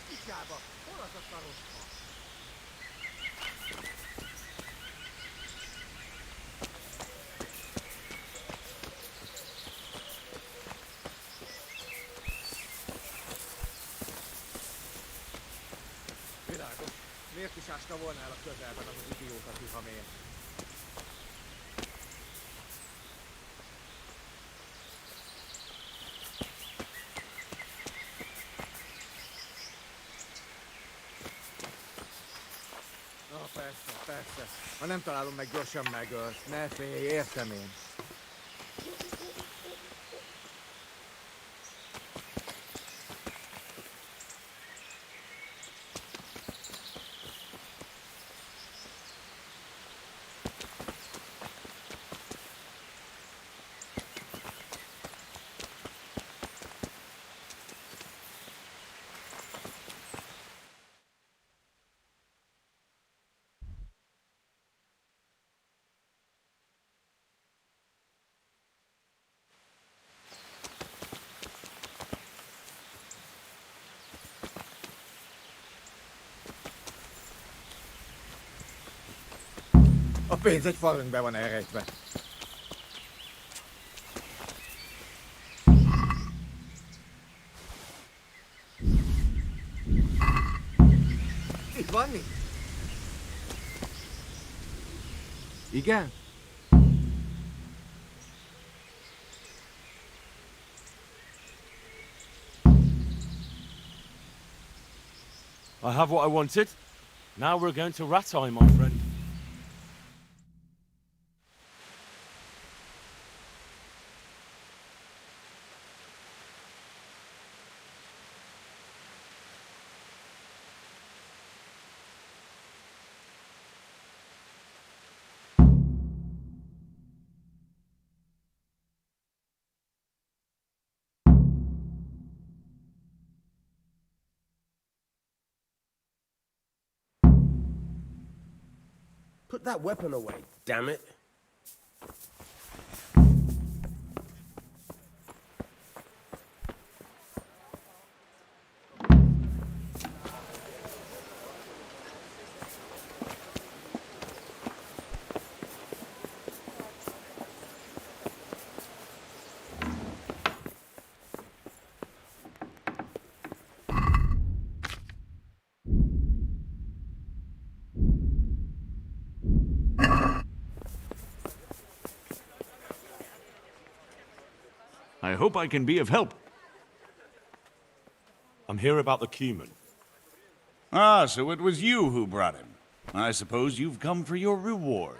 Speaker 12: Picsába! Hol az a szaros fa? Világos. Miért is ásna volna el a közelben az az idióta tihamér? Na persze, persze. Ha nem találom meg, gyorsan megölsz. Ne félj, értem én. A pénz egy falünkbe van elrejtve. Itt van mi? Igen?
Speaker 1: I have what I wanted. Now we're going to Rattay, my friend.
Speaker 7: Put that weapon away, damn it.
Speaker 1: I hope I can be of help. I'm here about the cumin.
Speaker 6: Ah, so it was you who brought him. I suppose you've come for your reward.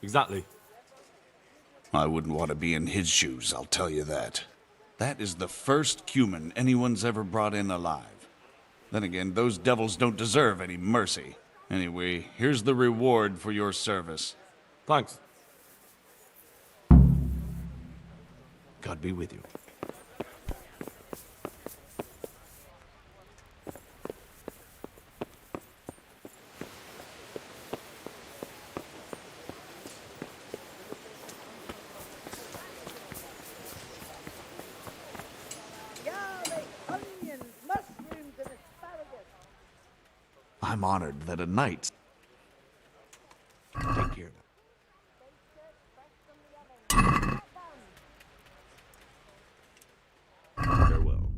Speaker 1: Exactly.
Speaker 6: I wouldn't want to be in his shoes, I'll tell you that. That is the first cumin anyone's ever brought in alive. Then again, those devils don't deserve any mercy. Anyway, here's the reward for your service.
Speaker 1: Thanks. God be with you.
Speaker 6: I'm honored that a knight... Take care.
Speaker 1: Farewell.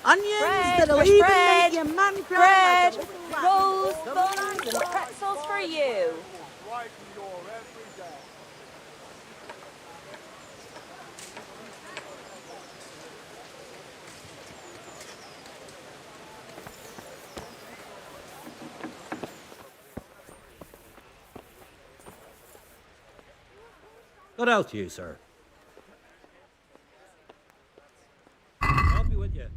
Speaker 2: onions
Speaker 18: Bread,
Speaker 2: that'll
Speaker 18: fresh
Speaker 2: even
Speaker 18: bread,
Speaker 2: make your mum cry
Speaker 18: bread,
Speaker 2: like a little rat.
Speaker 18: rolls, buns, and pretzels for you.
Speaker 21: What else, you, sir? I'll be with you.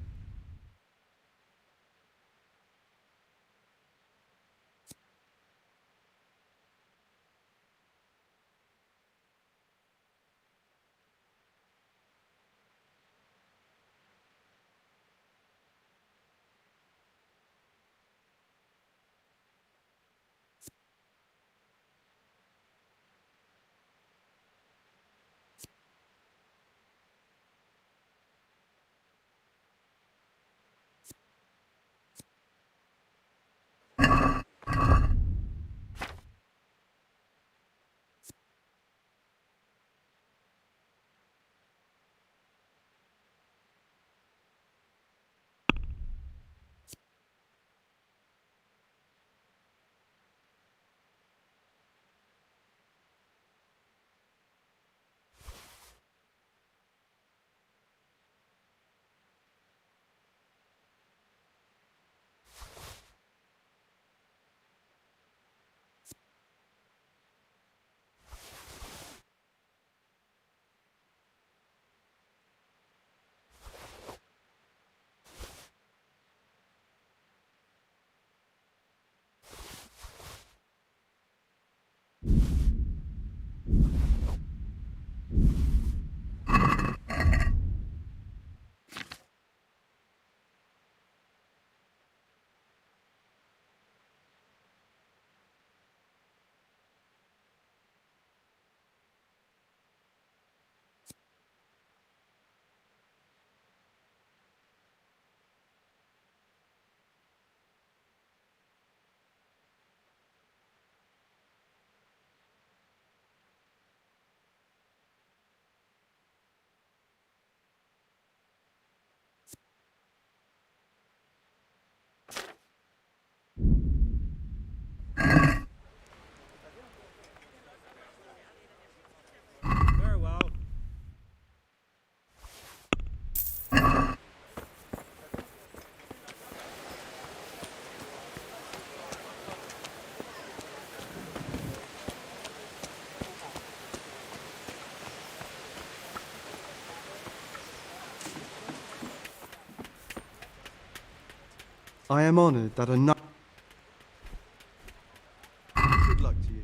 Speaker 21: Very well.
Speaker 11: I am honored that a knight... Good luck to you.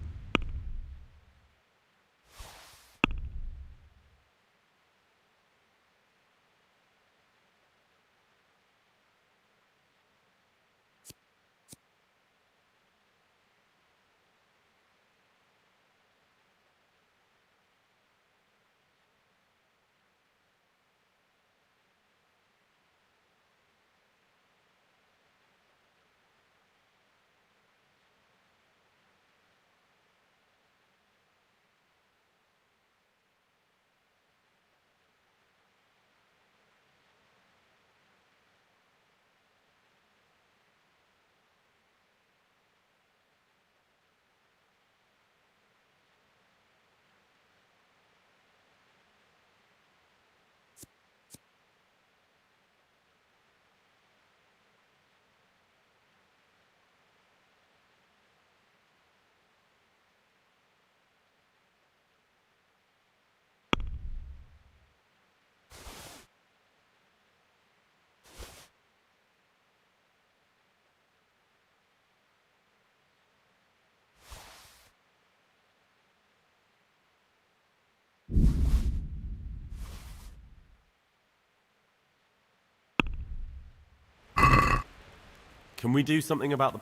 Speaker 23: Can we do something about the...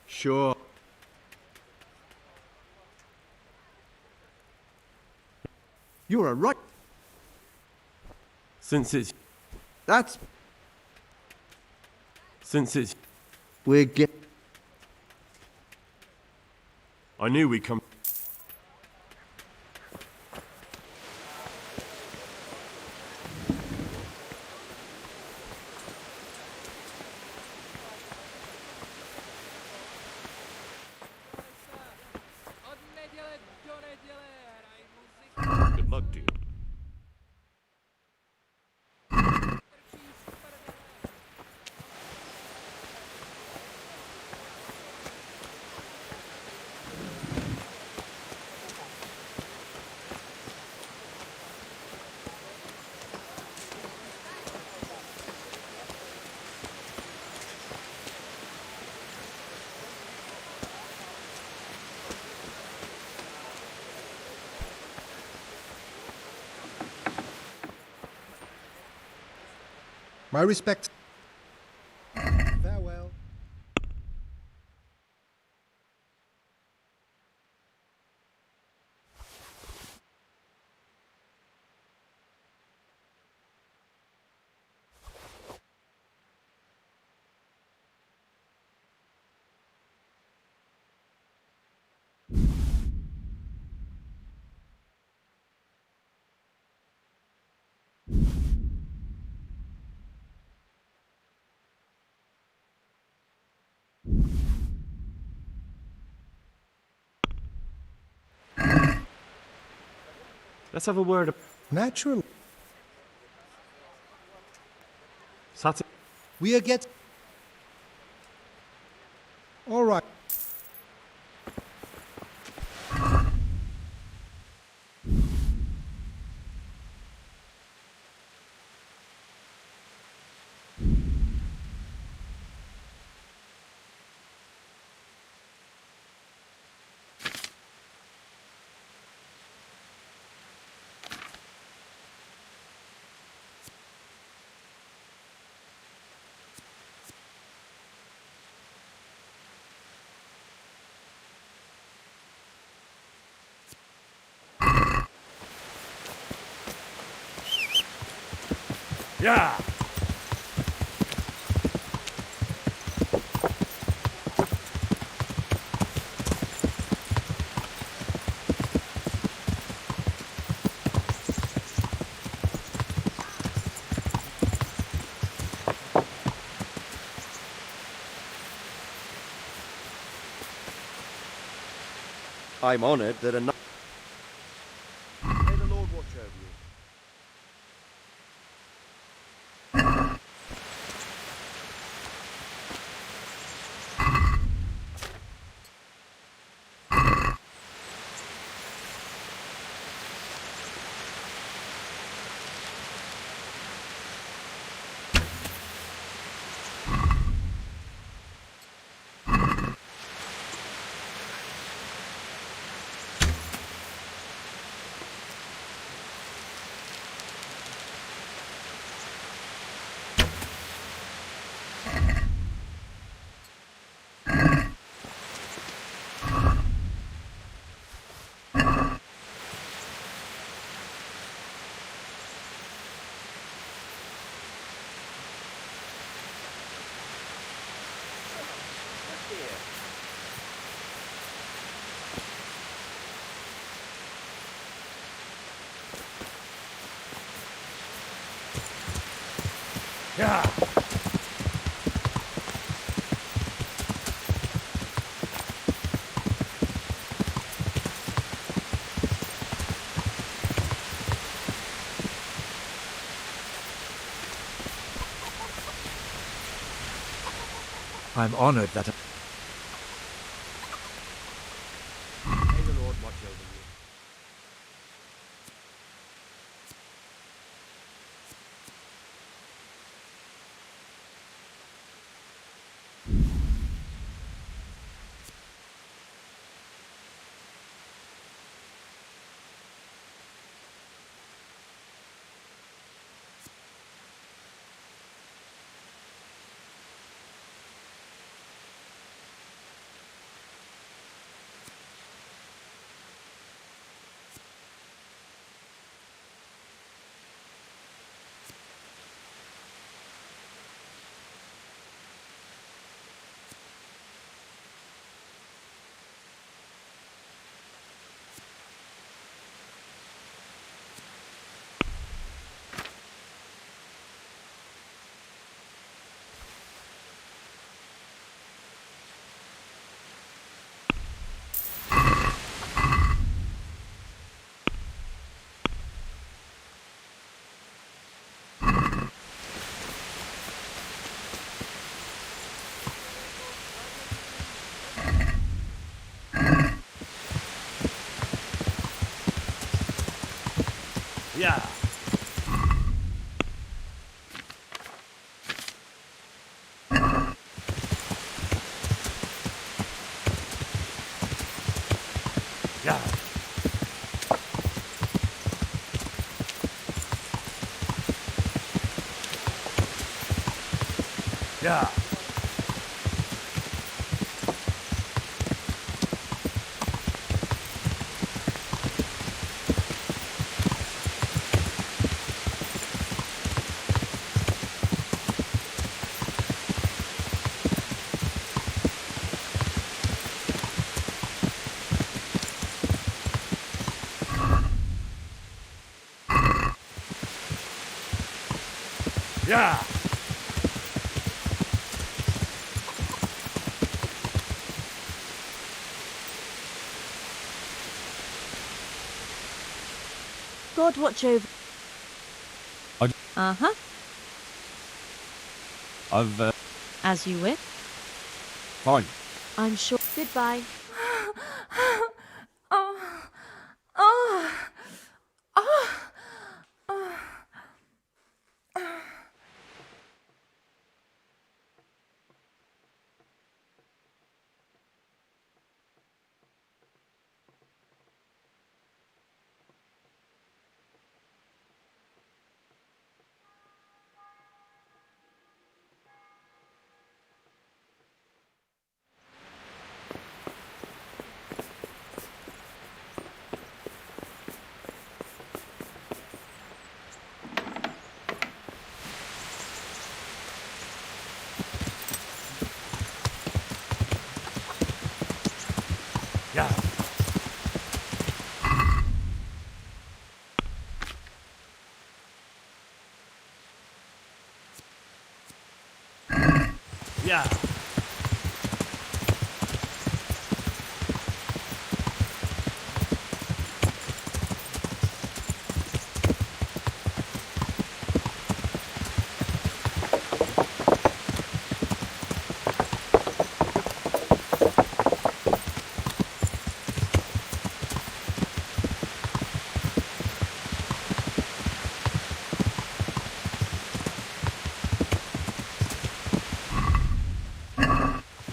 Speaker 11: Sure. You're a right...
Speaker 23: Since it's...
Speaker 11: That's...
Speaker 23: Since it's...
Speaker 11: We're get...
Speaker 23: I knew we'd come... slug deal.
Speaker 14: My respects. Farewell.
Speaker 23: Let's have a word.
Speaker 14: Naturally.
Speaker 23: Sati.
Speaker 14: We are get. All right.
Speaker 16: Yeah.
Speaker 2: I'm honored that a... May the Lord watch over you.
Speaker 16: Yeah.
Speaker 12: I'm honored that...
Speaker 2: May the Lord watch over you.
Speaker 16: Yeah. Yeah. Yeah.
Speaker 5: God watch over. Uh-huh. As you wish.
Speaker 1: Fine.
Speaker 5: I'm sure. Goodbye.
Speaker 18: Oh. Oh. Oh. Oh.
Speaker 16: Yeah. Yeah.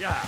Speaker 16: Yeah.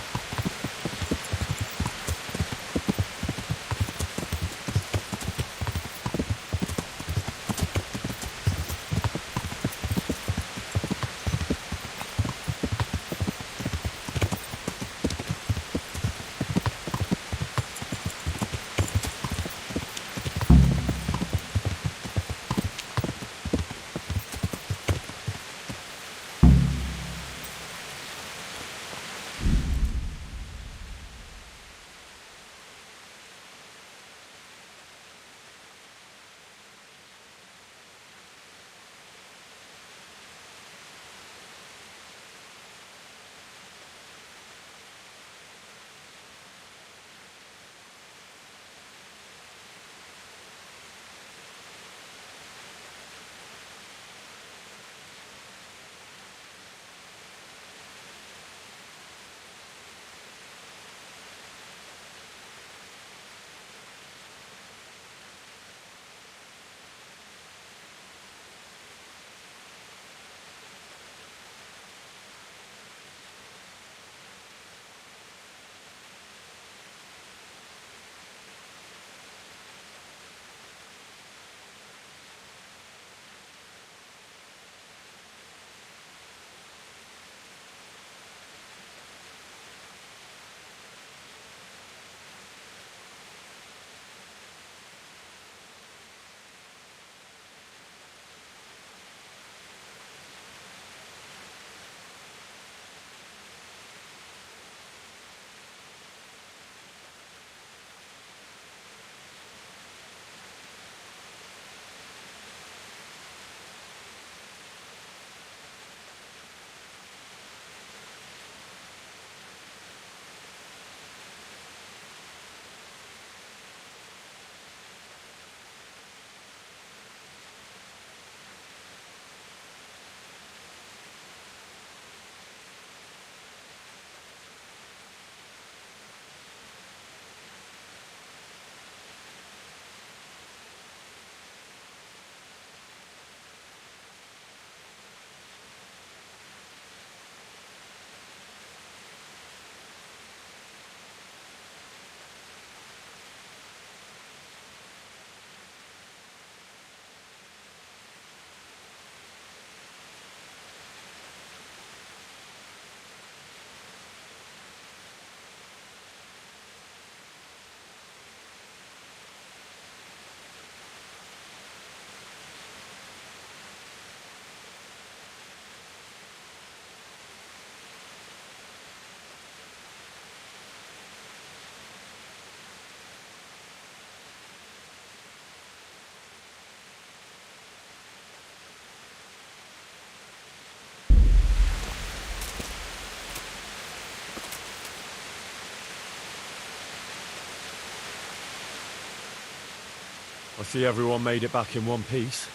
Speaker 1: I see everyone made it back in one piece.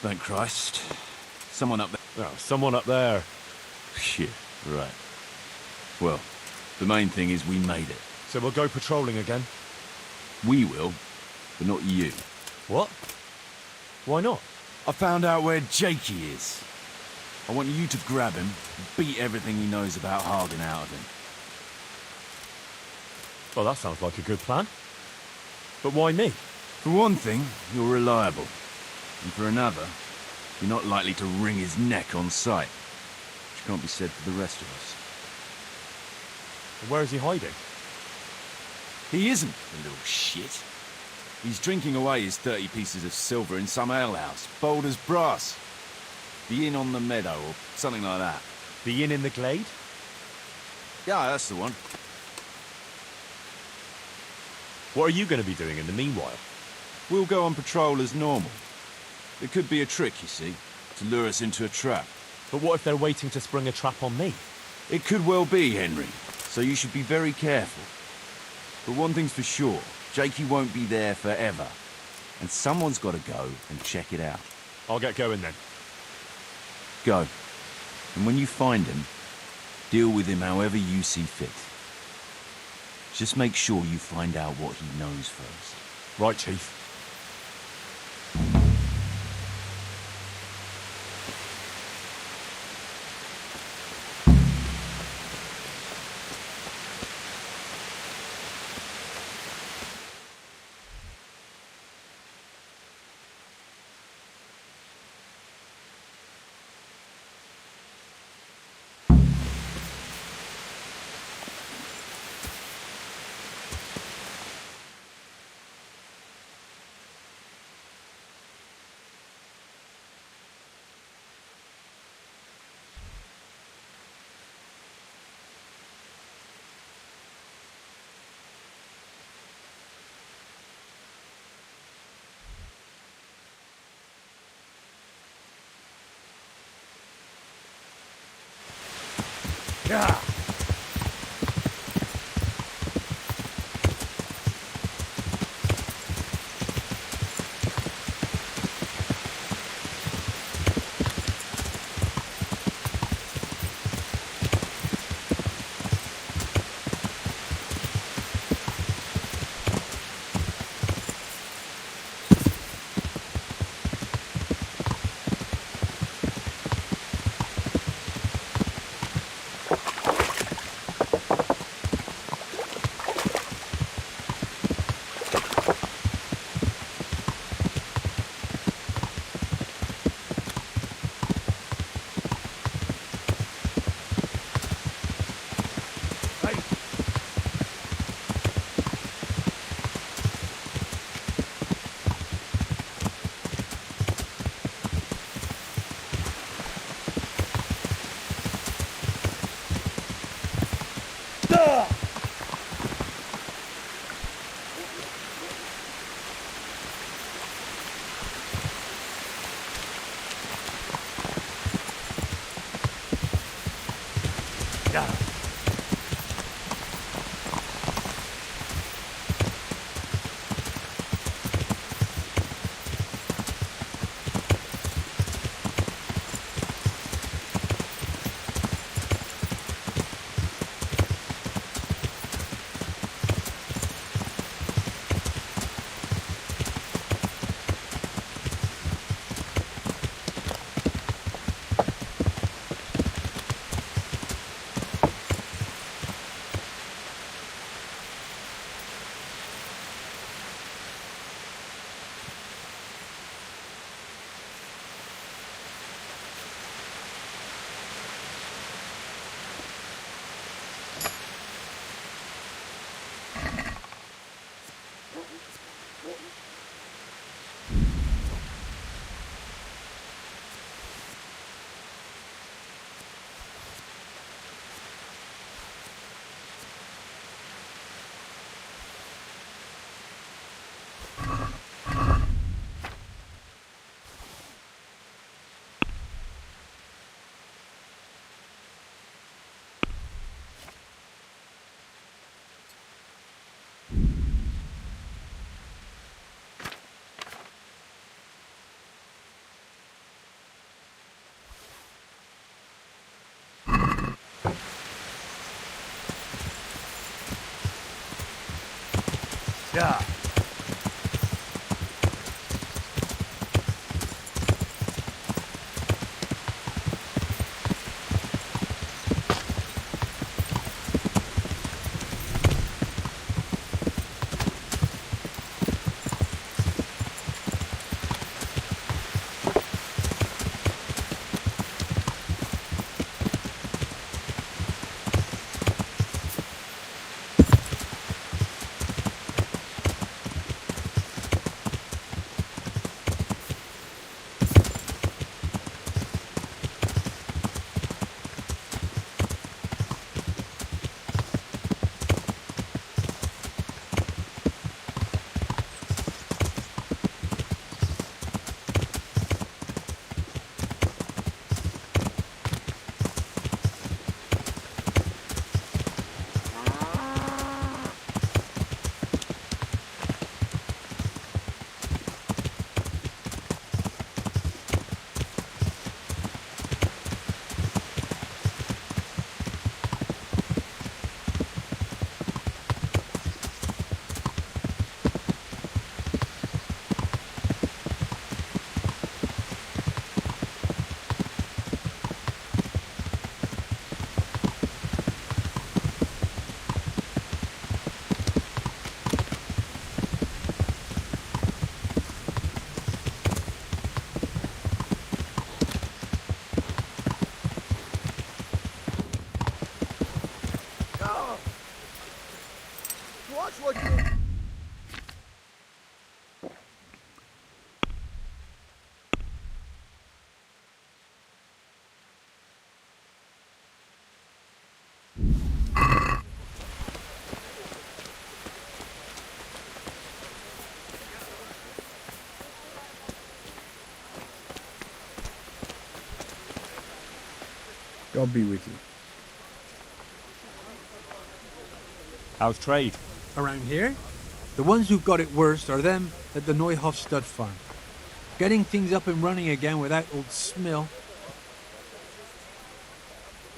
Speaker 6: Thank Christ. Someone up there.
Speaker 1: Oh, someone up there.
Speaker 6: Shit, right. Well, the main thing is we made it.
Speaker 1: So we'll go patrolling again?
Speaker 6: We will, but not you.
Speaker 1: What? Why not?
Speaker 6: I found out where Jakey is. I want you to grab him and beat everything he knows about Hagen out of him.
Speaker 1: Well, that sounds like a good plan. But why me?
Speaker 6: For one thing, you're reliable. And for another, you're not likely to wring his neck on sight. Which can't be said for the rest of us.
Speaker 1: Where is he hiding?
Speaker 6: He isn't, the little shit. He's drinking away his 30 pieces of silver in some alehouse, bold as brass. The inn on the meadow, or something like that.
Speaker 1: The inn in the glade?
Speaker 6: Yeah, that's the one.
Speaker 1: What are you going to be doing in the meanwhile?
Speaker 6: We'll go on patrol as normal. It could be a trick, you see, to lure us into a trap.
Speaker 1: But what if they're waiting to spring a trap on me?
Speaker 6: It could well be, Henry, so you should be very careful. But one thing's for sure, Jakey won't be there forever. And someone's got to go and check it out.
Speaker 1: I'll get going then.
Speaker 6: Go. And when you find him, deal with him however you see fit. Just make sure you find out what he knows first.
Speaker 1: Right, Chief.
Speaker 16: Yeah. Yeah.
Speaker 4: Watch what you...
Speaker 20: God be with you.
Speaker 1: How's trade?
Speaker 20: Around here? The ones who've got it worst are them at the Neuhof stud farm. Getting things up and running again without old Smill.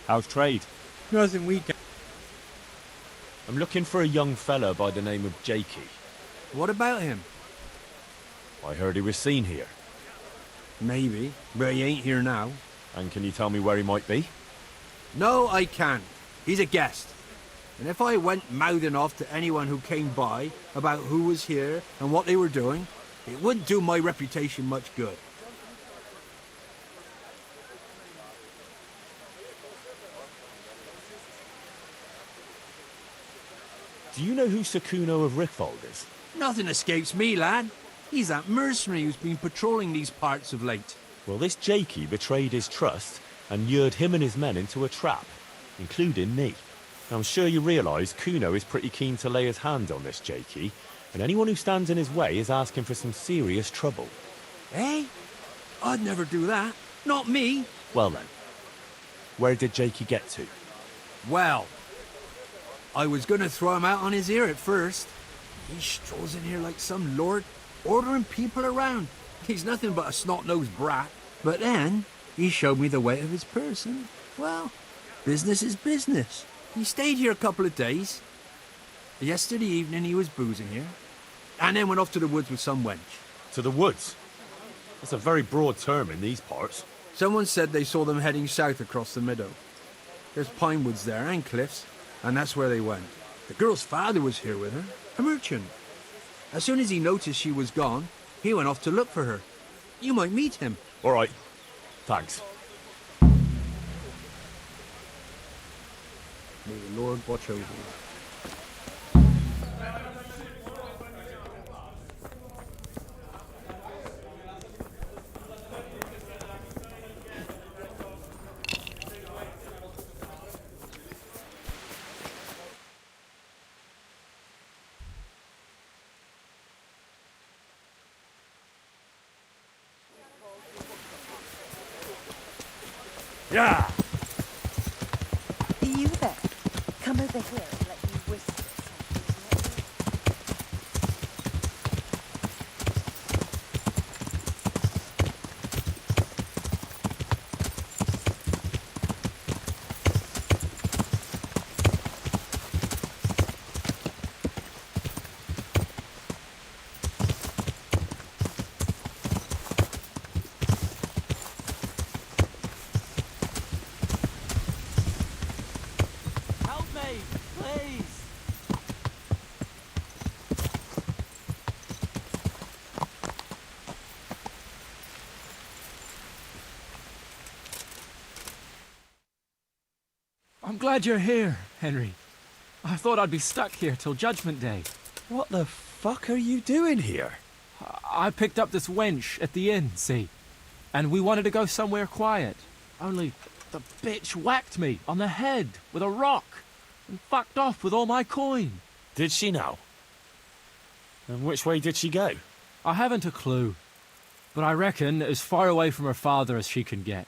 Speaker 1: How's trade?
Speaker 20: Nothing we can...
Speaker 1: I'm looking for a young fella by the name of Jakey.
Speaker 20: What about him?
Speaker 1: I heard he was seen here.
Speaker 20: Maybe, but he ain't here now.
Speaker 1: And can you tell me where he might be?
Speaker 20: No, I can't. He's a guest. And if I went mouthing off to anyone who came by about who was here and what they were doing, it wouldn't do my reputation much good.
Speaker 1: Do you know who Sakuno of Rickfold is?
Speaker 20: Nothing escapes me, lad. He's that mercenary who's been patrolling these parts of late.
Speaker 1: Well, this Jakey betrayed his trust and lured him and his men into a trap, including me. Now, I'm sure you realise Kuno is pretty keen to lay his hand on this Jakey, and anyone who stands in his way is asking for some serious trouble.
Speaker 20: Eh? I'd never do that. Not me.
Speaker 1: Well then, where did Jakey get to?
Speaker 20: Well, I was gonna throw him out on his ear at first. He strolls in here like some lord, ordering people around. He's nothing but a snot-nosed brat. But then, he showed me the weight of his purse, and, well, business is business. He stayed here a couple of days. Yesterday evening he was boozing here, and then went off to the woods with some wench.
Speaker 1: To the woods? That's a very broad term in these parts.
Speaker 20: Someone said they saw them heading south across the meadow. There's pine woods there and cliffs, and that's where they went. The girl's father was here with her, a merchant. As soon as he noticed she was gone, he went off to look for her. You might meet him.
Speaker 1: All right. Thanks.
Speaker 20: May the Lord watch over you.
Speaker 16: Yeah.
Speaker 15: Are you there? Come over here and let me whisper
Speaker 10: away, please.
Speaker 17: I'm glad you're here, Henry. I thought I'd be stuck here till Judgment Day.
Speaker 1: What the fuck are you doing here?
Speaker 17: I picked up this wench at the inn, see? And we wanted to go somewhere quiet. Only the bitch whacked me on the head with a rock and fucked off with all my coin.
Speaker 1: Did she now? And which way did she go?
Speaker 17: I haven't a clue, but I reckon as far away from her father as she can get.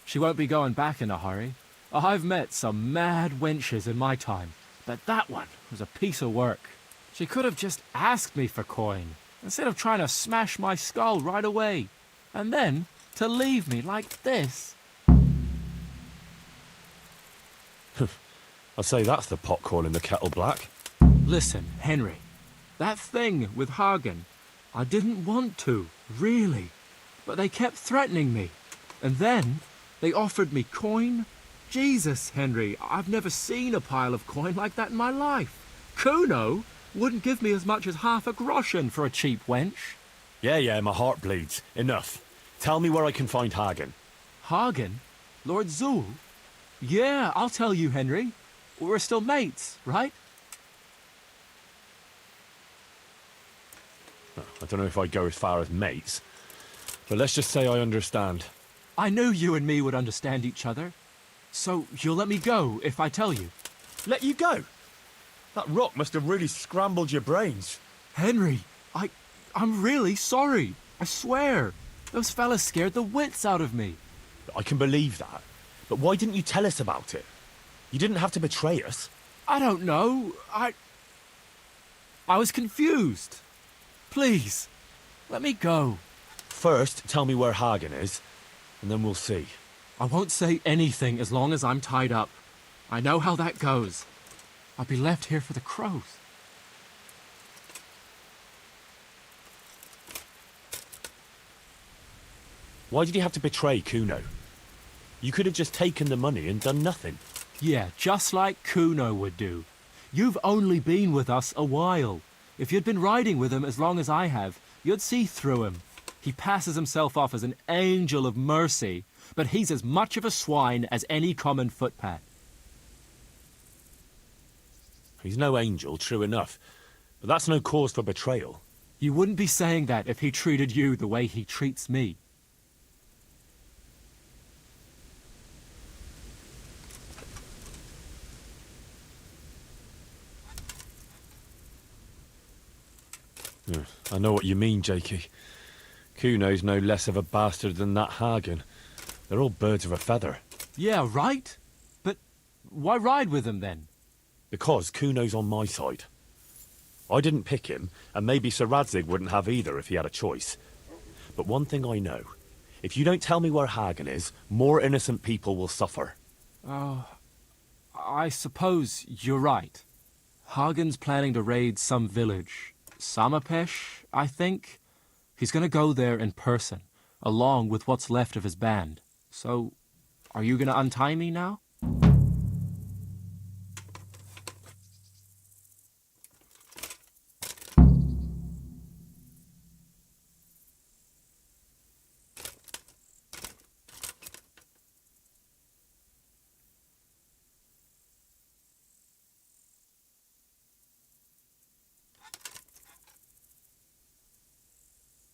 Speaker 17: She won't be going back in a hurry. I've met some mad wenches in my time, but that one was a piece of work. She could have just asked me for coin, instead of trying to smash my skull right away. And then to leave me like this.
Speaker 1: I'd say that's the pot calling the kettle black.
Speaker 17: Listen, Henry, that thing with Hagen, I didn't want to, really. But they kept threatening me. And then they offered me coin. Jesus, Henry, I've never seen a pile of coin like that in my life. Kuno wouldn't give me as much as half a groschen for a cheap wench.
Speaker 1: Yeah, my heart bleeds. Enough. Tell me where I can find Hagen.
Speaker 17: Hagen? Lord Zool? Yeah, I'll tell you, Henry. We're still mates, right?
Speaker 1: I don't know if I'd go as far as mates, but let's just say I understand.
Speaker 17: I knew you and me would understand each other. So you'll let me go if I tell you?
Speaker 1: Let you go? That rock must have really scrambled your brains.
Speaker 17: Henry, I'm really sorry. I swear. Those fellas scared the wits out of me.
Speaker 1: I can believe that. But why didn't you tell us about it? You didn't have to betray us.
Speaker 17: I don't know. I was confused. Please, let me go.
Speaker 1: First, tell me where Hagen is, and then we'll see.
Speaker 17: I won't say anything as long as I'm tied up. I know how that goes. I'll be left here for the crows.
Speaker 1: Why did you have to betray Kuno? You could have just taken the money and done nothing.
Speaker 17: Yeah, just like Kuno would do. You've only been with us a while. If you'd been riding with him as long as I have, you'd see through him. He passes himself off as an angel of mercy, but he's as much of a swine as any common footpad.
Speaker 1: He's no angel, true enough, but that's no cause for betrayal.
Speaker 17: You wouldn't be saying that if he treated you the way he treats me.
Speaker 1: I know what you mean, Jakey. Kuno's no less of a bastard than that Hagen. They're all birds of a feather.
Speaker 17: Yeah, right? But why ride with him then?
Speaker 1: Because Kuno's on my side. I didn't pick him, and maybe Sir Radzig wouldn't have either if he had a choice. But one thing I know. If you don't tell me where Hagen is, more innocent people will suffer.
Speaker 17: Oh, I suppose you're right. Hagen's planning to raid some village. Samapesh, I think. He's going to go there in person, along with what's left of his band. So, are you going to untie me now?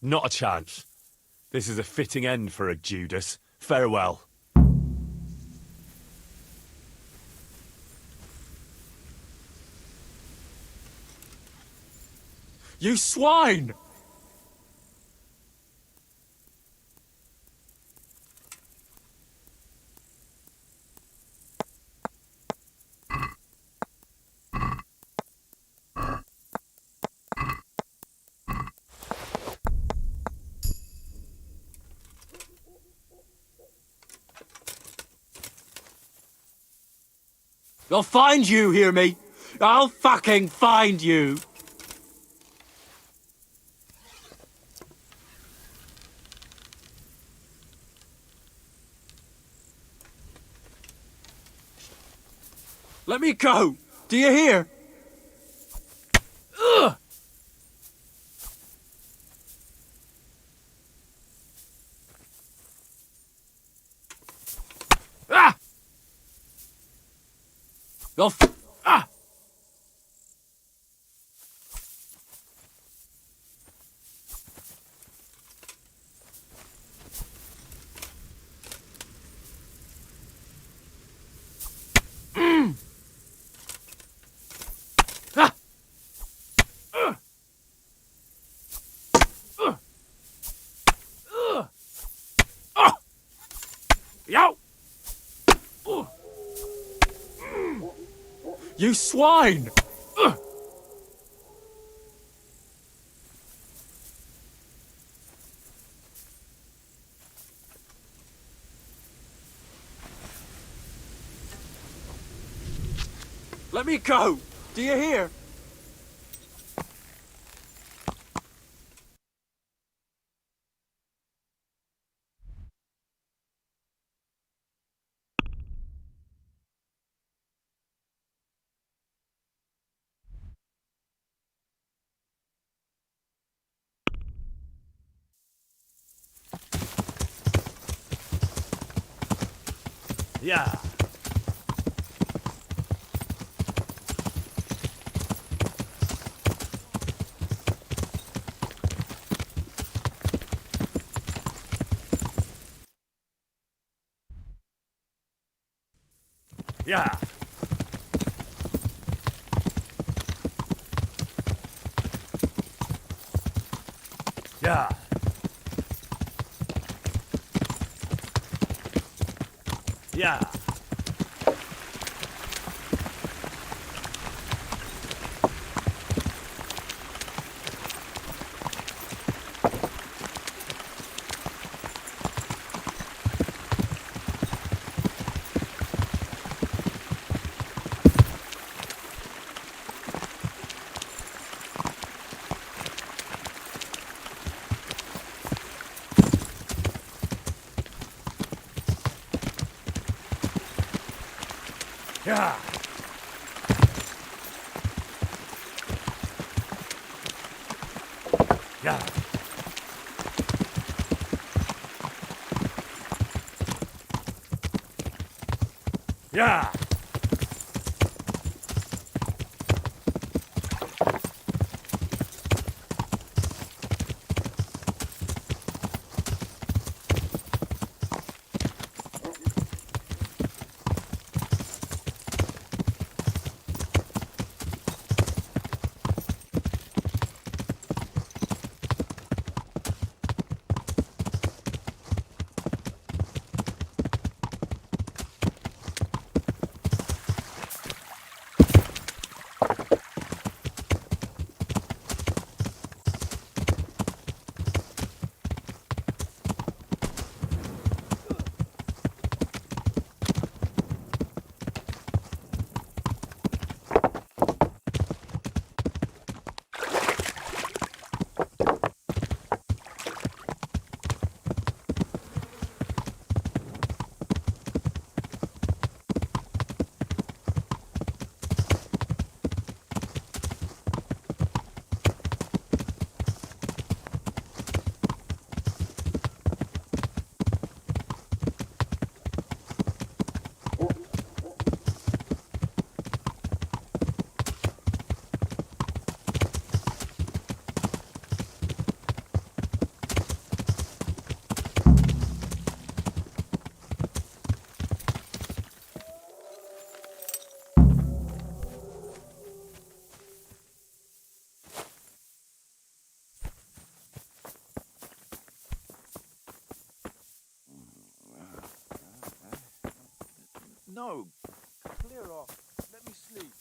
Speaker 1: Not a chance. This is a fitting end for a Judas. Farewell.
Speaker 17: You swine! I'll find you, hear me? I'll fucking find you! Let me go!
Speaker 20: Do you hear? Ugh! Ah! Ah! Mm! Ah! Ugh! Ugh! Ugh! Ah! Yow! Ugh! Mm! You swine! Ugh! Let me go! Do you hear?
Speaker 16: Yeah. Yeah. Yeah. Yeah. Yeah. Yeah. Yeah.
Speaker 4: No. Clear off. Let me sleep.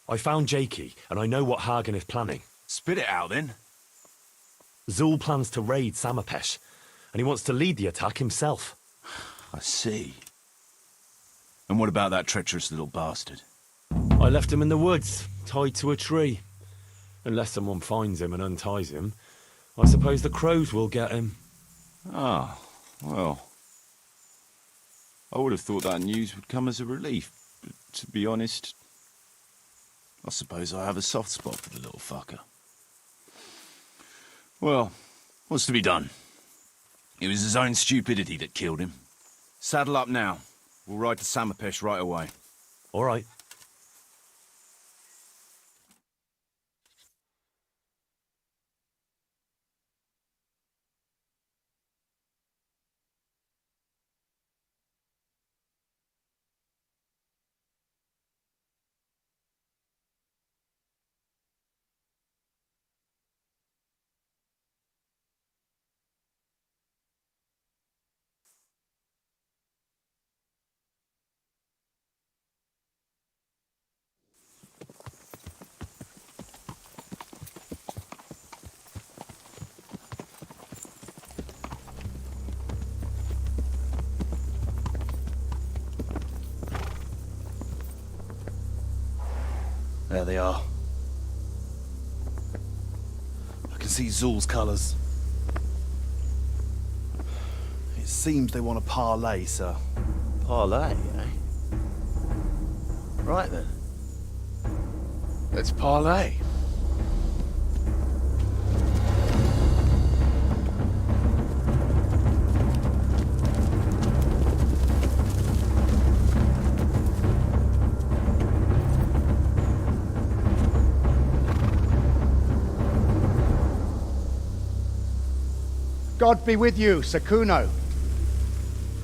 Speaker 1: I found Jakey, and I know what Hagen is planning.
Speaker 6: Spit it out, then.
Speaker 1: Zul plans to raid Samapesh, and he wants to lead the attack himself.
Speaker 6: I see. And what about that treacherous little bastard?
Speaker 1: I left him in the woods, tied to a tree. Unless someone finds him and unties him, I suppose the crows will get him.
Speaker 6: Ah, well. I would have thought that news would come as a relief, but to be honest, I suppose I have a soft spot for the little fucker. Well, what's to be done? It was his own stupidity that killed him. Saddle up now. We'll ride to Samapesh right away.
Speaker 1: All right.
Speaker 4: There they are. I can see Zul's colours. It seems they want a parley, sir.
Speaker 2: Parlay, eh? Right then. Let's parlay.
Speaker 10: God be with you, Sir Kuno.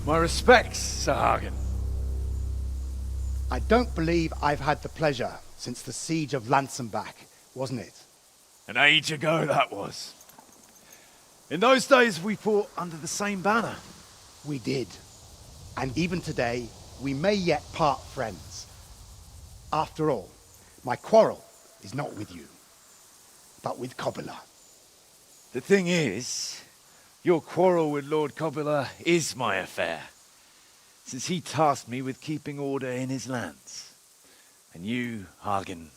Speaker 4: My respects, Sir Hagen.
Speaker 10: I don't believe I've had the pleasure since the siege of Lansenbach, wasn't it?
Speaker 4: An age ago, that was. In those days, we fought under the same banner.
Speaker 10: We did. And even today, we may yet part friends. After all, my quarrel is not with you, but with Kobila.
Speaker 4: The thing is, your quarrel with Lord Kobila is my affair, since he tasked me with keeping order in his lands. And you, Hagen,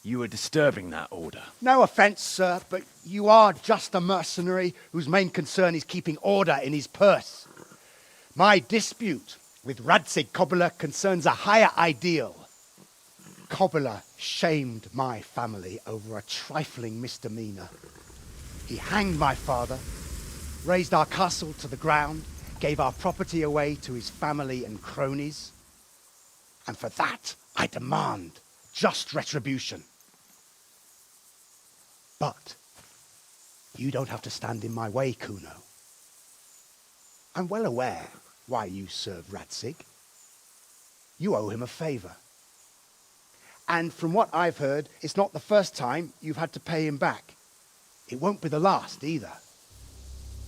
Speaker 4: you are disturbing that order.
Speaker 10: No offence, sir, but you are just a mercenary whose main concern is keeping order in his purse. My dispute with Radzig Kobila concerns a higher ideal. Kobila shamed my family over a trifling misdemeanor. He hanged my father, razed our castle to the ground, gave our property away to his family and cronies. And for that, I demand just retribution. But you don't have to stand in my way, Kuno. I'm well aware why you serve Radzig. You owe him a favor. And from what I've heard, it's not the first time you've had to pay him back. It won't be the last either.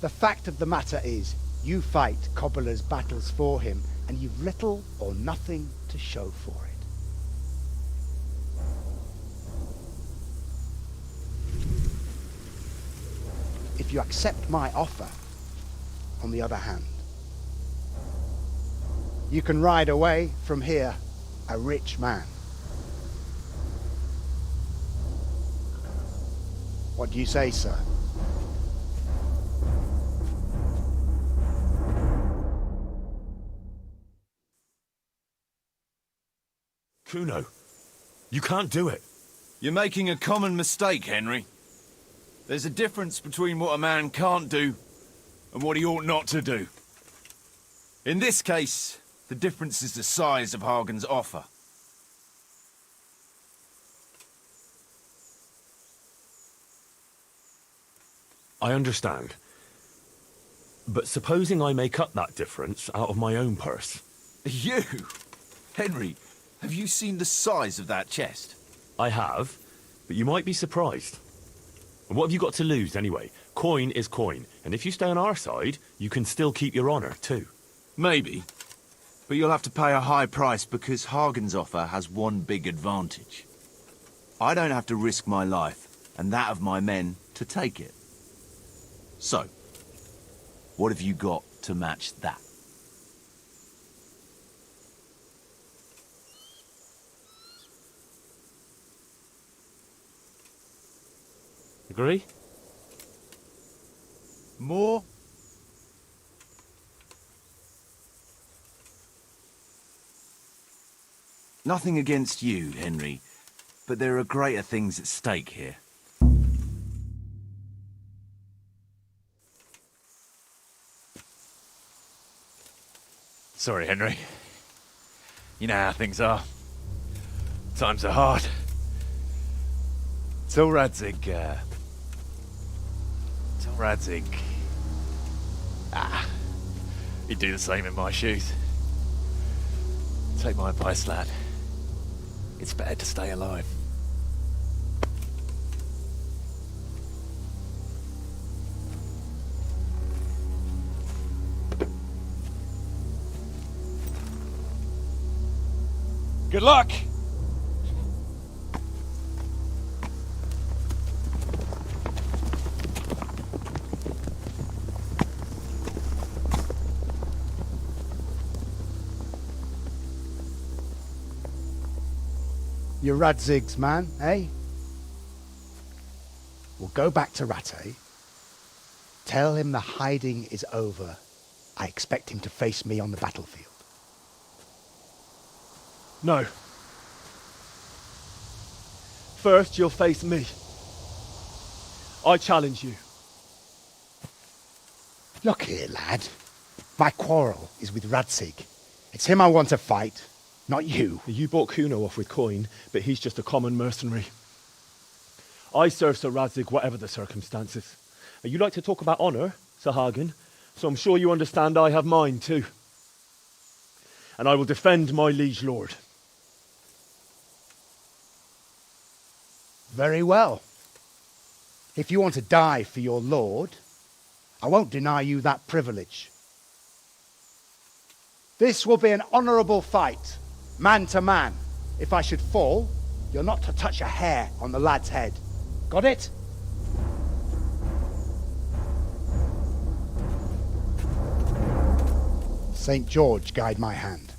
Speaker 10: The fact of the matter is, you fight Kobila's battles for him, and you've little or nothing to show for it. If you accept my offer, on the other hand, you can ride away from here a rich man. What do you say, sir?
Speaker 1: Kuno, you can't do it.
Speaker 6: You're making a common mistake, Henry. There's a difference between what a man can't do and what he ought not to do. In this case, the difference is the size of Hagen's offer.
Speaker 1: I understand. But supposing I make up that difference out of my own purse?
Speaker 6: You? Henry, have you seen the size of that chest?
Speaker 1: I have, but you might be surprised. And what have you got to lose, anyway? Coin is coin, and if you stay on our side, you can still keep your honor, too.
Speaker 6: Maybe. But you'll have to pay a high price because Hagen's offer has one big advantage. I don't have to risk my life and that of my men to take it. So, what have you got to match that?
Speaker 23: Agree?
Speaker 4: More?
Speaker 6: Nothing against you, Henry, but there are greater things at stake here.
Speaker 4: Sorry, Henry. You know how things are. Times are hard. Tell Radzig, he'd do the same in my shoes. Take my advice, lad. It's better to stay alive. Good luck!
Speaker 10: You're Radzig's man, eh? We'll go back to Rattay. Tell him the hiding is over. I expect him to face me on the battlefield.
Speaker 23: No. First, you'll face me. I challenge you.
Speaker 10: Look here, lad. My quarrel is with Radzig. It's him I want to fight, not you.
Speaker 23: You bought Kuno off with coin, but he's just a common mercenary. I serve Sir Radzig whatever the circumstances. And you like to talk about honour, Sir Hagen, so I'm sure you understand I have mine too. And I will defend my liege lord.
Speaker 10: Very well. If you want to die for your lord, I won't deny you that privilege. This will be an honourable fight, man to man. If I should fall, you're not to touch a hair on the lad's head. Got it? St. George guide my hand.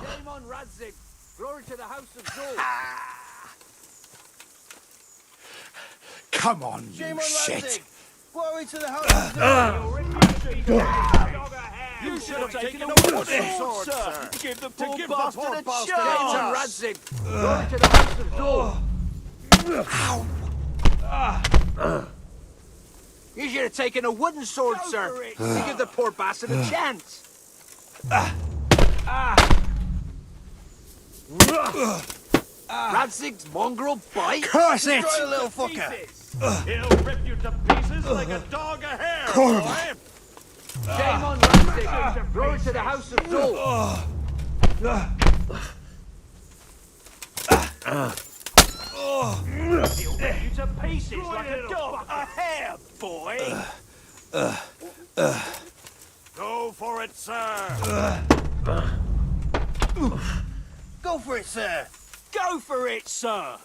Speaker 7: Shame on Radzig. Glory to the House of Zul.
Speaker 10: Come on,
Speaker 7: Shame
Speaker 10: you
Speaker 7: on
Speaker 10: shit!
Speaker 7: Radzig. Glory to the House of Zul. You should have taken a wooden sword, sir.
Speaker 6: Give the
Speaker 7: To
Speaker 6: poor
Speaker 7: give
Speaker 6: bastard
Speaker 7: the
Speaker 6: a
Speaker 7: poor
Speaker 6: chance!
Speaker 7: Shame on Radzig. Glory to the House of Zul. You should have taken a wooden sword, sir, to give the poor bastard a chance. Radzig's mongrel bite?
Speaker 10: Curse it!
Speaker 7: Destroy a little fucker.
Speaker 16: He'll rip you to pieces like a dog a hair,
Speaker 10: Corvo.
Speaker 16: boy.
Speaker 7: Shame on Radzig. Glory to the House of Zul.
Speaker 16: He'll rip you to pieces like a dog a hair, boy. Go for it, sir.
Speaker 7: Go for it, sir.
Speaker 16: Go for it, sir!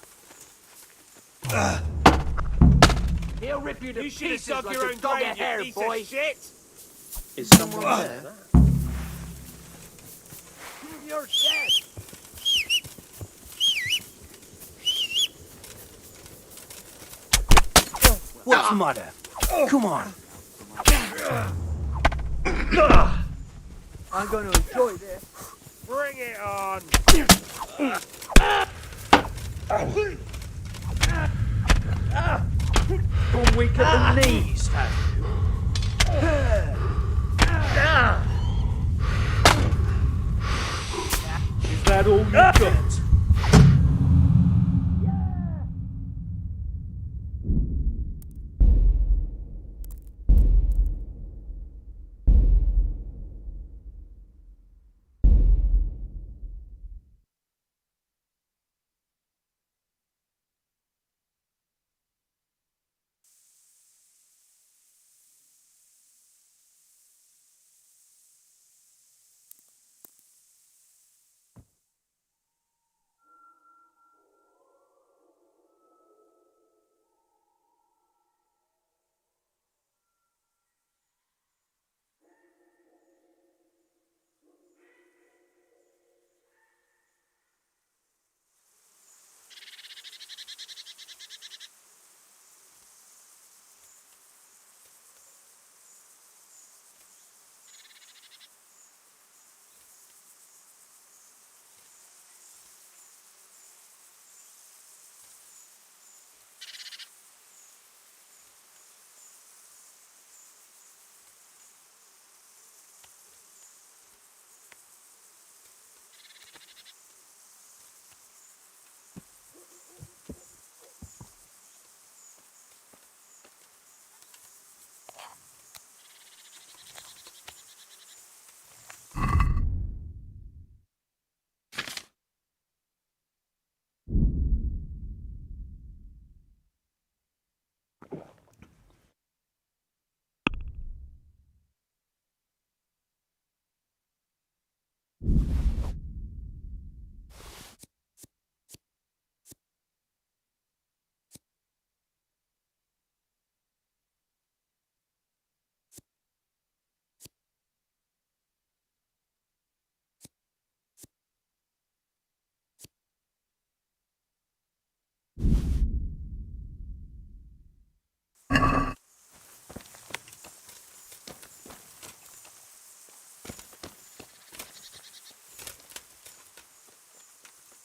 Speaker 7: He'll rip you to
Speaker 16: You should have
Speaker 7: pieces
Speaker 16: dug
Speaker 7: like
Speaker 16: your
Speaker 7: a
Speaker 16: own
Speaker 7: dog
Speaker 16: grave,
Speaker 7: of hair,
Speaker 16: you piece
Speaker 7: boy.
Speaker 16: of shit!
Speaker 7: Is someone there? You're dead.
Speaker 16: What's the matter? Come on.
Speaker 7: I'm going to enjoy this.
Speaker 16: Bring it on!
Speaker 7: Gone weak at the knees, have you?
Speaker 23: Is that all you got?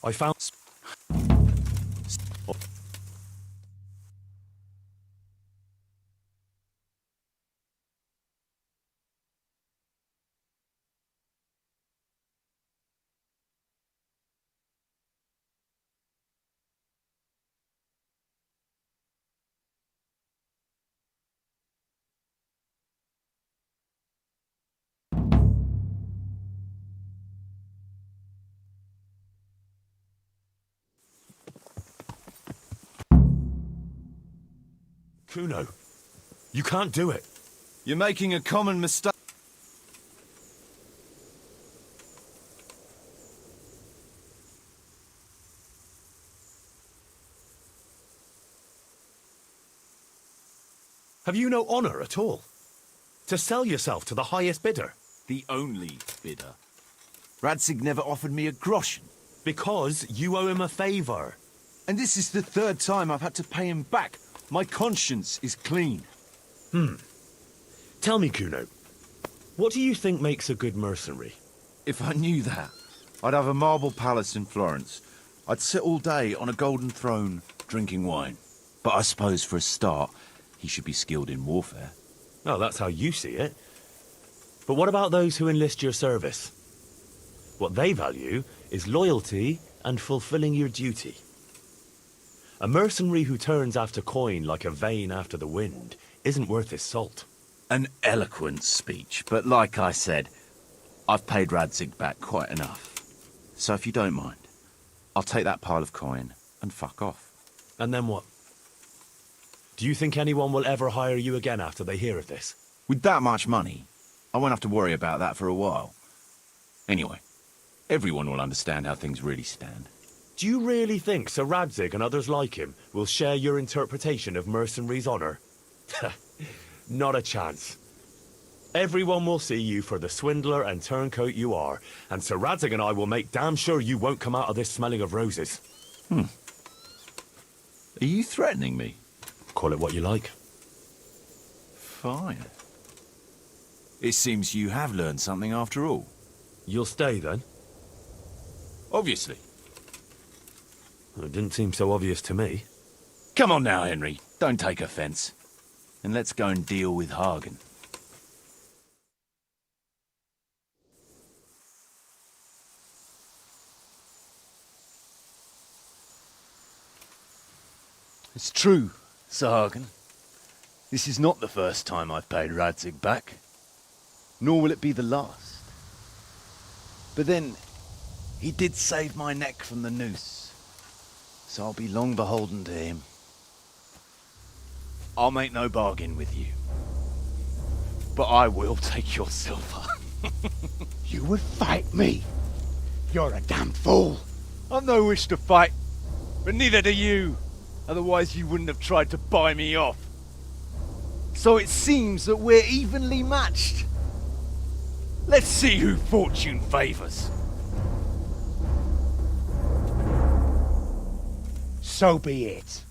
Speaker 1: I found... Kuno, you can't do it.
Speaker 6: You're making a common mistake.
Speaker 1: Have you no honor at all? To sell yourself to the highest bidder?
Speaker 6: The only bidder. Radzig never offered me a groschen.
Speaker 1: Because you owe him a favor.
Speaker 6: And this is the third time I've had to pay him back. My conscience is clean.
Speaker 1: Tell me, Kuno, what do you think makes a good mercenary?
Speaker 6: If I knew that, I'd have a marble palace in Florence. I'd sit all day on a golden throne, drinking wine. But I suppose for a start, he should be skilled in warfare.
Speaker 1: Oh, that's how you see it. But what about those who enlist your service? What they value is loyalty and fulfilling your duty. A mercenary who turns after coin like a vane after the wind isn't worth his salt.
Speaker 6: An eloquent speech, but like I said, I've paid Radzig back quite enough. So if you don't mind, I'll take that pile of coin and fuck off.
Speaker 1: And then what? Do you think anyone will ever hire you again after they hear of this?
Speaker 6: With that much money, I won't have to worry about that for a while. Anyway, everyone will understand how things really stand.
Speaker 1: Do you really think Sir Radzig and others like him will share your interpretation of mercenaries' honor? Not a chance. Everyone will see you for the swindler and turncoat you are, and Sir Radzig and I will make damn sure you won't come out of this smelling of roses.
Speaker 3: Are you threatening me?
Speaker 1: Call it what you like.
Speaker 3: Fine. It seems you have learned something after all.
Speaker 1: You'll stay, then?
Speaker 3: Obviously.
Speaker 1: It didn't seem so obvious to me.
Speaker 3: Come on now, Henry. Don't take offence. And let's go and deal with Hagen.
Speaker 4: It's true, Sir Hagen. This is not the first time I've paid Radzig back. Nor will it be the last. But then, he did save my neck from the noose. So I'll be long beholden to him. I'll make no bargain with you. But I will take your silver.
Speaker 10: You would fight me? You're a damn fool.
Speaker 4: I've no wish to fight, but neither do you. Otherwise you wouldn't have tried to buy me off. So it seems that we're evenly matched. Let's see who fortune favours.
Speaker 10: So be it.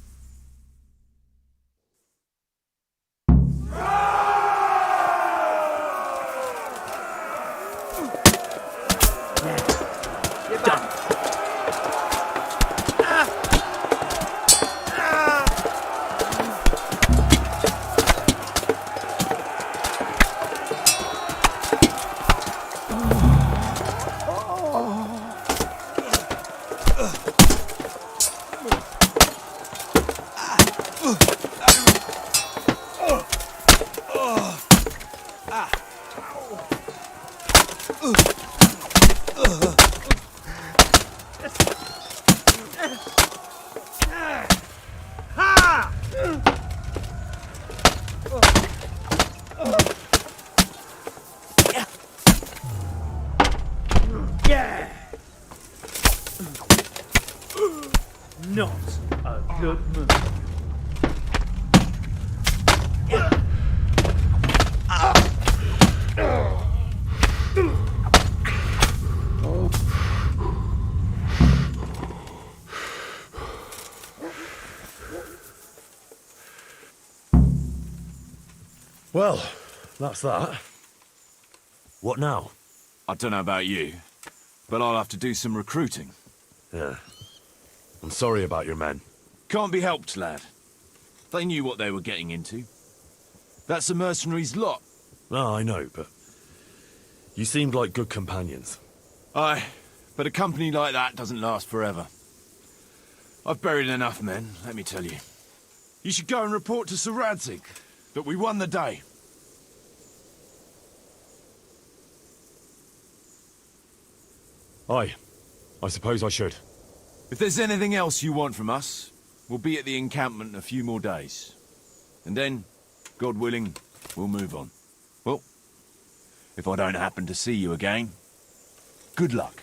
Speaker 9: Not a good move.
Speaker 1: Well, that's that. What now?
Speaker 3: I don't know about you, but I'll have to do some recruiting.
Speaker 1: Yeah. I'm sorry about your men.
Speaker 3: Can't be helped, lad. They knew what they were getting into. That's a mercenary's lot.
Speaker 1: No, I know, but you seemed like good companions.
Speaker 3: Aye, but a company like that doesn't last forever. I've buried enough men, let me tell you.
Speaker 6: You should go and report to Sir Radzig that we won the day.
Speaker 1: Aye, I suppose I should.
Speaker 3: If there's anything else you want from us, we'll be at the encampment in a few more days. And then, God willing, we'll move on. Well, if I don't happen to see you again, good luck.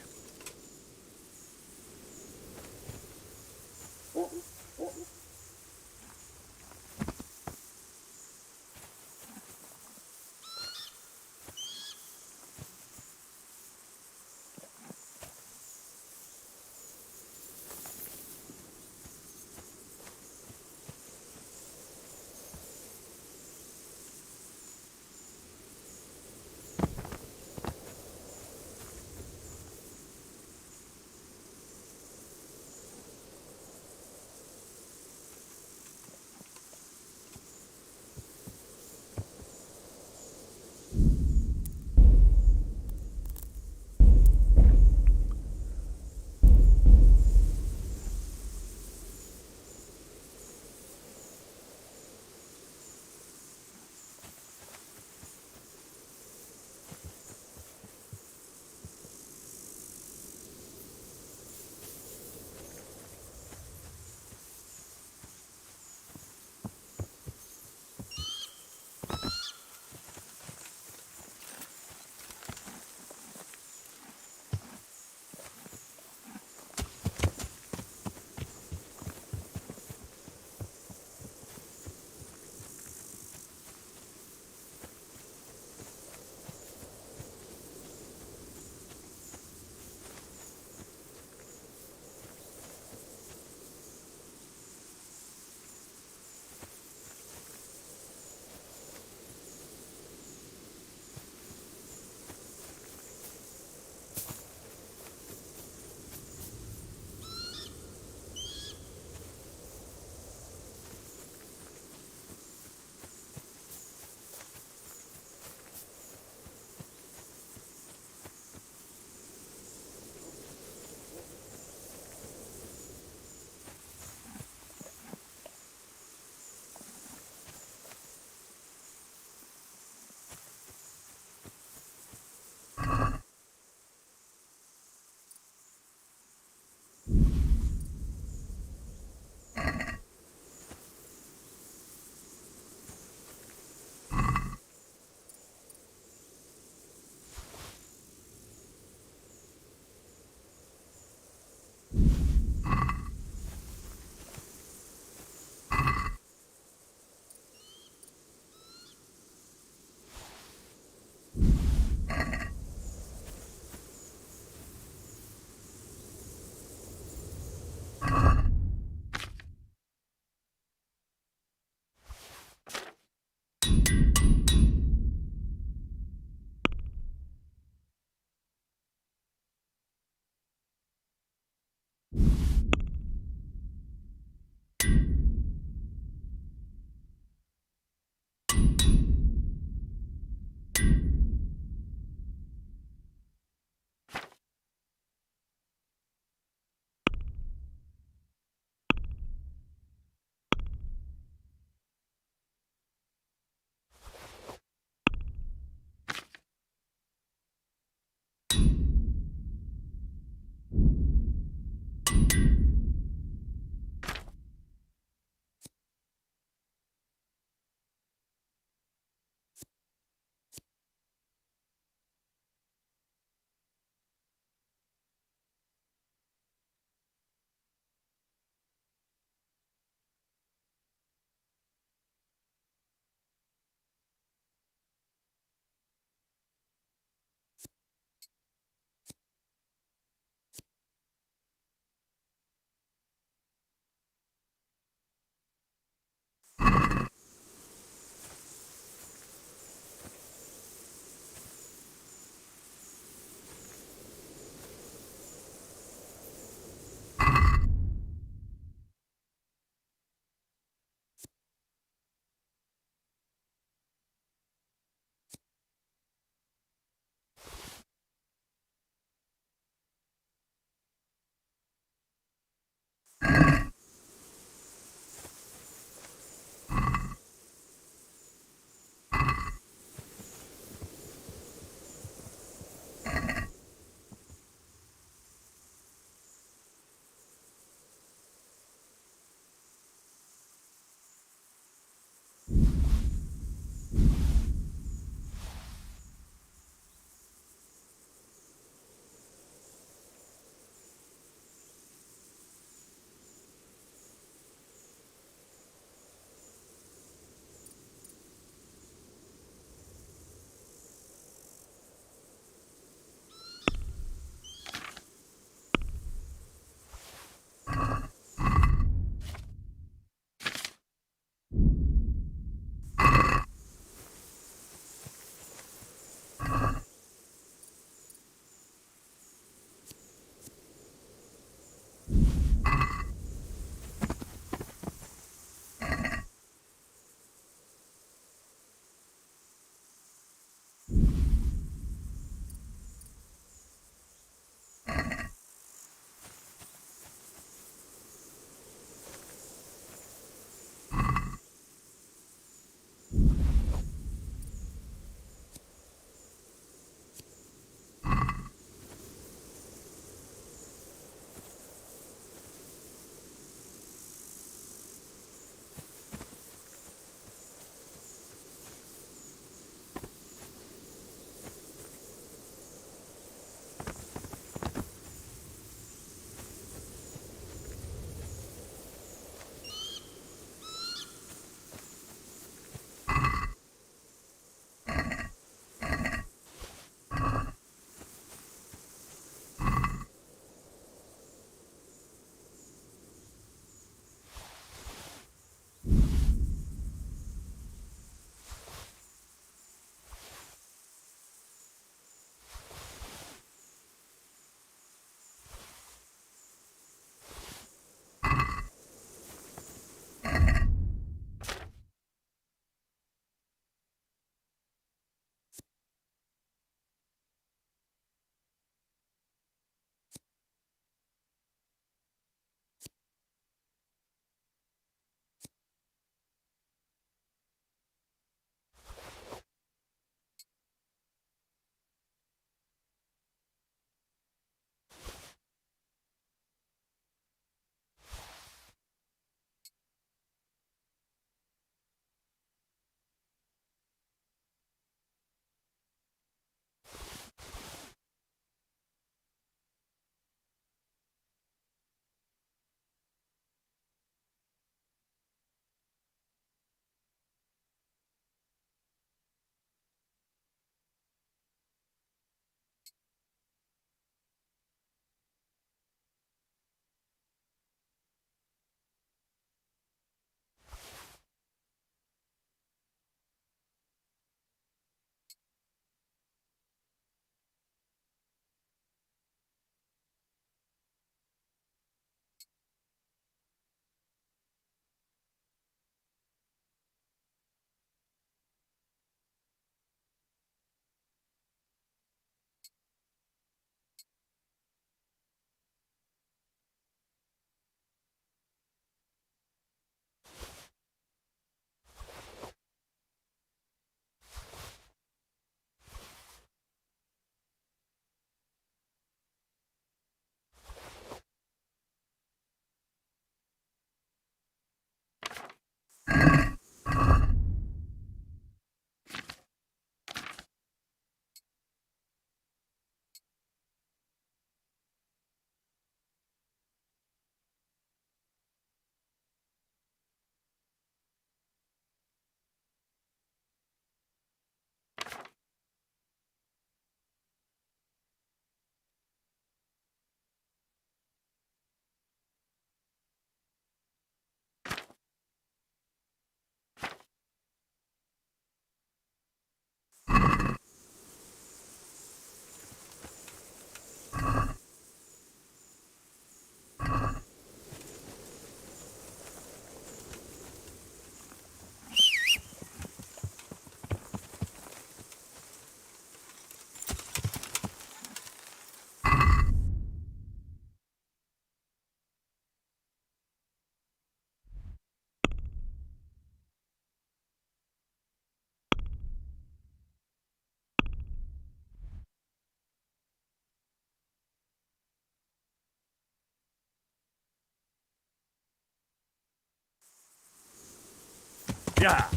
Speaker 1: Yeah.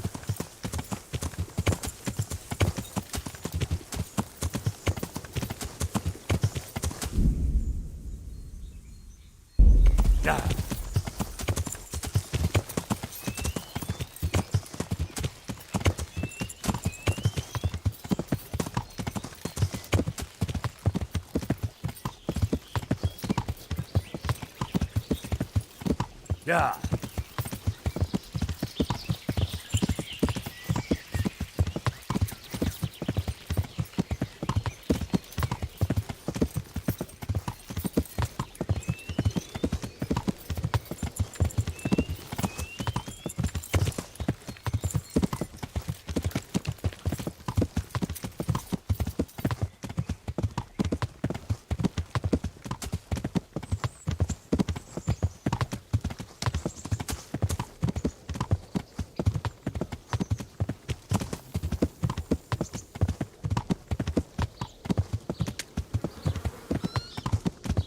Speaker 1: Yeah. Yeah.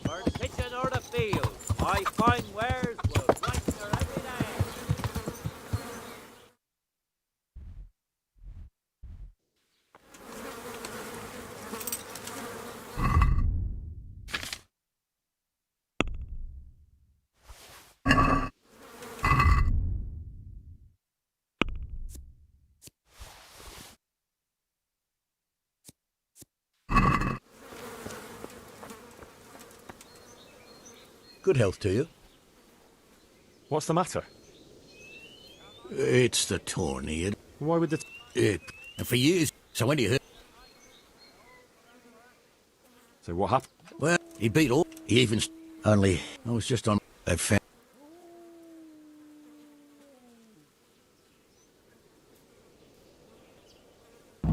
Speaker 16: For the kitchen or the field, my fine wares will brighten your every day.
Speaker 8: Good health to you.
Speaker 1: What's the matter?
Speaker 8: It's the tourney.
Speaker 1: Why would the...
Speaker 8: And for years, so when he heard...
Speaker 1: So what happened?
Speaker 8: Well, he beat all. He even... Only, I was just on... I found...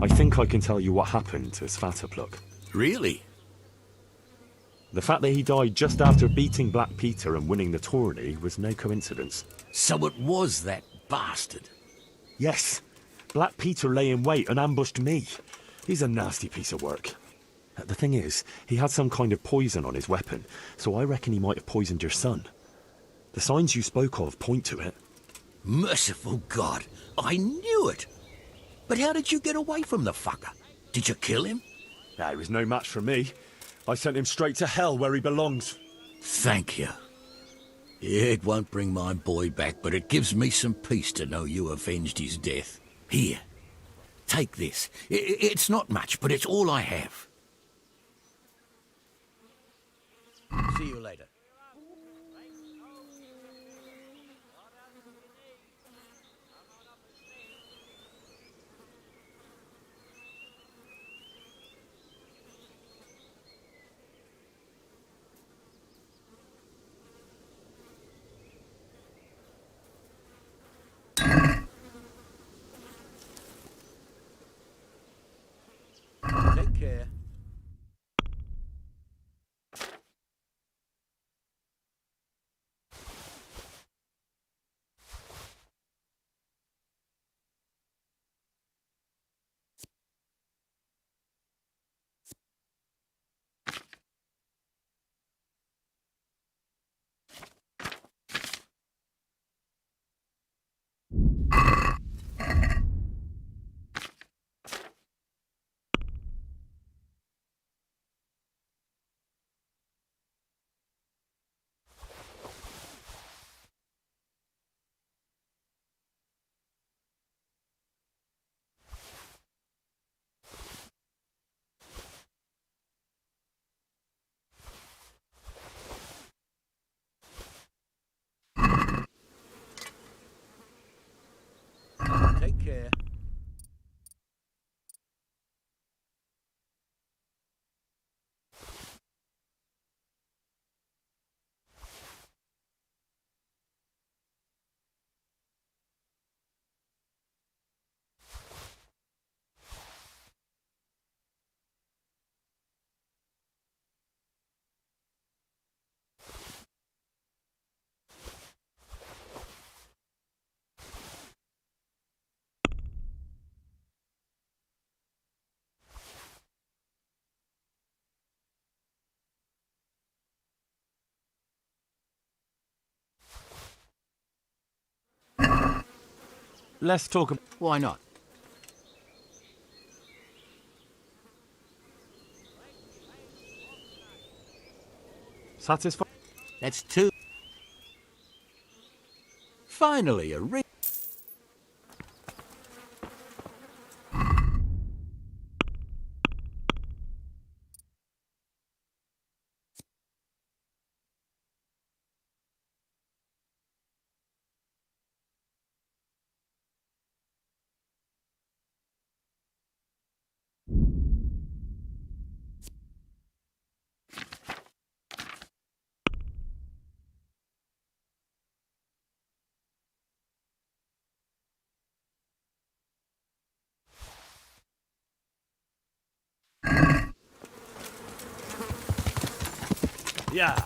Speaker 1: I think I can tell you what happened to Svatopluk.
Speaker 8: Really?
Speaker 1: The fact that he died just after beating Black Peter and winning the tourney was no coincidence.
Speaker 8: So it was that bastard?
Speaker 1: Yes. Black Peter lay in wait and ambushed me. He's a nasty piece of work. The thing is, he had some kind of poison on his weapon, so I reckon he might have poisoned your son. The signs you spoke of point to it.
Speaker 8: Merciful God, I knew it! But how did you get away from the fucker? Did you kill him?
Speaker 1: Nah, he was no match for me. I sent him straight to hell where he belongs.
Speaker 8: Thank you. It won't bring my boy back, but it gives me some peace to know you avenged his death. Here, take this. It's not much, but it's all I have. See you later. Take care. Take care.
Speaker 1: Let's talk.
Speaker 8: Why not?
Speaker 1: Satisfied?
Speaker 8: That's two. Finally, a ring.
Speaker 1: Yeah.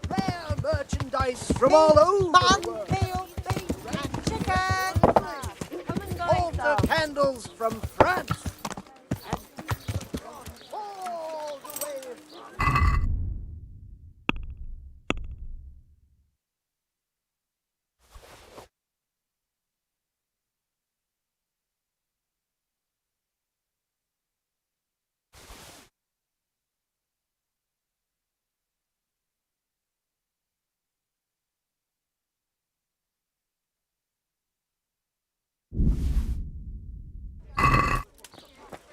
Speaker 13: Rare merchandise from all over the world.
Speaker 15: Peeled beef and chicken.
Speaker 13: Altar candles from France. And all the way from...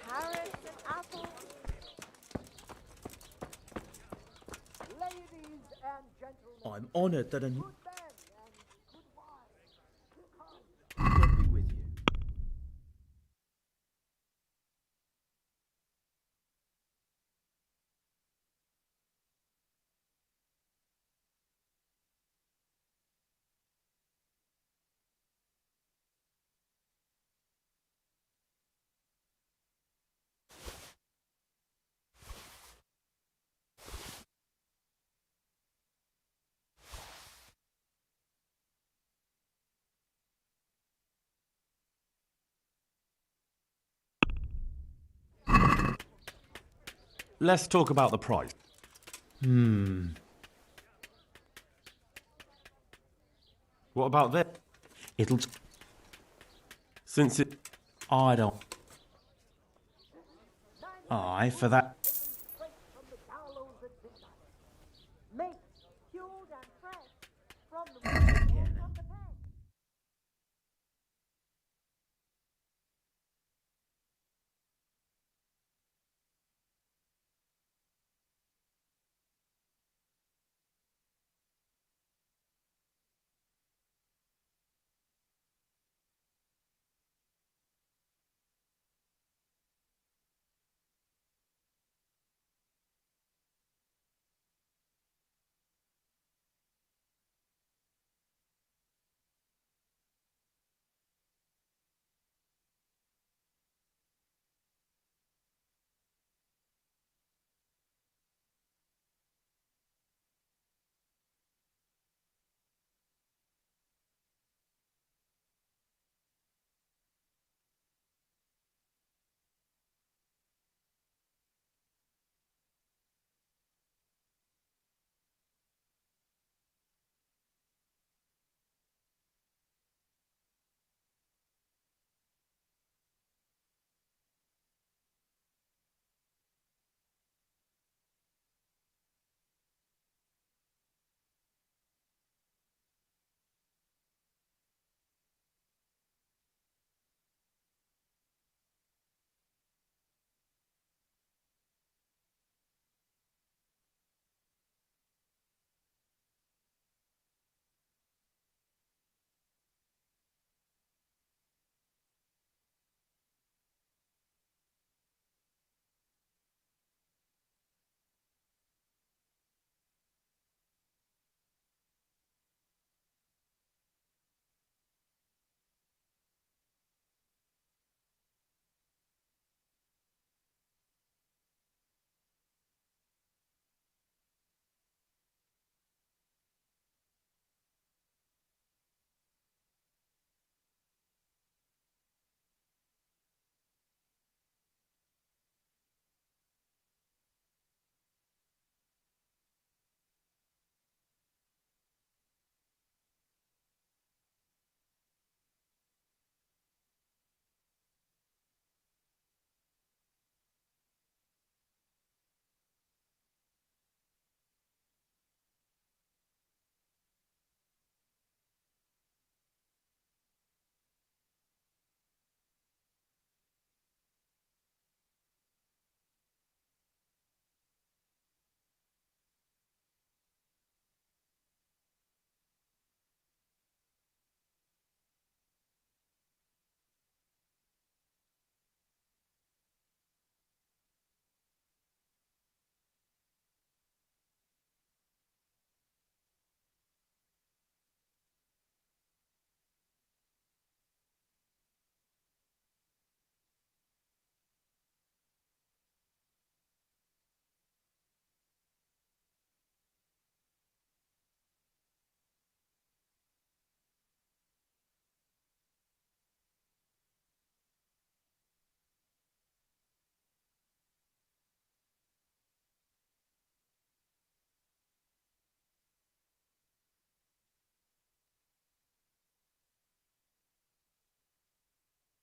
Speaker 15: Carrots and apples.
Speaker 13: Ladies and gentlemen.
Speaker 9: I'm honoured that a new...
Speaker 13: Good men and good wives.
Speaker 9: God be with you.
Speaker 1: Let's talk about the price. What about this?
Speaker 9: It'll...
Speaker 1: Since it...
Speaker 9: I don't... Aye, for that...